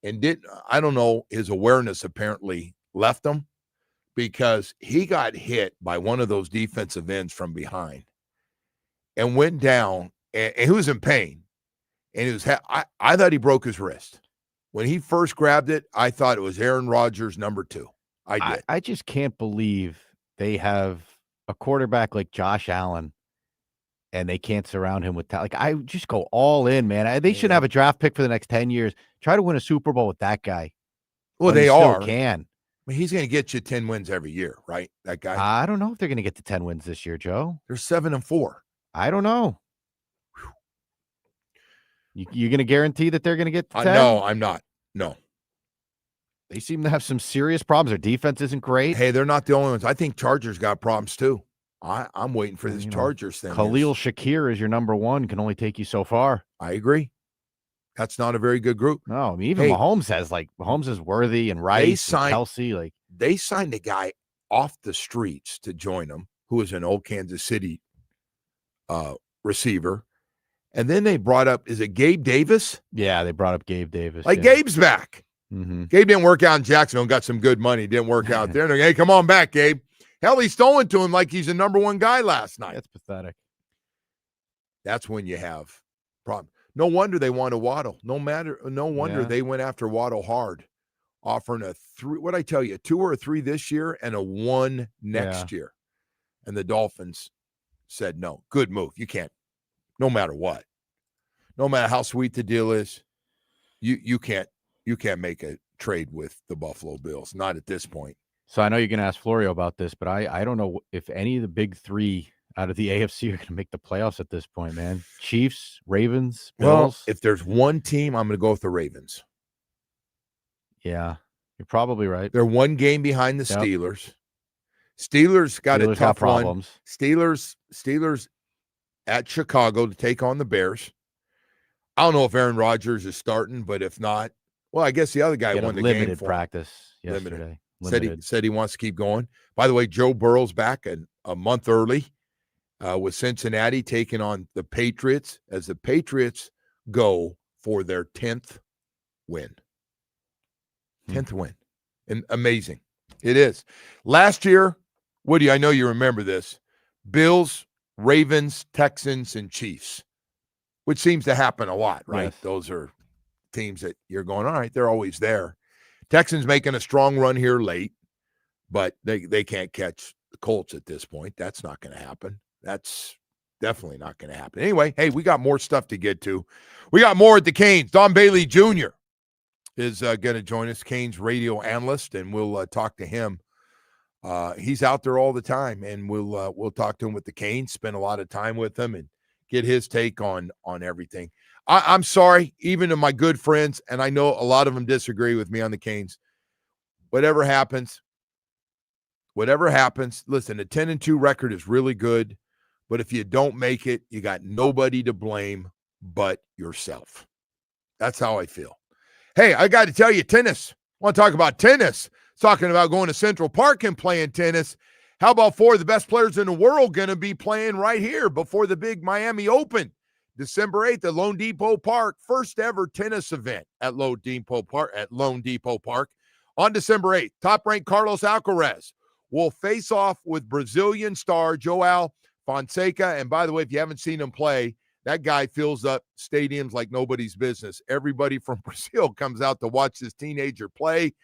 And I don't know, his awareness apparently left him because he got hit by one of those defensive ends from behind and went down, and he was in pain. and it was I thought he broke his wrist. When he first grabbed it, I thought it was Aaron Rodgers number 2. I did. I just can't believe they have a quarterback like Josh Allen and they can't surround him with talent. Like, I just go all in, man. They should have a draft pick for the next 10 years. Try to win a Super Bowl with that guy. Well, they still can. I mean, he's going to get you 10 wins every year, right? That guy. I don't know if they're going to get to 10 wins this year, Joe. They're 7-4. I don't know. You going to guarantee that they're going to get to 10? No, I'm not. No. They seem to have some serious problems. Their defense isn't great. Hey, they're not the only ones. I think Chargers got problems too. I'm waiting for this Chargers thing. Khalil Shakir is your number 1, can only take you so far. I agree. That's not a very good group. No, I mean, even Mahomes is Worthy and Rice and Kelsey. They signed a guy off the streets to join them who was an old Kansas City receiver. And then they brought up, is it Gabe Davis? Yeah, they brought up Gabe Davis. Gabe's back. Mm-hmm. Gabe didn't work out in Jacksonville, got some good money. Didn't work out there. Hey, come on back, Gabe. Hell, he stole it to him like he's the number 1 guy last night. That's pathetic. That's when you have problems. No wonder they wanted Waddle. No wonder they went after Waddle hard, offering a 3. What I tell you, 2 or 3 this year and a 1 next year. And the Dolphins said no. Good move. You can't. No matter what. No matter how sweet the deal is, you can't make a trade with the Buffalo Bills. Not at this point. So I know you're going to ask Florio about this, but I don't know if any of the big 3 out of the AFC are going to make the playoffs at this point, man. Chiefs, Ravens, Bills. Well, if there's one team, I'm going to go with the Ravens. Yeah, you're probably right. They're 1 game behind the Steelers. Steelers got a tough one. Steelers at Chicago to take on the Bears. I don't know if Aaron Rodgers is starting, but if not, well, I guess the other guy won the game. Limited practice yesterday. Said he wants to keep going. By the way, Joe Burrow's back a month early with Cincinnati taking on the Patriots as the Patriots go for their 10th win. 10th win. And amazing. It is. Last year, Woody, I know you remember this. Bills, Ravens, Texans, and Chiefs, which seems to happen a lot, right? Yes. Those are teams that you're going, all right, they're always there. Texans making a strong run here late, but they can't catch the Colts at this point. That's not going to happen. That's definitely not going to happen. Anyway, hey, we got more stuff to get to. We got more at the Canes. Don Bailey Jr. is going to join us, Canes radio analyst, and we'll talk to him. He's out there all the time, and we'll talk to him with the Canes, spend a lot of time with him, and get his take on everything. I'm sorry, even to my good friends, and I know a lot of them disagree with me on the Canes. Whatever happens, listen, a 10-2 record is really good, but if you don't make it, you got nobody to blame but yourself. That's how I feel. Hey, I got to tell you, tennis. I want to talk about tennis. Talking about going to Central Park and playing tennis. How about 4 of the best players in the world going to be playing right here before the big Miami Open? December 8th at Lone Depot Park, first ever tennis event at Lone Depot Park. On December 8th, top-ranked Carlos Alcaraz will face off with Brazilian star Joao Fonseca. And by the way, if you haven't seen him play, that guy fills up stadiums like nobody's business. Everybody from Brazil comes out to watch this teenager play.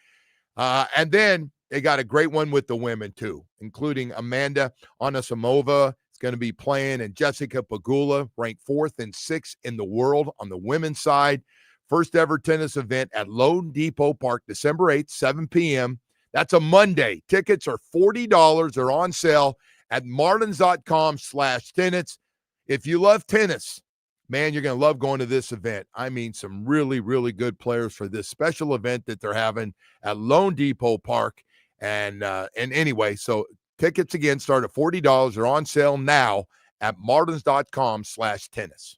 And then they got a great one with the women, too, including Amanda Anisimova is going to be playing, and Jessica Pegula, ranked 4th and 6th in the world on the women's side. First ever tennis event at Lone Depot Park, December 8th, 7 p.m. That's a Monday. Tickets are $40. They're on sale at marlins.com/tennis. If you love tennis, man, you're going to love going to this event. I mean, some really, really good players for this special event that they're having at Lone Depot Park. And anyway, so tickets again start at $40. They're on sale now at marlins.com/tennis.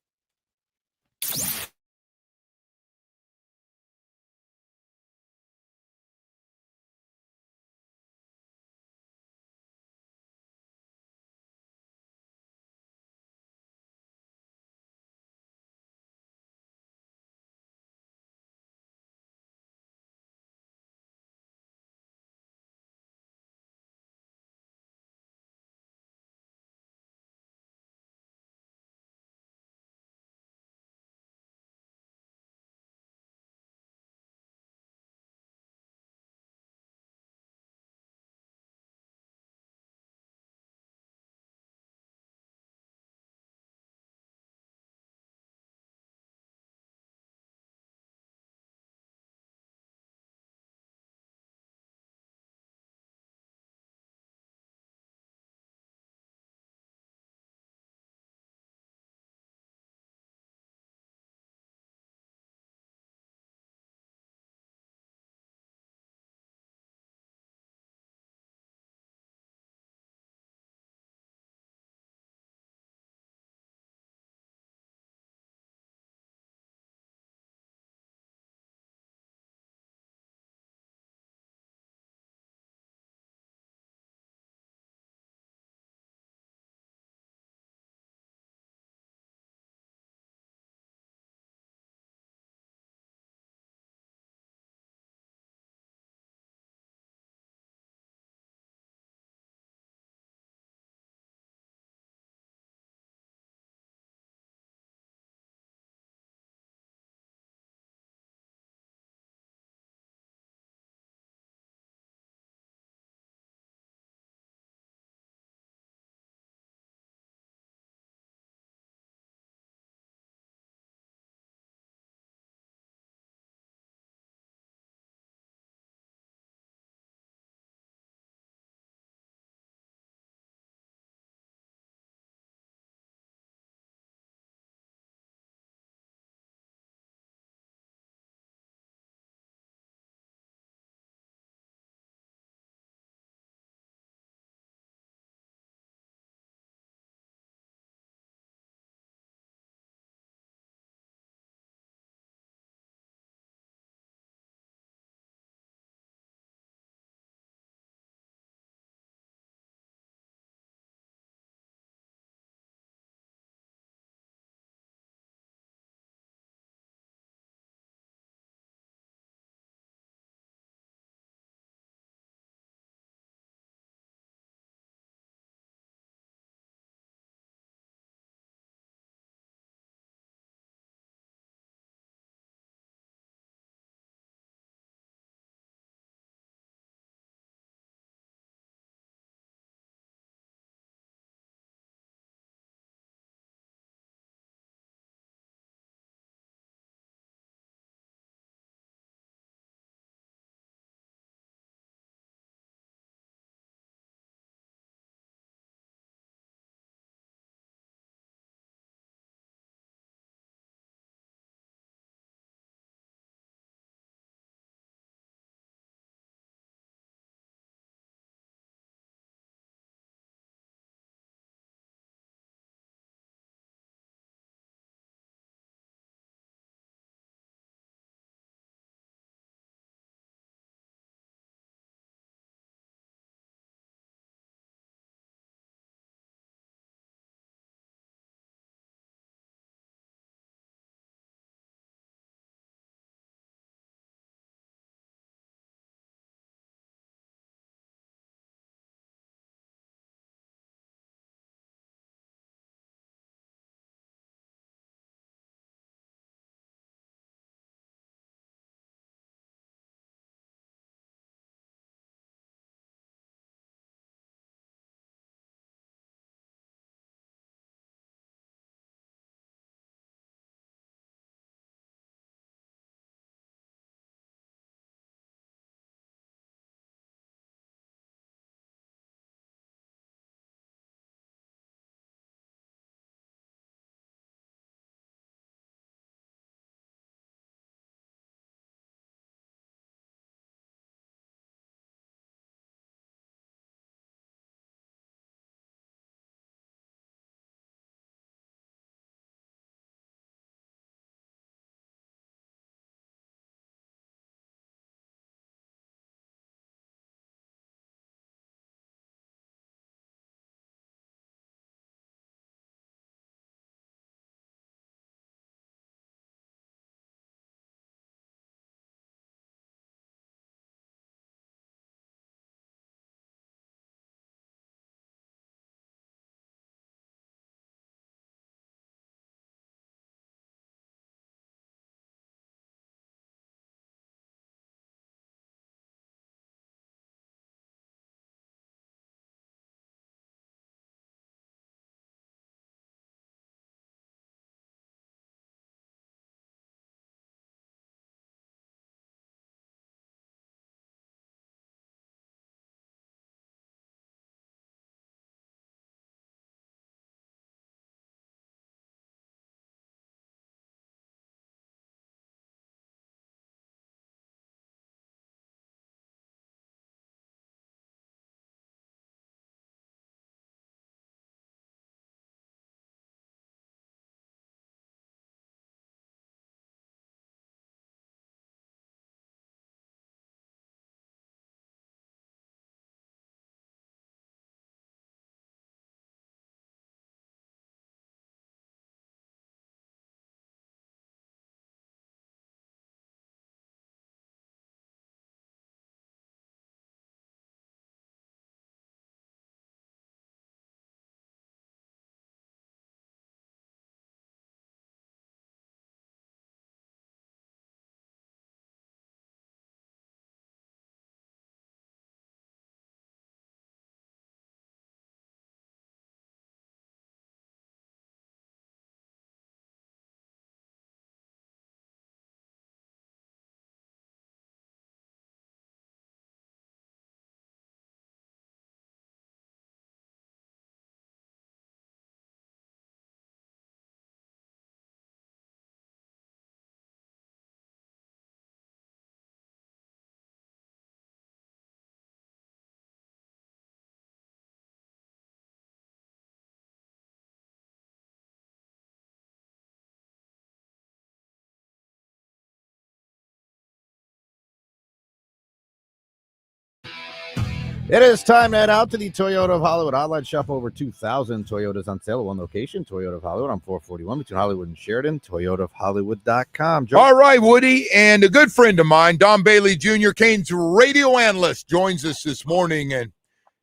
It is time to head out to the Toyota of Hollywood Online Shop. Over 2,000 Toyotas on sale at one location, Toyota of Hollywood on 441 between Hollywood and Sheridan, toyotaofhollywood.com. Joe? All right, Woody, and a good friend of mine, Don Bailey Jr., Canes radio analyst, joins us this morning. And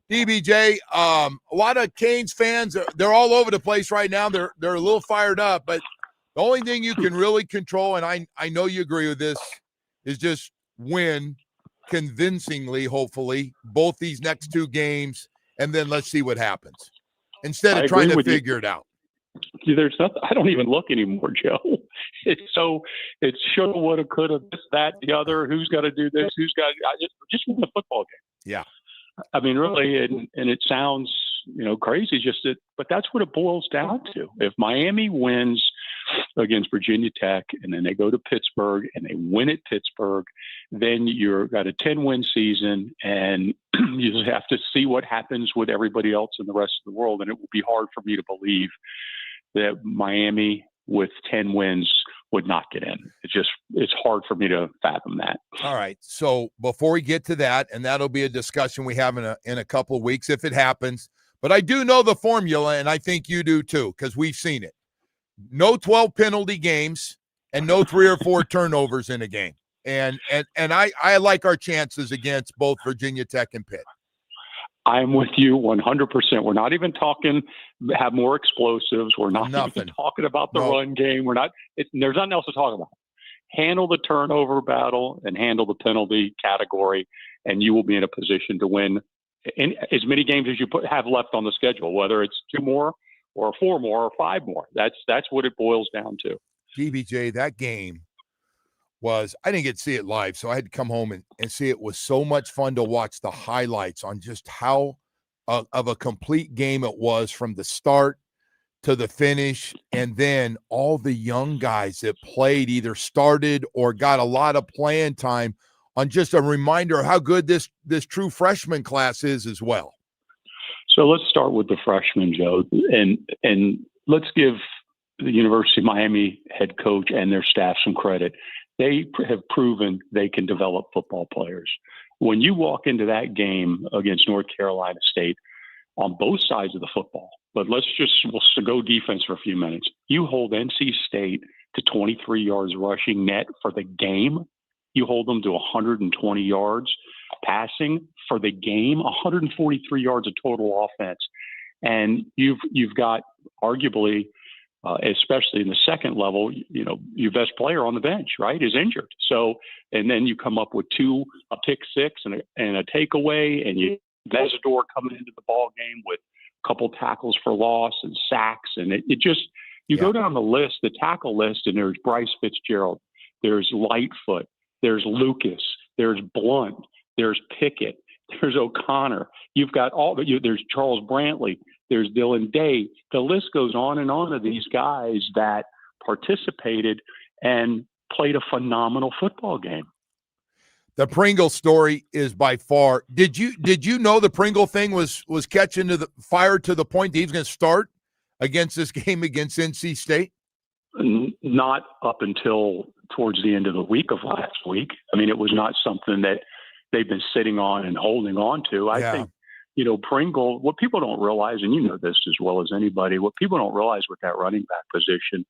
DBJ, a lot of Canes fans, they're all over the place right now. They're a little fired up, but the only thing you can really control, and I know you agree with this, is just win convincingly, hopefully, both these next two games, and then let's see what happens instead of trying to figure it out. There's nothing. I don't even look anymore, Joe. It's shoulda, woulda, coulda, this, that, the other. Who's got to do this? Who's got? I just win the football game. Yeah. I mean, really, and it sounds crazy, but that's what it boils down to. If Miami wins against Virginia Tech and then they go to Pittsburgh and they win at Pittsburgh, then you've got a 10-win season, and you just have to see what happens with everybody else in the rest of the world. And it will be hard for me to believe that Miami with 10 wins would not get in. It's hard for me to fathom that. All right. So before we get to that, and that'll be a discussion we have in a couple of weeks if it happens, but I do know the formula, and I think you do too, because we've seen it. No 12 penalty games and no 3 or 4 turnovers in a game. And I like our chances against both Virginia Tech and Pitt. I'm with you 100%. We're not even talking have more explosives. We're not even talking about the run game. There's nothing else to talk about. Handle the turnover battle and handle the penalty category, and you will be in a position to win in as many games as you have left on the schedule, whether it's 2 more or 4 more or 5 more. That's what it boils down to. DBJ, that game was, I didn't get to see it live, so I had to come home and see it. It was so much fun to watch the highlights on just how of a complete game it was from the start to the finish. And then all the young guys that played either started or got a lot of playing time, on just a reminder of how good this true freshman class is as well. So let's start with the freshmen, Joe, and let's give the University of Miami head coach and their staff some credit. They have proven they can develop football players. When you walk into that game against North Carolina State on both sides of the football, but we'll go defense for a few minutes. You hold NC State to 23 yards rushing net for the game. You hold them to 120 yards passing for the game, 143 yards of total offense. And you've got arguably, especially in the second level, your best player on the bench, right, is injured. So, and then you come up with a pick six and a takeaway, and you Vesador coming into the ball game with a couple tackles for loss and sacks, and you go down the list, the tackle list, and there's Bryce Fitzgerald, there's Lightfoot, there's Lucas, there's Blunt, there's Pickett, there's O'Connor. You've got there's Charles Brantley, there's Dylan Day. The list goes on and on of these guys that participated and played a phenomenal football game. The Pringle story is by far. Did you know the Pringle thing was catching to the fire to the point that he's going to start against this game against NC State? Not up until towards the end of the week of last week. I mean, it was not something that they've been sitting on and holding on to. I think, Pringle, what people don't realize, and you know this as well as anybody, what people don't realize with that running back position,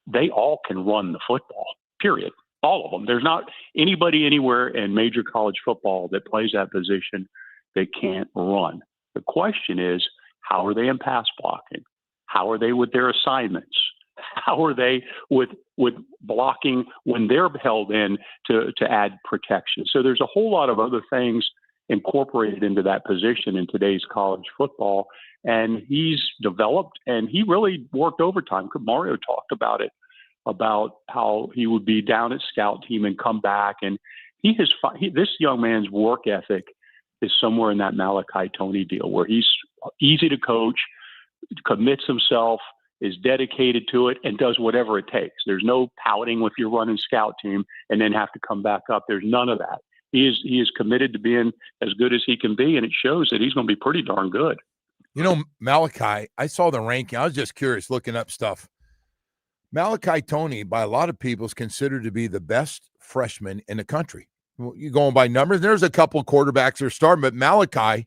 they all can run the football, period. All of them. There's not anybody anywhere in major college football that plays that position that can't run. The question is, how are they in pass blocking? How are they with their assignments? How are they with blocking when they're held in to add protection? So there's a whole lot of other things incorporated into that position in today's college football. And he's developed, and he really worked overtime. Mario talked about it, about how he would be down at scout team and come back. And this young man's work ethic is somewhere in that Malachi Toney deal, where he's easy to coach, commits himself, is dedicated to it, and does whatever it takes. There's no pouting with your running scout team and then have to come back up. There's none of that. He is committed to being as good as he can be, and it shows that he's going to be pretty darn good. Malachi, I saw the ranking. I was just curious looking up stuff. Malachi Toney, by a lot of people, is considered to be the best freshman in the country. you going by numbers. There's a couple of quarterbacks that are starting, but Malachi,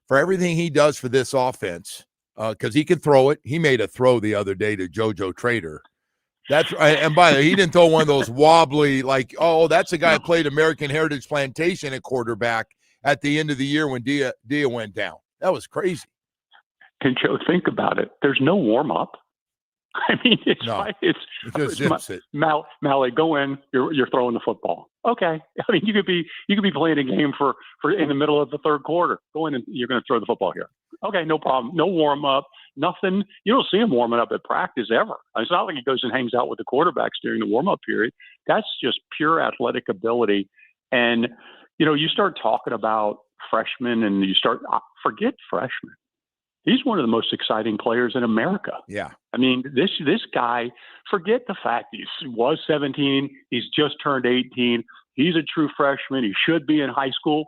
for everything he does for this offense, because he can throw it. He made a throw the other day to JoJo Trader. And by the way, he didn't throw one of those wobbly, like, oh, that's a guy who played American Heritage Plantation at quarterback at the end of the year when Dia went down. That was crazy. And Joe, think about it. There's no warm up. I mean, it's just zips it. Mally, go in. You're throwing the football. Okay. I mean, you could be playing a game for in the middle of the third quarter. Go in and you're going to throw the football here. Okay, no problem. No warm up. Nothing. You don't see him warming up at practice ever. It's not like he goes and hangs out with the quarterbacks during the warm up period. That's just pure athletic ability. And you start talking about freshmen, and you start forget freshmen. He's one of the most exciting players in America. Yeah. I mean, this guy, forget the fact he was 17. He's just turned 18. He's a true freshman. He should be in high school.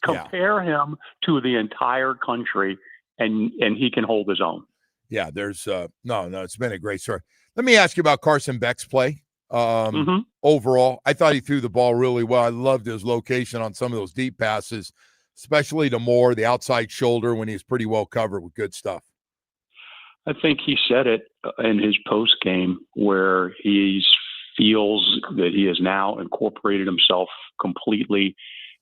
Compare him to the entire country, and he can hold his own. Yeah, there's no, it's been a great story. Let me ask you about Carson Beck's play. Overall, I thought he threw the ball really well. I loved his location on some of those deep passes, especially to Moore, the outside shoulder when he's pretty well covered with good stuff. I think he said it in his post game where he feels that he has now incorporated himself completely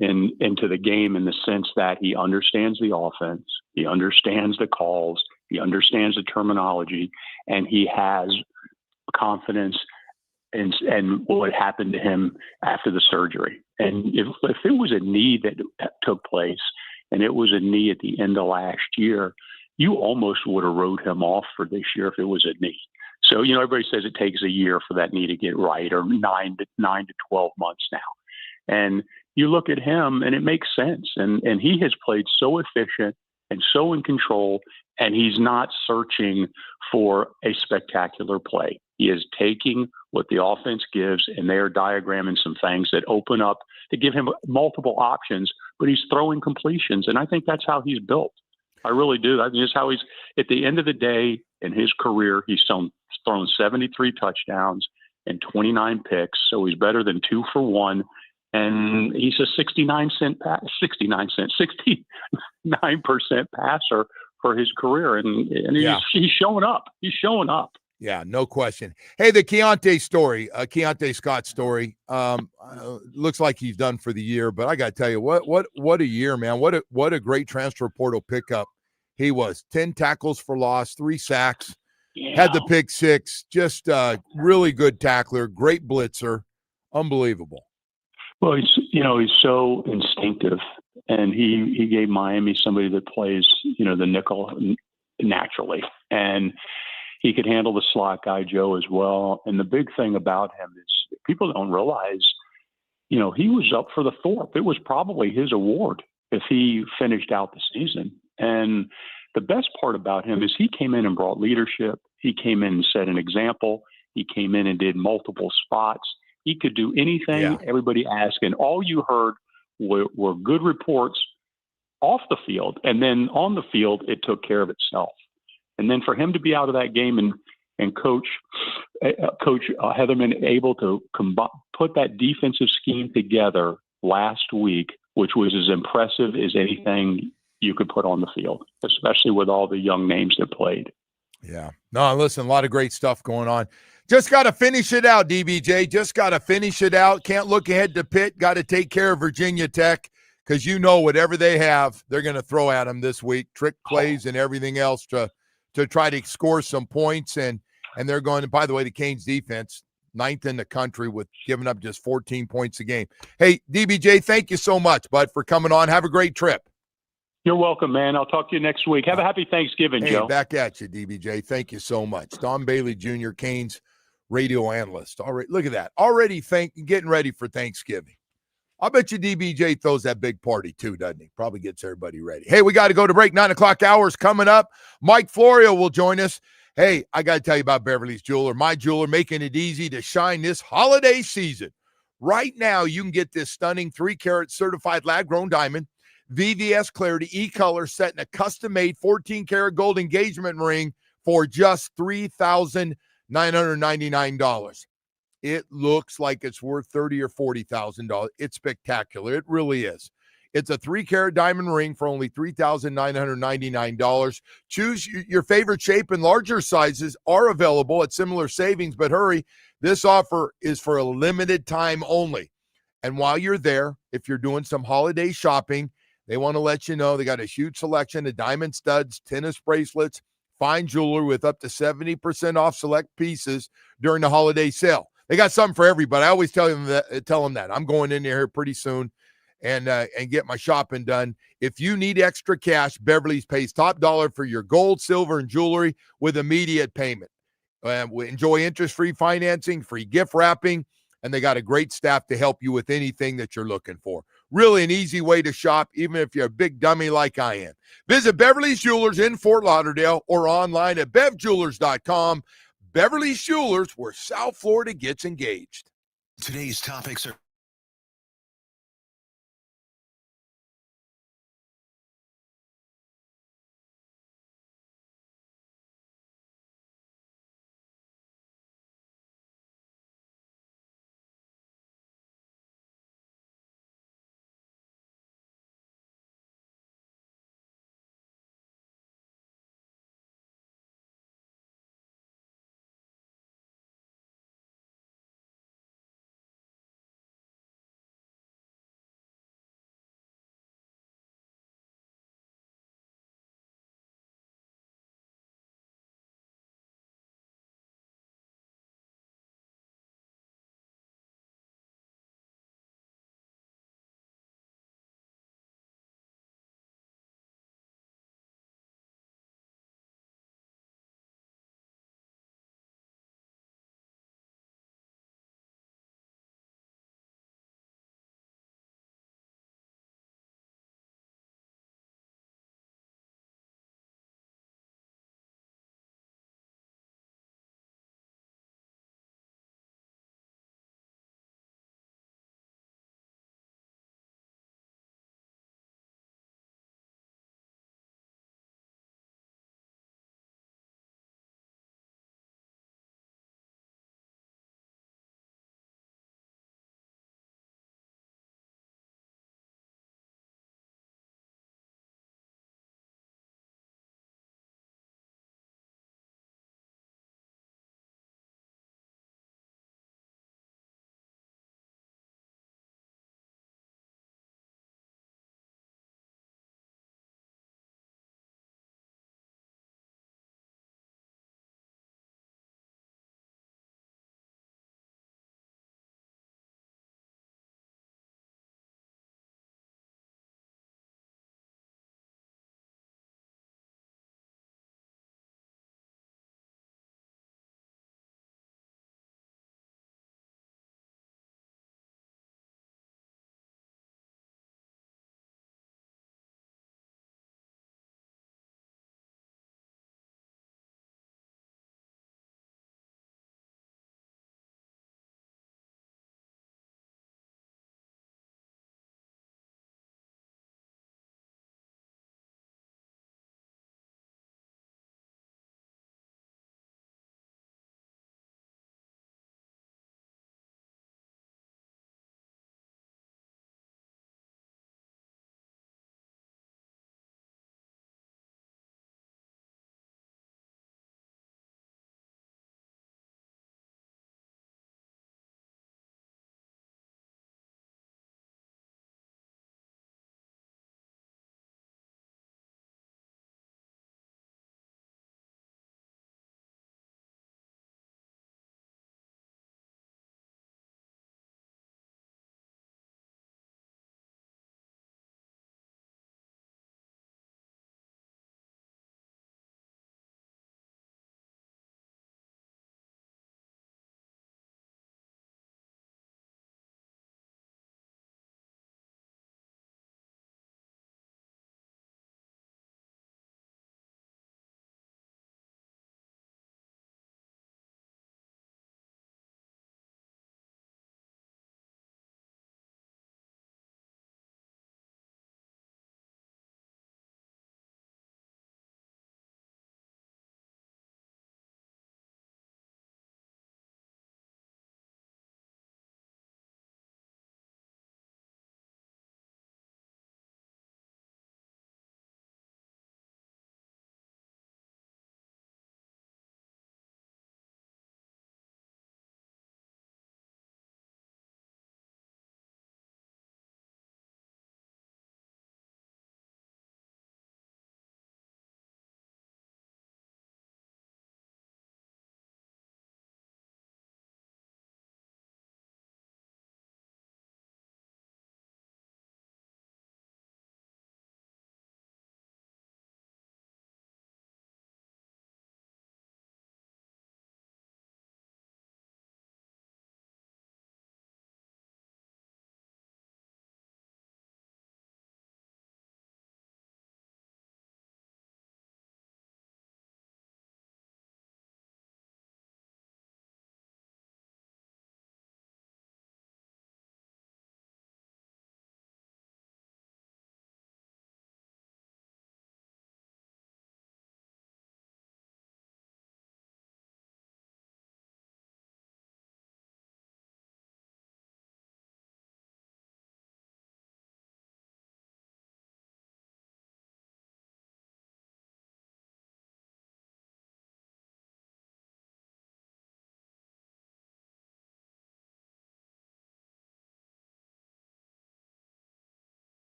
into the game, in the sense that he understands the offense, he understands the calls, he understands the terminology, and he has confidence in what happened to him after the surgery. And if it was a knee that took place, and it was a knee at the end of last year, you almost would have wrote him off for this year if it was a knee. So, everybody says it takes a year for that knee to get right, or 9 to 12 months now. And you look at him and it makes sense. And he has played so efficient and so in control, and he's not searching for a spectacular play. He is taking what the offense gives, and they're diagramming some things that open up to give him multiple options, but he's throwing completions. And I think that's how he's built. I really do. I think that's how he's, at the end of the day in his career, he's thrown 73 touchdowns and 29 picks. So he's better than 2 for 1. And he's a 69% passer for his career. And he's showing up. He's showing up. Yeah, no question. Hey, the Keontae Scott story. Looks like he's done for the year, but I got to tell you, what a year, man. What a great transfer portal pickup he was. 10 tackles for loss, 3 sacks, had the pick 6. Just really good tackler, great blitzer, unbelievable. Well, he's so instinctive, and he gave Miami somebody that plays, the nickel naturally, and he could handle the slot guy, Joe, as well. And the big thing about him is people don't realize, he was up for the Thorpe. It was probably his award if he finished out the season. And the best part about him is he came in and brought leadership. He came in and set an example. He came in and did multiple spots. He could do anything everybody asked. And all you heard were good reports off the field. And then on the field, it took care of itself. And then for him to be out of that game and Coach Heatherman able to put that defensive scheme together last week, which was as impressive as anything you could put on the field, especially with all the young names that played. Yeah. No, listen, a lot of great stuff going on. Just got to finish it out, DBJ. Just got to finish it out. Can't look ahead to Pitt. Got to take care of Virginia Tech, because whatever they have, they're going to throw at them this week. Trick plays and everything else to try to score some points. And they're going to, by the way, the Canes defense, 9th in the country with giving up just 14 points a game. Hey, DBJ, thank you so much, bud, for coming on. Have a great trip. You're welcome, man. I'll talk to you next week. Have a happy Thanksgiving, Joe. Back at you, DBJ. Thank you so much. Don Bailey Jr., Canes radio analyst. All right, look at that. Already getting ready for Thanksgiving. I bet you DBJ throws that big party too, doesn't he? Probably gets everybody ready. Hey, we got to go to break. 9 o'clock hours coming up. Mike Florio will join us. Hey, I got to tell you about Beverly's Jeweler, my jeweler, making it easy to shine this holiday season. Right now, you can get this stunning 3-carat certified lab-grown diamond, VVS Clarity E-Color set in a custom-made 14-karat gold engagement ring for just $3,999. it looks like it's worth $30,000 or $40,000. It's spectacular. It really is. It's a 3-carat diamond ring for only $3,999. Choose your favorite shape, and larger sizes are available at similar savings, but hurry. This offer is for a limited time only. And while you're there, if you're doing some holiday shopping, they want to let you know they got a huge selection of diamond studs, tennis bracelets, fine jewelry with up to 70% off select pieces during the holiday sale. They got something for everybody. I always tell them that. I'm going in there pretty soon and get my shopping done. If you need extra cash, Beverly's pays top dollar for your gold, silver, and jewelry with immediate payment. We enjoy interest-free financing, free gift wrapping, and they got a great staff to help you with anything that you're looking for. Really an easy way to shop, even if you're a big dummy like I am. Visit Beverly's Jewelers in Fort Lauderdale or online at bevjewelers.com. Beverly's Jewelers, where South Florida gets engaged. Today's topics are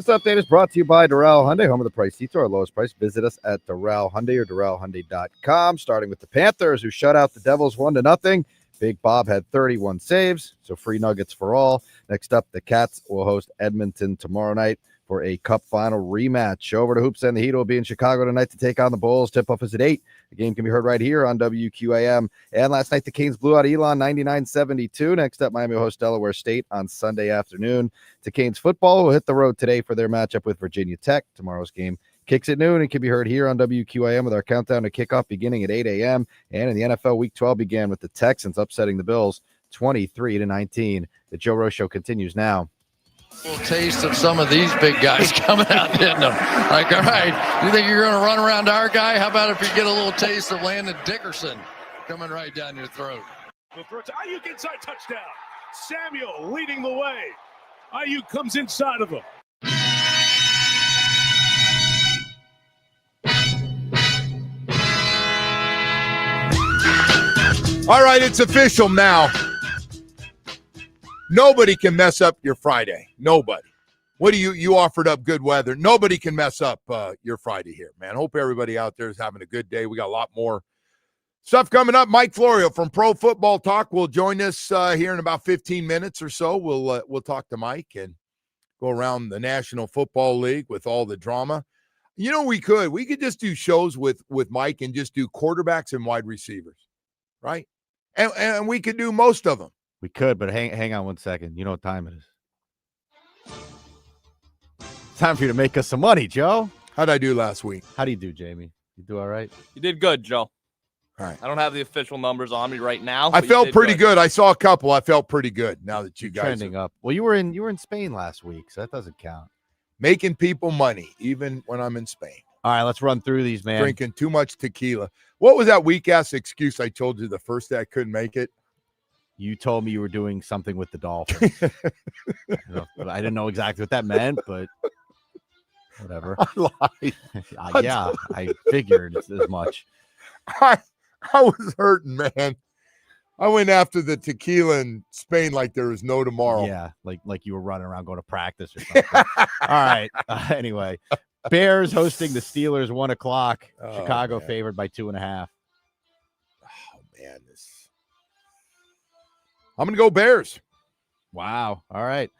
This update is brought to you by Doral Hyundai, home of the price seats, our lowest price. Visit us at Doral Hyundai or DoralHyundai.com. Starting with the Panthers, who shut out the Devils 1-0. Big Bob had 31 saves, so free nuggets for all. Next up, the Cats will host Edmonton tomorrow night for a Cup final rematch. Over to Hoops, and the Heat will be in Chicago tonight to take on the Bulls. Tip-off is at 8. The game can be heard right here on WQAM. And last night, the Canes blew out Elon 99-72. Next up, Miami will host Delaware State on Sunday afternoon. The Canes football will hit the road today for their matchup with Virginia Tech. Tomorrow's game kicks at noon and can be heard here on WQAM with our countdown to kickoff beginning at 8 a.m. And in the NFL, Week 12 began with the Texans upsetting the Bills 23-19. The Joe Rowe Show continues now. A little taste of some of these big guys coming out, hitting them. Like, all right, you think you're going to run around our guy? How about if you get a little taste of Landon Dickerson coming right down your throat? The throw to Ayuk inside, touchdown. Samuel leading the way. Ayuk comes inside of him. All right, it's official now. Nobody can mess up your Friday. Nobody. What do you offered up good weather? Nobody can mess up your Friday here, man. Hope everybody out there is having a good day. We got a lot more stuff coming up. Mike Florio from Pro Football Talk will join us here in about 15 minutes or so. We'll talk to Mike and go around the National Football League with all the drama. You know, we could just do shows with Mike and just do quarterbacks and wide receivers, right? And we could do most of them. We could, but hang on one second. You know what time it is. It's time for you to make us some money, Joe. How'd I do last week? How do you do, Jamie? You do all right? You did good, Joe. All right. I don't have the official numbers on me right now. I felt pretty good. I saw a couple. I felt pretty good now that you guys trending up. Well, you were in Spain last week, so that doesn't count. Making people money, even when I'm in Spain. All right, let's run through these, man. Drinking too much tequila. What was that weak-ass excuse I told you the first day I couldn't make it? You told me you were doing something with the Dolphins. I didn't know exactly what that meant, but whatever. I lied. Yeah, I figured as much. I was hurting, man. I went after the tequila in Spain like there was no tomorrow. Yeah, like you were running around going to practice or something. All right. Anyway, Bears hosting the Steelers 1 o'clock. Chicago man. favored by 2.5. Oh man, I'm gonna go Bears. Wow. All right.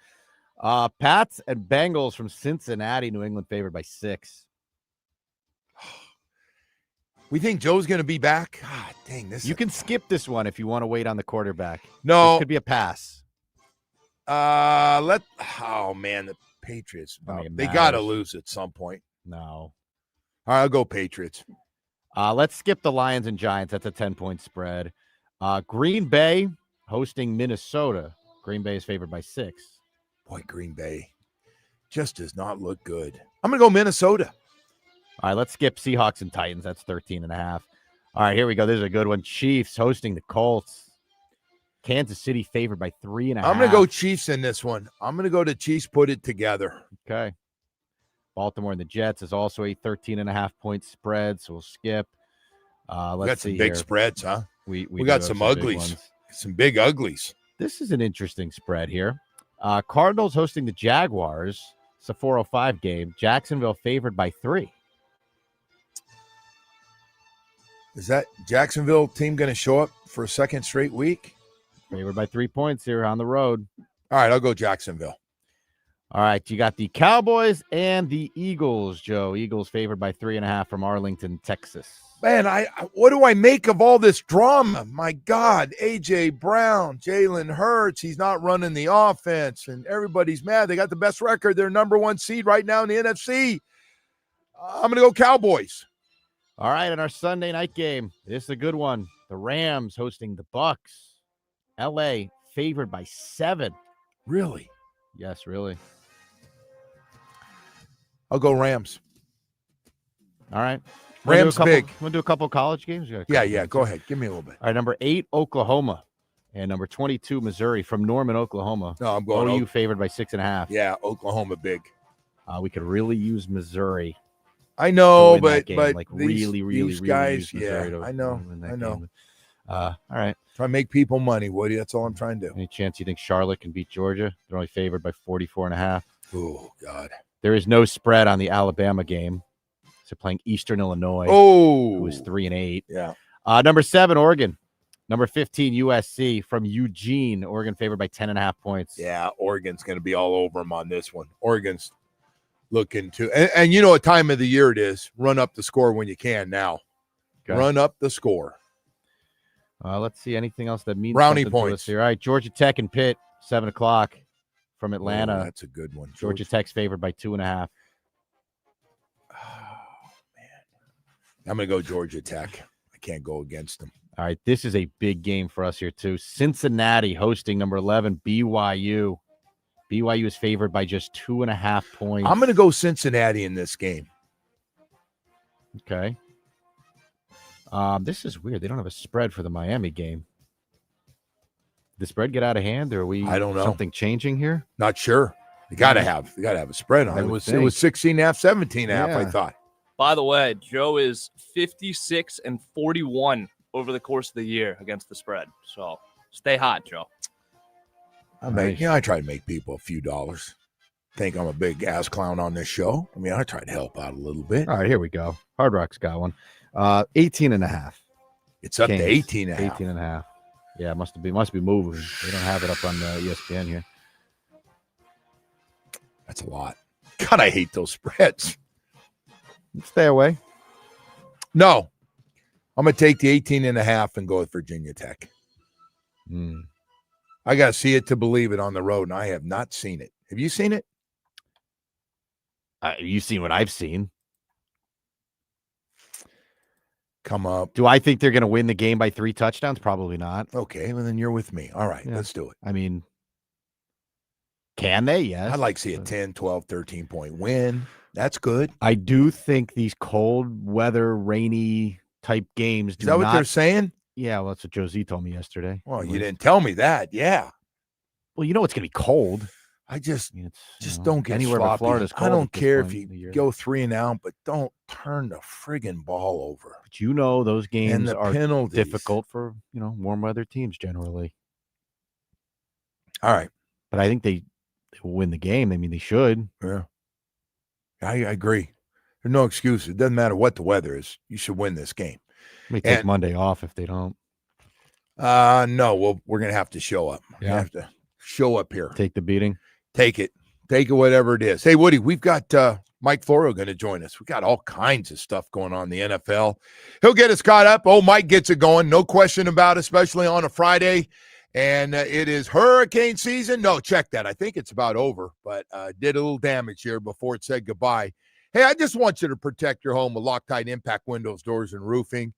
Pats and Bengals from Cincinnati, New England favored by 6. We think Joe's gonna be back. God dang this. You can skip this one if you want to wait on the quarterback. No, this could be a pass. Oh man, the Patriots. They gotta lose at some point. No. All right, I'll go Patriots. Let's skip the Lions and Giants. That's a 10-point spread. Green Bay hosting Minnesota. Green Bay is favored by 6. Boy, Green Bay just does not look good. I'm going to go Minnesota. All right, let's skip Seahawks and Titans. That's 13.5. All right, here we go. This is a good one. Chiefs hosting the Colts. Kansas City favored by 3.5. I'm going to go Chiefs in this one. I'm going to go to Chiefs, put it together. Okay. Baltimore and the Jets is also a 13.5-point spread, so we'll skip. We got some big spreads, huh? We got some uglies. Some big uglies. This is an interesting spread here. Cardinals hosting the Jaguars. It's a 4:05 game. Jacksonville favored by 3. Is that Jacksonville team going to show up for a second straight week? Favored by 3 points here on the road. All right, I'll go Jacksonville. All right, you got the Cowboys and the Eagles, Joe. Eagles favored by 3.5 from Arlington, Texas. Man, what do I make of all this drama? My God, A.J. Brown, Jalen Hurts, he's not running the offense, and everybody's mad. They got the best record. They're number 1 seed right now in the NFC. I'm going to go Cowboys. All right, in our Sunday night game, this is a good one. The Rams hosting the Bucks. L.A. favored by 7. Really? Yes, really. I'll go Rams. All right. Rams big. Want to do a couple of college games? Yeah. Go ahead. Give me a little bit. All right, number 8, Oklahoma. And number 22, Missouri from Norman, Oklahoma. No, I'm going OU favored by 6.5. Yeah, Oklahoma big. We could really use Missouri. I know, but like these really guys, use Missouri to I know. game. All right. Try to make people money, Woody. That's all I'm trying to do. Any chance you think Charlotte can beat Georgia? They're only favored by 44.5. Oh, God. There is no spread on the Alabama game. So playing Eastern Illinois, who is 3-8. Yeah. Number 7, Oregon. Number 15, USC from Eugene. Oregon favored by 10.5 points. Yeah, Oregon's going to be all over them on this one. Oregon's looking to, and you know what time of the year it is. Run up the score when you can now. Okay. Run up the score. Let's see anything else that means brownie something to points us here. All right, Georgia Tech and Pitt, 7 o'clock from Atlanta. Oh, that's a good one. Georgia Tech's favored by 2.5. Oh, man. I'm going to go Georgia Tech. I can't go against them. All right, this is a big game for us here, too. Cincinnati hosting number 11, BYU. BYU is favored by just 2.5 points. I'm going to go Cincinnati in this game. Okay. This is weird. They don't have a spread for the Miami game. Did the spread get out of hand, or are we? I don't know. Something changing here? Not sure. They got to have a spread on it. It was 16.5, 17.5, I thought. By the way, Joe is 56 and 41 over the course of the year against the spread. So stay hot, Joe. I try to make people a few dollars. Think I'm a big ass clown on this show. I mean, I try to help out a little bit. All right, here we go. Hard Rock's got one. 18.5. It's up to 18.5. 18.5. Yeah, it must be moving. They don't have it up on ESPN here. That's a lot. God, I hate those spreads. Stay away. No. I'm going to take the 18.5 and go with Virginia Tech. I got to see it to believe it on the road, and I have not seen it. Have you seen it? You've seen what I've seen. Come up. Do I think they're going to win the game by 3 touchdowns? Probably not. Okay, well, then you're with me. All right, let's do it. I mean, can they? Yes. I'd like to see a 10, 12, 13-point win. That's good. I do think these cold weather, rainy type games do Is that what they're saying? Yeah, well, that's what Josie told me yesterday. Well, you didn't tell me that. Yeah. Well, you know it's going to be cold. I just don't get anywhere sloppy. but Florida's cold. I don't care if you go 3 and out, but don't turn the friggin' ball over. But you know those games are penalties. difficult for warm weather teams generally. All right, but I think they will win the game. I mean, they should. Yeah, I agree. There's no excuse. It doesn't matter what the weather is. You should win this game. May take Monday off if they don't. No, we're gonna have to show up. Yeah. We have to show up here. Take the beating. Take it, whatever it is. Hey, Woody, we've got Mike Florio going to join us. We got all kinds of stuff going on in the NFL. He'll get us caught up. Oh, Mike gets it going, no question about it, especially on a Friday. And it is hurricane season. No, check that. I think it's about over, but did a little damage here before it said goodbye. Hey, I just want you to protect your home with Loctite Impact Windows, Doors, and Roofing.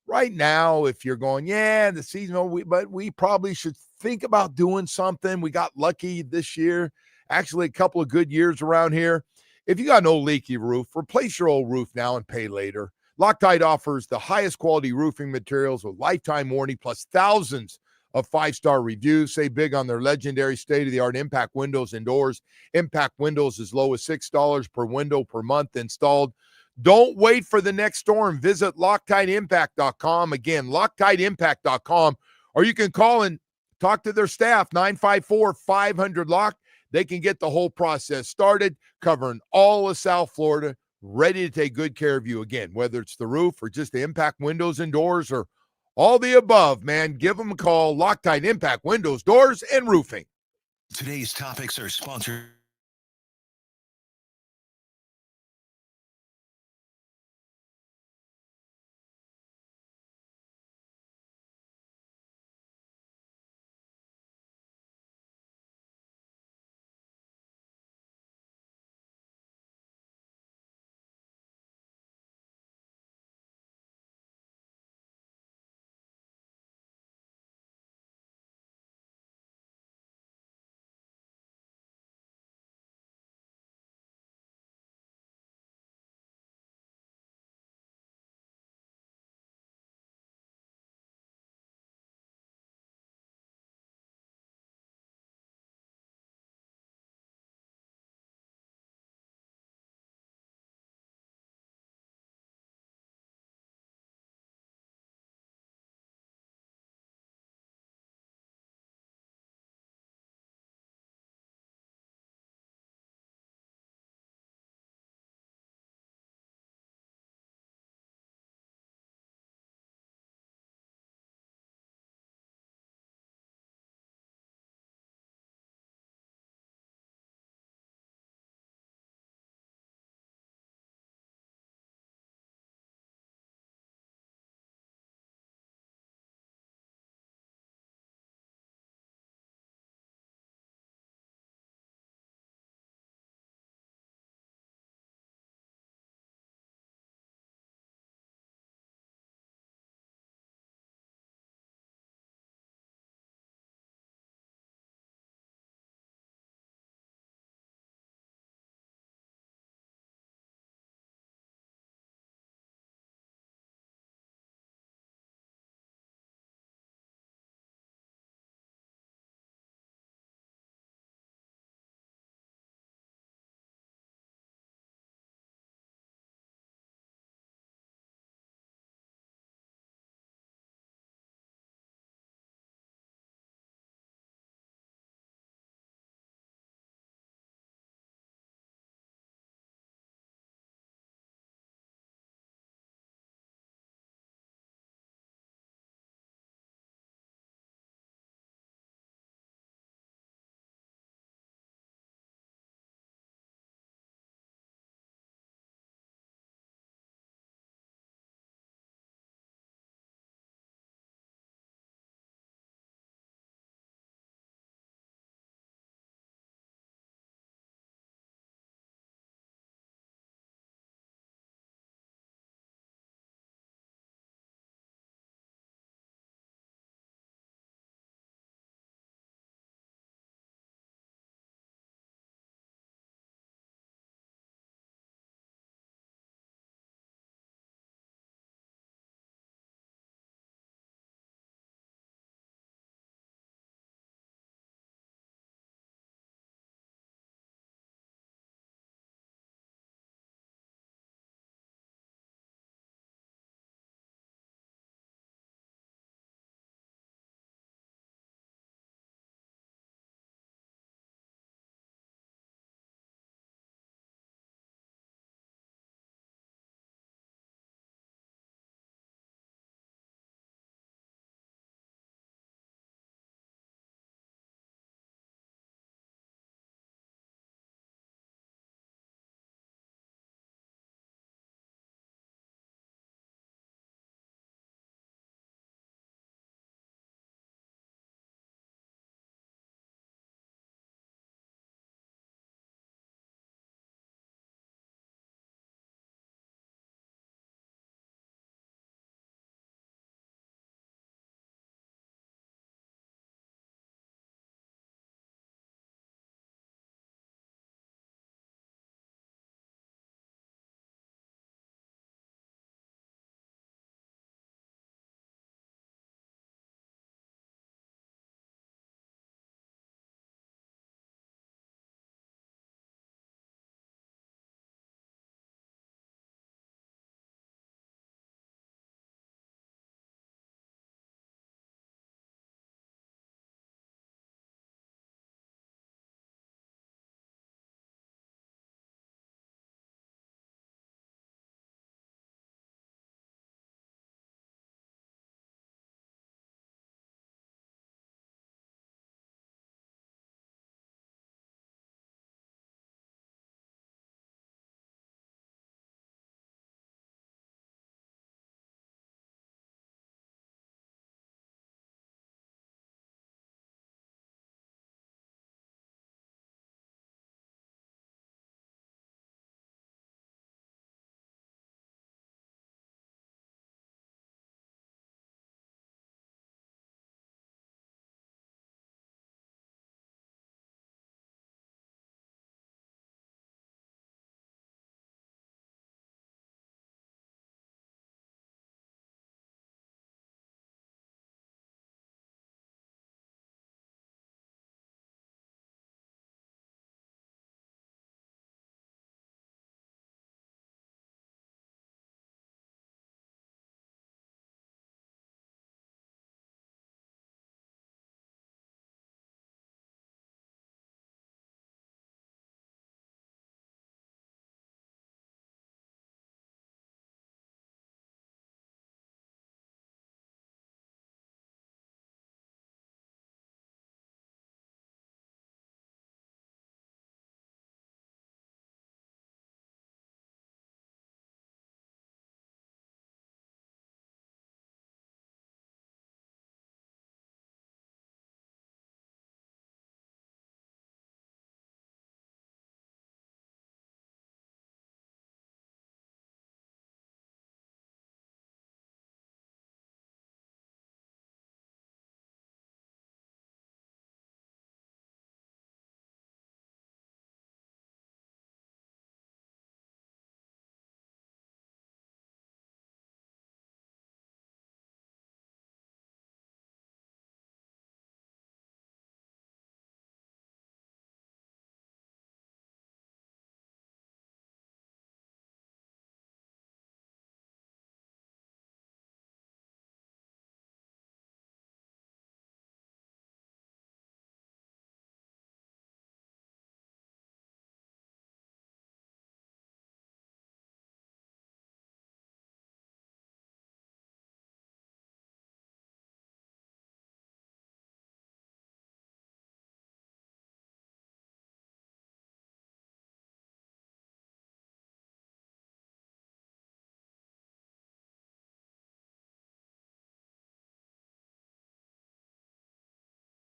Right now, if you're going, the season, but we probably should think about doing something. We got lucky this year. Actually, a couple of good years around here. If you got an old leaky roof, replace your old roof now and pay later. Loctite offers the highest quality roofing materials with lifetime warranty plus thousands of 5-star reviews. Say big on their legendary state-of-the-art Impact Windows and Doors. Impact Windows as low as $6 per window per month installed. Don't wait for the next storm. Visit LoctiteImpact.com. Again, LoctiteImpact.com. Or you can call and talk to their staff, 954-500-LOCK. They can get the whole process started, covering all of South Florida, ready to take good care of you. Again, whether it's the roof or just the Impact Windows and Doors or all the above, man, give them a call. Loctite Impact Windows, Doors, and Roofing. Today's topics are sponsored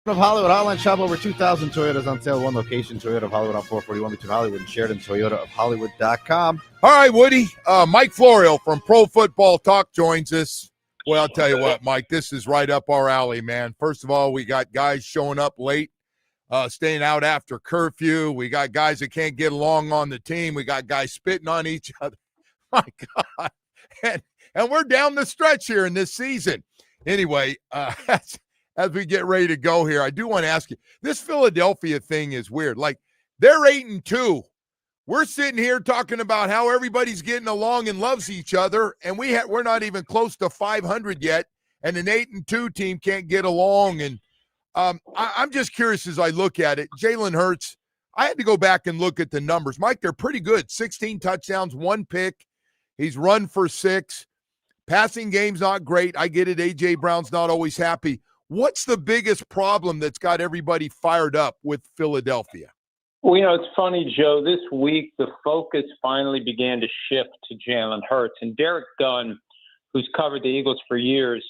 Of Hollywood Hotline Shop, over 2,000 Toyotas on sale. One location, Toyota of Hollywood on 441 between Hollywood and Sheridan. Toyota of Hollywood.com. All right, Woody. Mike Florio from Pro Football Talk joins us. Well, I'll tell you what, Mike, this is right up our alley, man. First of all, we got guys showing up late, staying out after curfew. We got guys that can't get along on the team. We got guys spitting on each other. My God. And we're down the stretch here in this season. Anyway, as we get ready to go here, I do want to ask you, this Philadelphia thing is weird. Like, they're 8-2. We're sitting here talking about how everybody's getting along and loves each other, and we're not even close to 500 yet, and an 8-2 team can't get along. And I'm just curious as I look at it. Jalen Hurts, I had to go back and look at the numbers. Mike, they're pretty good. 16 touchdowns, 1 pick. He's run for 6. Passing game's not great. I get it. A.J. Brown's not always happy. What's the biggest problem that's got everybody fired up with Philadelphia? Well, it's funny, Joe. This week, the focus finally began to shift to Jalen Hurts. And Derek Gunn, who's covered the Eagles for years,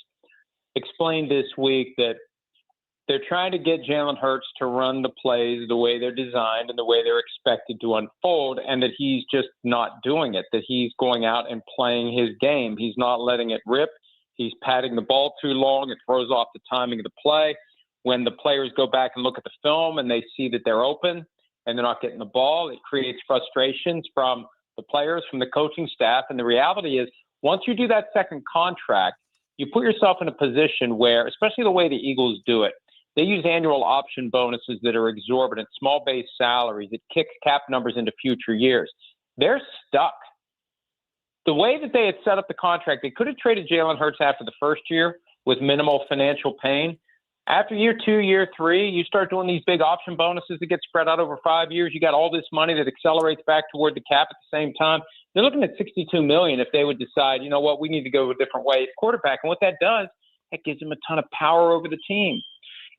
explained this week that they're trying to get Jalen Hurts to run the plays the way they're designed and the way they're expected to unfold, and that he's just not doing it, that he's going out and playing his game. He's not letting it rip. He's patting the ball too long. It throws off the timing of the play. When the players go back and look at the film and they see that they're open and they're not getting the ball, it creates frustrations from the players, from the coaching staff. And the reality is, once you do that second contract, you put yourself in a position where, especially the way the Eagles do it, they use annual option bonuses that are exorbitant, small base salaries that kick cap numbers into future years. They're stuck. The way that they had set up the contract, they could have traded Jalen Hurts after the first year with minimal financial pain. After year 2, year 3, you start doing these big option bonuses that get spread out over 5 years. You got all this money that accelerates back toward the cap at the same time. They're looking at $62 million if they would decide, you know what, we need to go a different way at quarterback. And what that does, that gives him a ton of power over the team.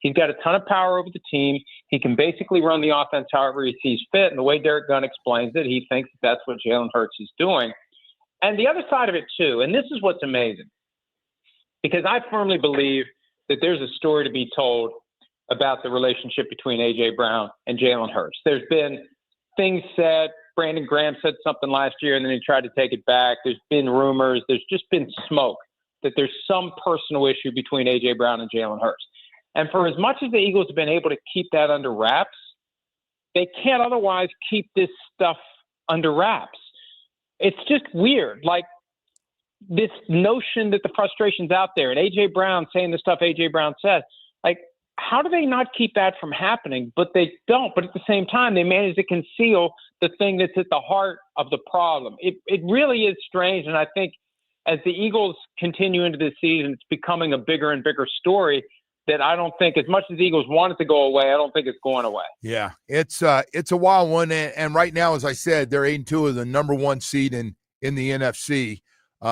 He's got a ton of power over the team. He can basically run the offense however he sees fit. And the way Derek Gunn explains it, he thinks that's what Jalen Hurts is doing. And the other side of it, too, and this is what's amazing, because I firmly believe that there's a story to be told about the relationship between A.J. Brown and Jalen Hurts. There's been things said. Brandon Graham said something last year, and then he tried to take it back. There's been rumors. There's just been smoke that there's some personal issue between A.J. Brown and Jalen Hurts. And for as much as the Eagles have been able to keep that under wraps, they can't otherwise keep this stuff under wraps. It's just weird. Like, this notion that the frustration's out there and A.J. Brown saying the stuff A.J. Brown said, like, how do they not keep that from happening? But they don't. But at the same time, they manage to conceal the thing that's at the heart of the problem. It really is strange. And I think as the Eagles continue into this season, it's becoming a bigger and bigger story that I don't think, as much as the Eagles want it to go away, I don't think it's going away. Yeah, it's a wild one. And right now, as I said, they're 8-2 of the number 1 seed in the NFC.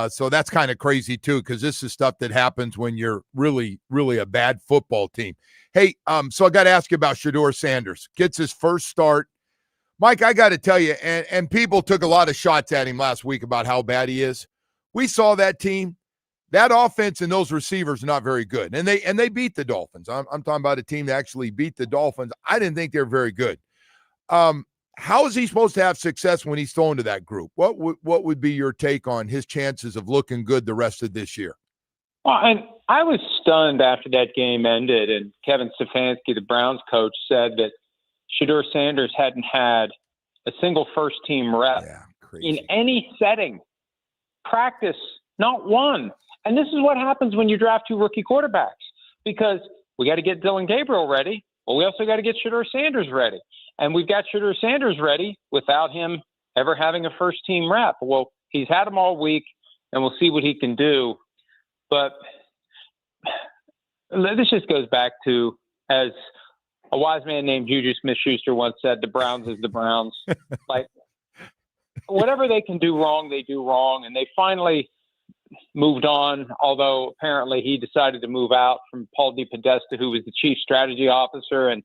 So that's kind of crazy, too, because this is stuff that happens when you're really, really a bad football team. Hey, so I got to ask you about Shedeur Sanders. Gets his first start. Mike, I got to tell you, and people took a lot of shots at him last week about how bad he is. We saw that team. That offense and those receivers are not very good. And they beat the Dolphins. I'm talking about a team that actually beat the Dolphins. I didn't think they were very good. How is he supposed to have success when he's thrown to that group? What would be your take on his chances of looking good the rest of this year? Well, and I was stunned after that game ended, and Kevin Stefanski, the Browns coach, said that Shedeur Sanders hadn't had a single first-team rep in any setting. Practice, not one. And this is what happens when you draft 2 rookie quarterbacks, because we got to get Dylan Gabriel ready. Well, we also got to get Shedeur Sanders ready. And we've got Shedeur Sanders ready without him ever having a first-team rep. Well, he's had them all week, and we'll see what he can do. But this just goes back to, as a wise man named Juju Smith-Schuster once said, the Browns is the Browns. Like, whatever they can do wrong, they do wrong. And they finally moved on, although apparently he decided to move out from Paul DePodesta, who was the chief strategy officer. And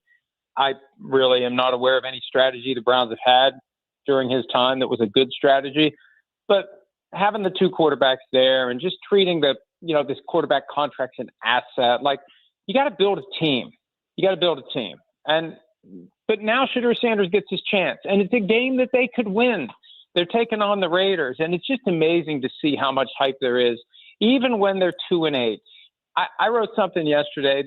I really am not aware of any strategy the Browns have had during his time that was a good strategy. But having the 2 quarterbacks there and just treating this quarterback contract's an asset, like, you got to build a team. You got to build a team. But now Shedeur Sanders gets his chance, and it's a game that they could win. They're taking on the Raiders, and it's just amazing to see how much hype there is, even when they're 2-8. I wrote something yesterday.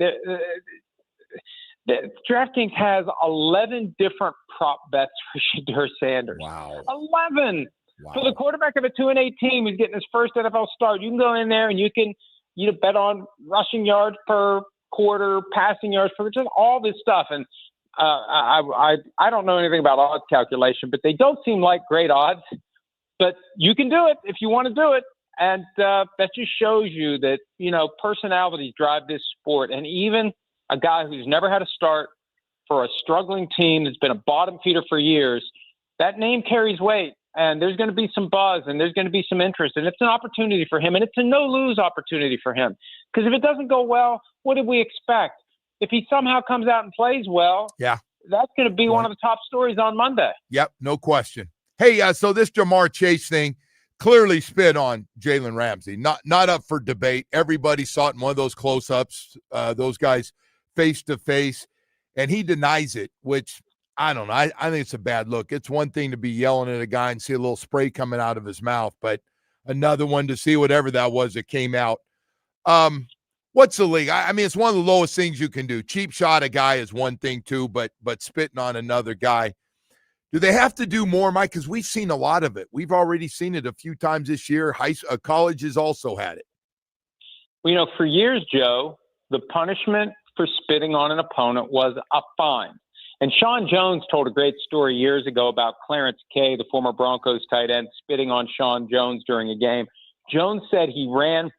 DraftKings has 11 different prop bets for Shedeur Sanders. Wow. 11 for the quarterback of a 2-8 team who's getting his first NFL start. You can go in there and you can bet on rushing yards per quarter, passing yards per, just all this stuff. And I don't know anything about odds calculation, but they don't seem like great odds. But you can do it if you want to do it. And that just shows you that, personalities drive this sport. And even a guy who's never had a start for a struggling team that's been a bottom feeder for years, that name carries weight, and there's going to be some buzz and there's going to be some interest, and it's an opportunity for him, and it's a no-lose opportunity for him. Because if it doesn't go well, what did we expect? If he somehow comes out and plays well, that's going to be one of the top stories on Monday. Yep, no question. Hey, so this Jamar Chase thing clearly spit on Jalen Ramsey. Not up for debate. Everybody saw it in one of those close-ups, those guys face-to-face, and he denies it, which I don't know. I think it's a bad look. It's one thing to be yelling at a guy and see a little spray coming out of his mouth, but another one to see whatever that was that came out. What's the league? I mean, it's one of the lowest things you can do. Cheap shot a guy is one thing too, but spitting on another guy. Do they have to do more, Mike? Because we've seen a lot of it. We've already seen it a few times this year. College has also had it. Well, for years, Joe, the punishment for spitting on an opponent was a fine. And Sean Jones told a great story years ago about Clarence Kay, the former Broncos tight end, spitting on Sean Jones during a game. Jones said he ran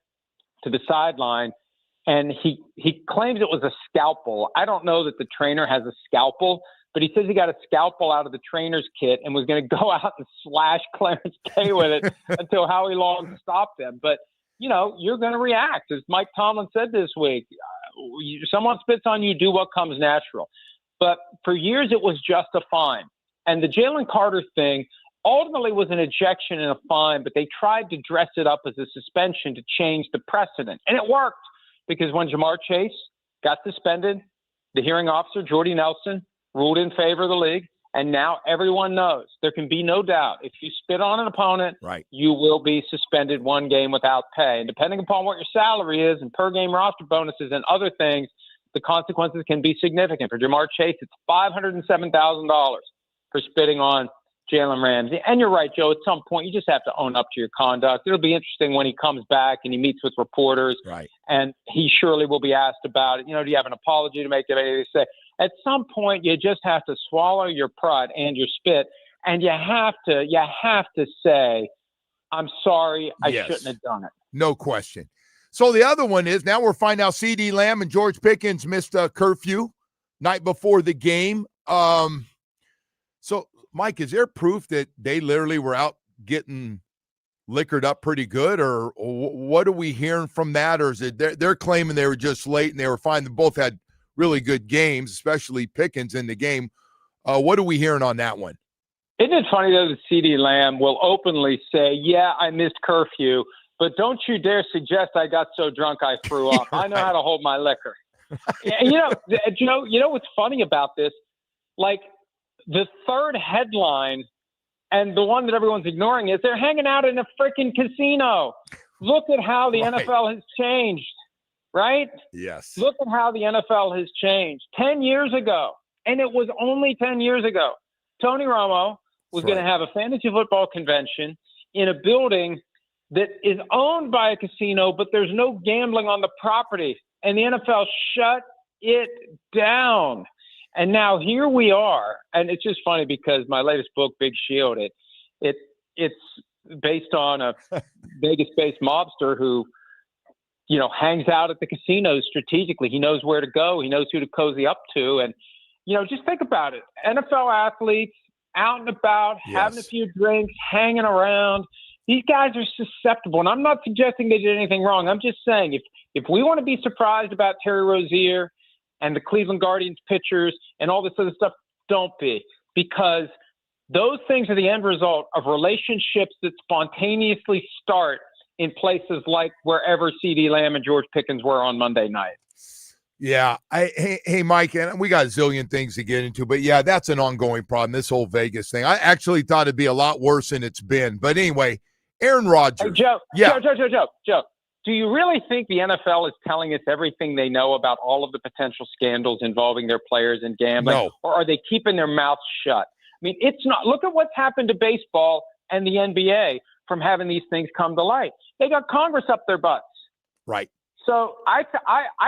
to the sideline, and he claims it was a scalpel. I don't know that the trainer has a scalpel, but he says he got a scalpel out of the trainer's kit and was going to go out and slash Clarence Kay with it until Howie Long stopped him. But, you're going to react. As Mike Tomlin said this week, someone spits on you, do what comes natural. But for years, it was just a fine. And the Jalen Carter thing ultimately was an ejection and a fine, but they tried to dress it up as a suspension to change the precedent. And it worked, because when Jamar Chase got suspended, the hearing officer, Jordy Nelson, ruled in favor of the league. And now everyone knows, there can be no doubt, if you spit on an opponent, you will be suspended one game without pay. And depending upon what your salary is and per game roster bonuses and other things, the consequences can be significant. For Jamar Chase, it's $507,000 for spitting on Jalen Ramsey. And you're right, Joe, at some point you just have to own up to your conduct. It'll be interesting when he comes back and he meets with reporters, and he surely will be asked about it. Do you have an apology to make? At some point, you just have to swallow your pride and your spit, and you have to say, I'm sorry, I shouldn't have done it. No question. So the other one is, now we're finding out CeeDee Lamb and George Pickens missed a curfew night before the game. So, Mike, is there proof that they literally were out getting liquored up pretty good, or what are we hearing from that? Or is it they're claiming they were just late and they were fine? They both had really good games, especially Pickens in the game. What are we hearing on that one? Isn't it funny, though, that CeeDee Lamb will openly say, yeah, I missed curfew, but don't you dare suggest I got so drunk I threw up. I know how to hold my liquor. You know what's funny about this? Like, the third headline, and the one that everyone's ignoring, is they're hanging out in a freaking casino. Look at how the NFL has changed, right? Yes. Look at how the NFL has changed. 10 years ago, and it was only 10 years ago, Tony Romo was going to have a fantasy football convention in a building that is owned by a casino, but there's no gambling on the property. And the NFL shut it down. And now here we are. And it's just funny because my latest book, Big Shield, it's based on a Vegas-based mobster who, hangs out at the casinos strategically. He knows where to go. He knows who to cozy up to. And, just think about it. NFL athletes out and about, having a few drinks, hanging around. These guys are susceptible. And I'm not suggesting they did anything wrong. I'm just saying if we want to be surprised about Terry Rozier and the Cleveland Guardians pitchers and all this other stuff, don't be. Because those things are the end result of relationships that spontaneously start in places like wherever CeeDee Lamb and George Pickens were on Monday night. Yeah. Hey, Mike, and we got a zillion things to get into, but yeah, that's an ongoing problem, this whole Vegas thing. I actually thought it'd be a lot worse than it's been. But anyway, Aaron Rodgers. Hey, Joe, Yeah. Joe, do you really think the NFL is telling us everything they know about all of the potential scandals involving their players and gambling? No. Or are they keeping their mouths shut? I mean, it's not. Look at what's happened to baseball and the NBA from having these things come to light. They got Congress up their butts. Right. So I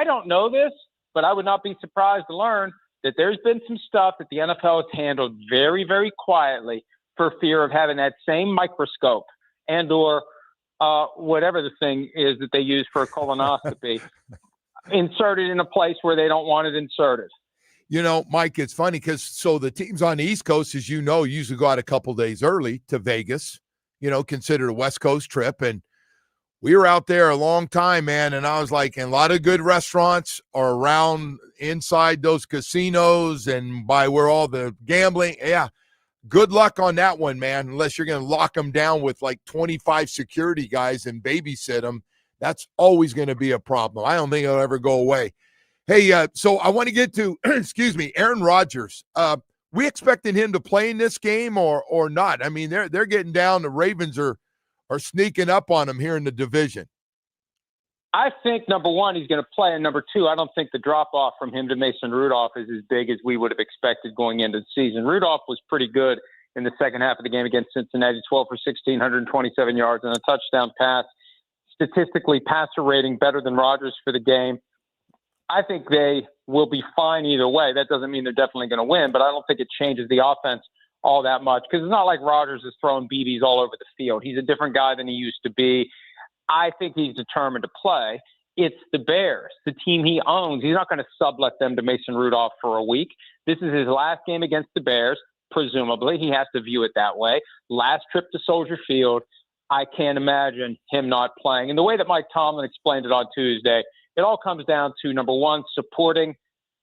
don't know this, but I would not be surprised to learn that there's been some stuff that the NFL has handled very, very quietly for fear of having that same microscope and or whatever the thing is that they use for a colonoscopy inserted in a place where they don't want it inserted. You know, Mike, it's funny because the teams on the East Coast, as you know, usually go out a couple days early to Vegas, considered a West Coast trip. And we were out there a long time, man. And I was like, and a lot of good restaurants are around inside those casinos and by where all the gambling. Yeah. Good luck on that one, man, unless you're going to lock them down with like 25 security guys and babysit them. That's always going to be a problem. I don't think it'll ever go away. Hey, so I want to get to, excuse me, Aaron Rodgers. We expecting him to play in this game or not? I mean, they're getting down. The Ravens are sneaking up on him here in the division. I think, number one, he's going to play, and number two, I don't think the drop-off from him to Mason Rudolph is as big as we would have expected going into the season. Rudolph was pretty good in the second half of the game against Cincinnati, 12 for 16, 127 yards and a touchdown pass. Statistically, passer rating better than Rodgers for the game. I think they will be fine either way. That doesn't mean they're definitely going to win, but I don't think it changes the offense all that much because it's not like Rodgers is throwing BBs all over the field. He's a different guy than he used to be. I think he's determined to play. It's the Bears, the team he owns. He's not going to sublet them to Mason Rudolph for a week. This is his last game against the Bears, presumably. He has to view it that way. Last trip to Soldier Field. I can't imagine him not playing. And the way that Mike Tomlin explained it on Tuesday, it all comes down to, number one, supporting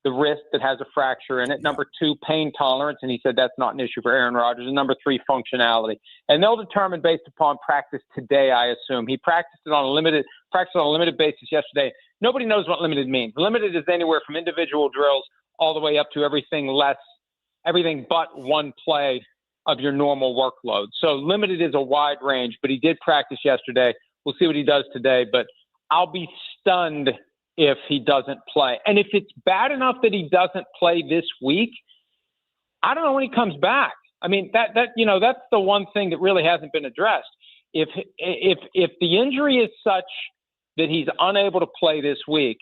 the wrist that has a fracture in it. Number two, pain tolerance. And he said that's not an issue for Aaron Rodgers. And number three, functionality. And they'll determine based upon practice today, I assume. He practiced on a limited basis yesterday. Nobody knows what limited means. Limited is anywhere from individual drills all the way up to everything but one play of your normal workload. So limited is a wide range, but he did practice yesterday. We'll see what he does today, but I'll be stunned if he doesn't play. And if it's bad enough that he doesn't play this week, I don't know when he comes back. I mean, that's the one thing that really hasn't been addressed. If the injury is such that he's unable to play this week,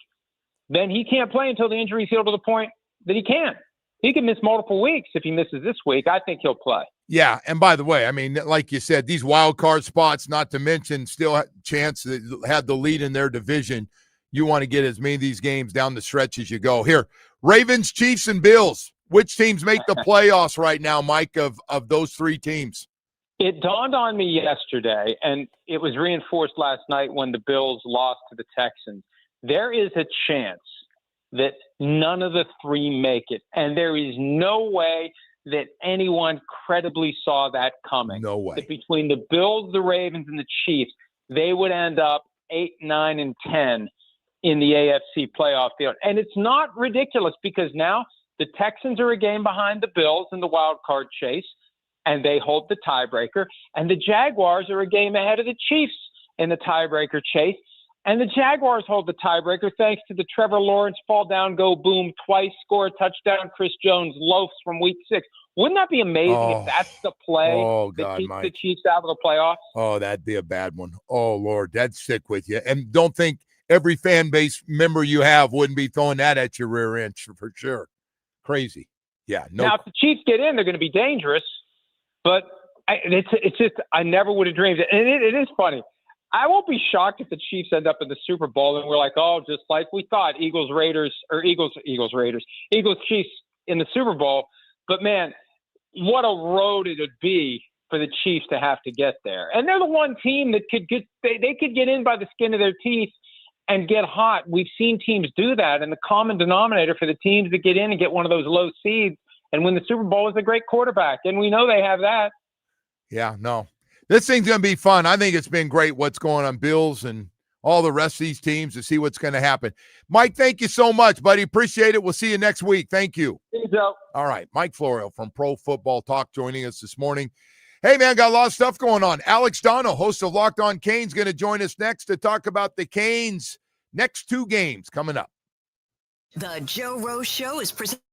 then he can't play until the injury is healed to the point that he can. He can miss multiple weeks. If he misses this week, I think he'll play. Yeah, and by the way, I mean, like you said, these wild card spots, not to mention still chance that had the lead in their division. You want to get as many of these games down the stretch as you go. Here, Ravens, Chiefs, and Bills. Which teams make the playoffs right now, Mike, of those three teams? It dawned on me yesterday, and it was reinforced last night when the Bills lost to the Texans. There is a chance that none of the three make it, and there is no way that anyone credibly saw that coming. No way. That between the Bills, the Ravens, and the Chiefs, they would end up 8, 9, and 10 in the AFC playoff field. And it's not ridiculous because now the Texans are a game behind the Bills in the wild card chase, and they hold the tiebreaker. And the Jaguars are a game ahead of the Chiefs in the tiebreaker chase. And the Jaguars hold the tiebreaker thanks to the Trevor Lawrence fall down, go boom, twice score a touchdown, Chris Jones loafs from week 6. Wouldn't that be amazing if that's the play that keeps the Chiefs out of the playoffs? Oh, that'd be a bad one. Oh, Lord, that'd stick with you. And don't think every fan base member you have wouldn't be throwing that at your rear end for sure. Crazy. Yeah. No. Now, if the Chiefs get in, they're going to be dangerous. But it's just I never would have dreamed it. And it is funny. I won't be shocked if the Chiefs end up in the Super Bowl and we're like, oh, just like we thought, Eagles Chiefs in the Super Bowl. But man, what a road it would be for the Chiefs to have to get there. And they're the one team that could get in by the skin of their teeth and get hot. We've seen teams do that. And the common denominator for the teams that get in and get one of those low seeds and win the Super Bowl is a great quarterback. And we know they have that. Yeah, no. This thing's going to be fun. I think it's been great what's going on. Bills and all the rest of these teams to see what's going to happen. Mike, thank you so much, buddy. Appreciate it. We'll see you next week. Thank you. Peace out. All right, Mike Florio from Pro Football Talk joining us this morning. Hey, man, got a lot of stuff going on. Alex Dono, host of Locked On Canes, going to join us next to talk about the Canes' next 2 games coming up. The Joe Rose Show is presented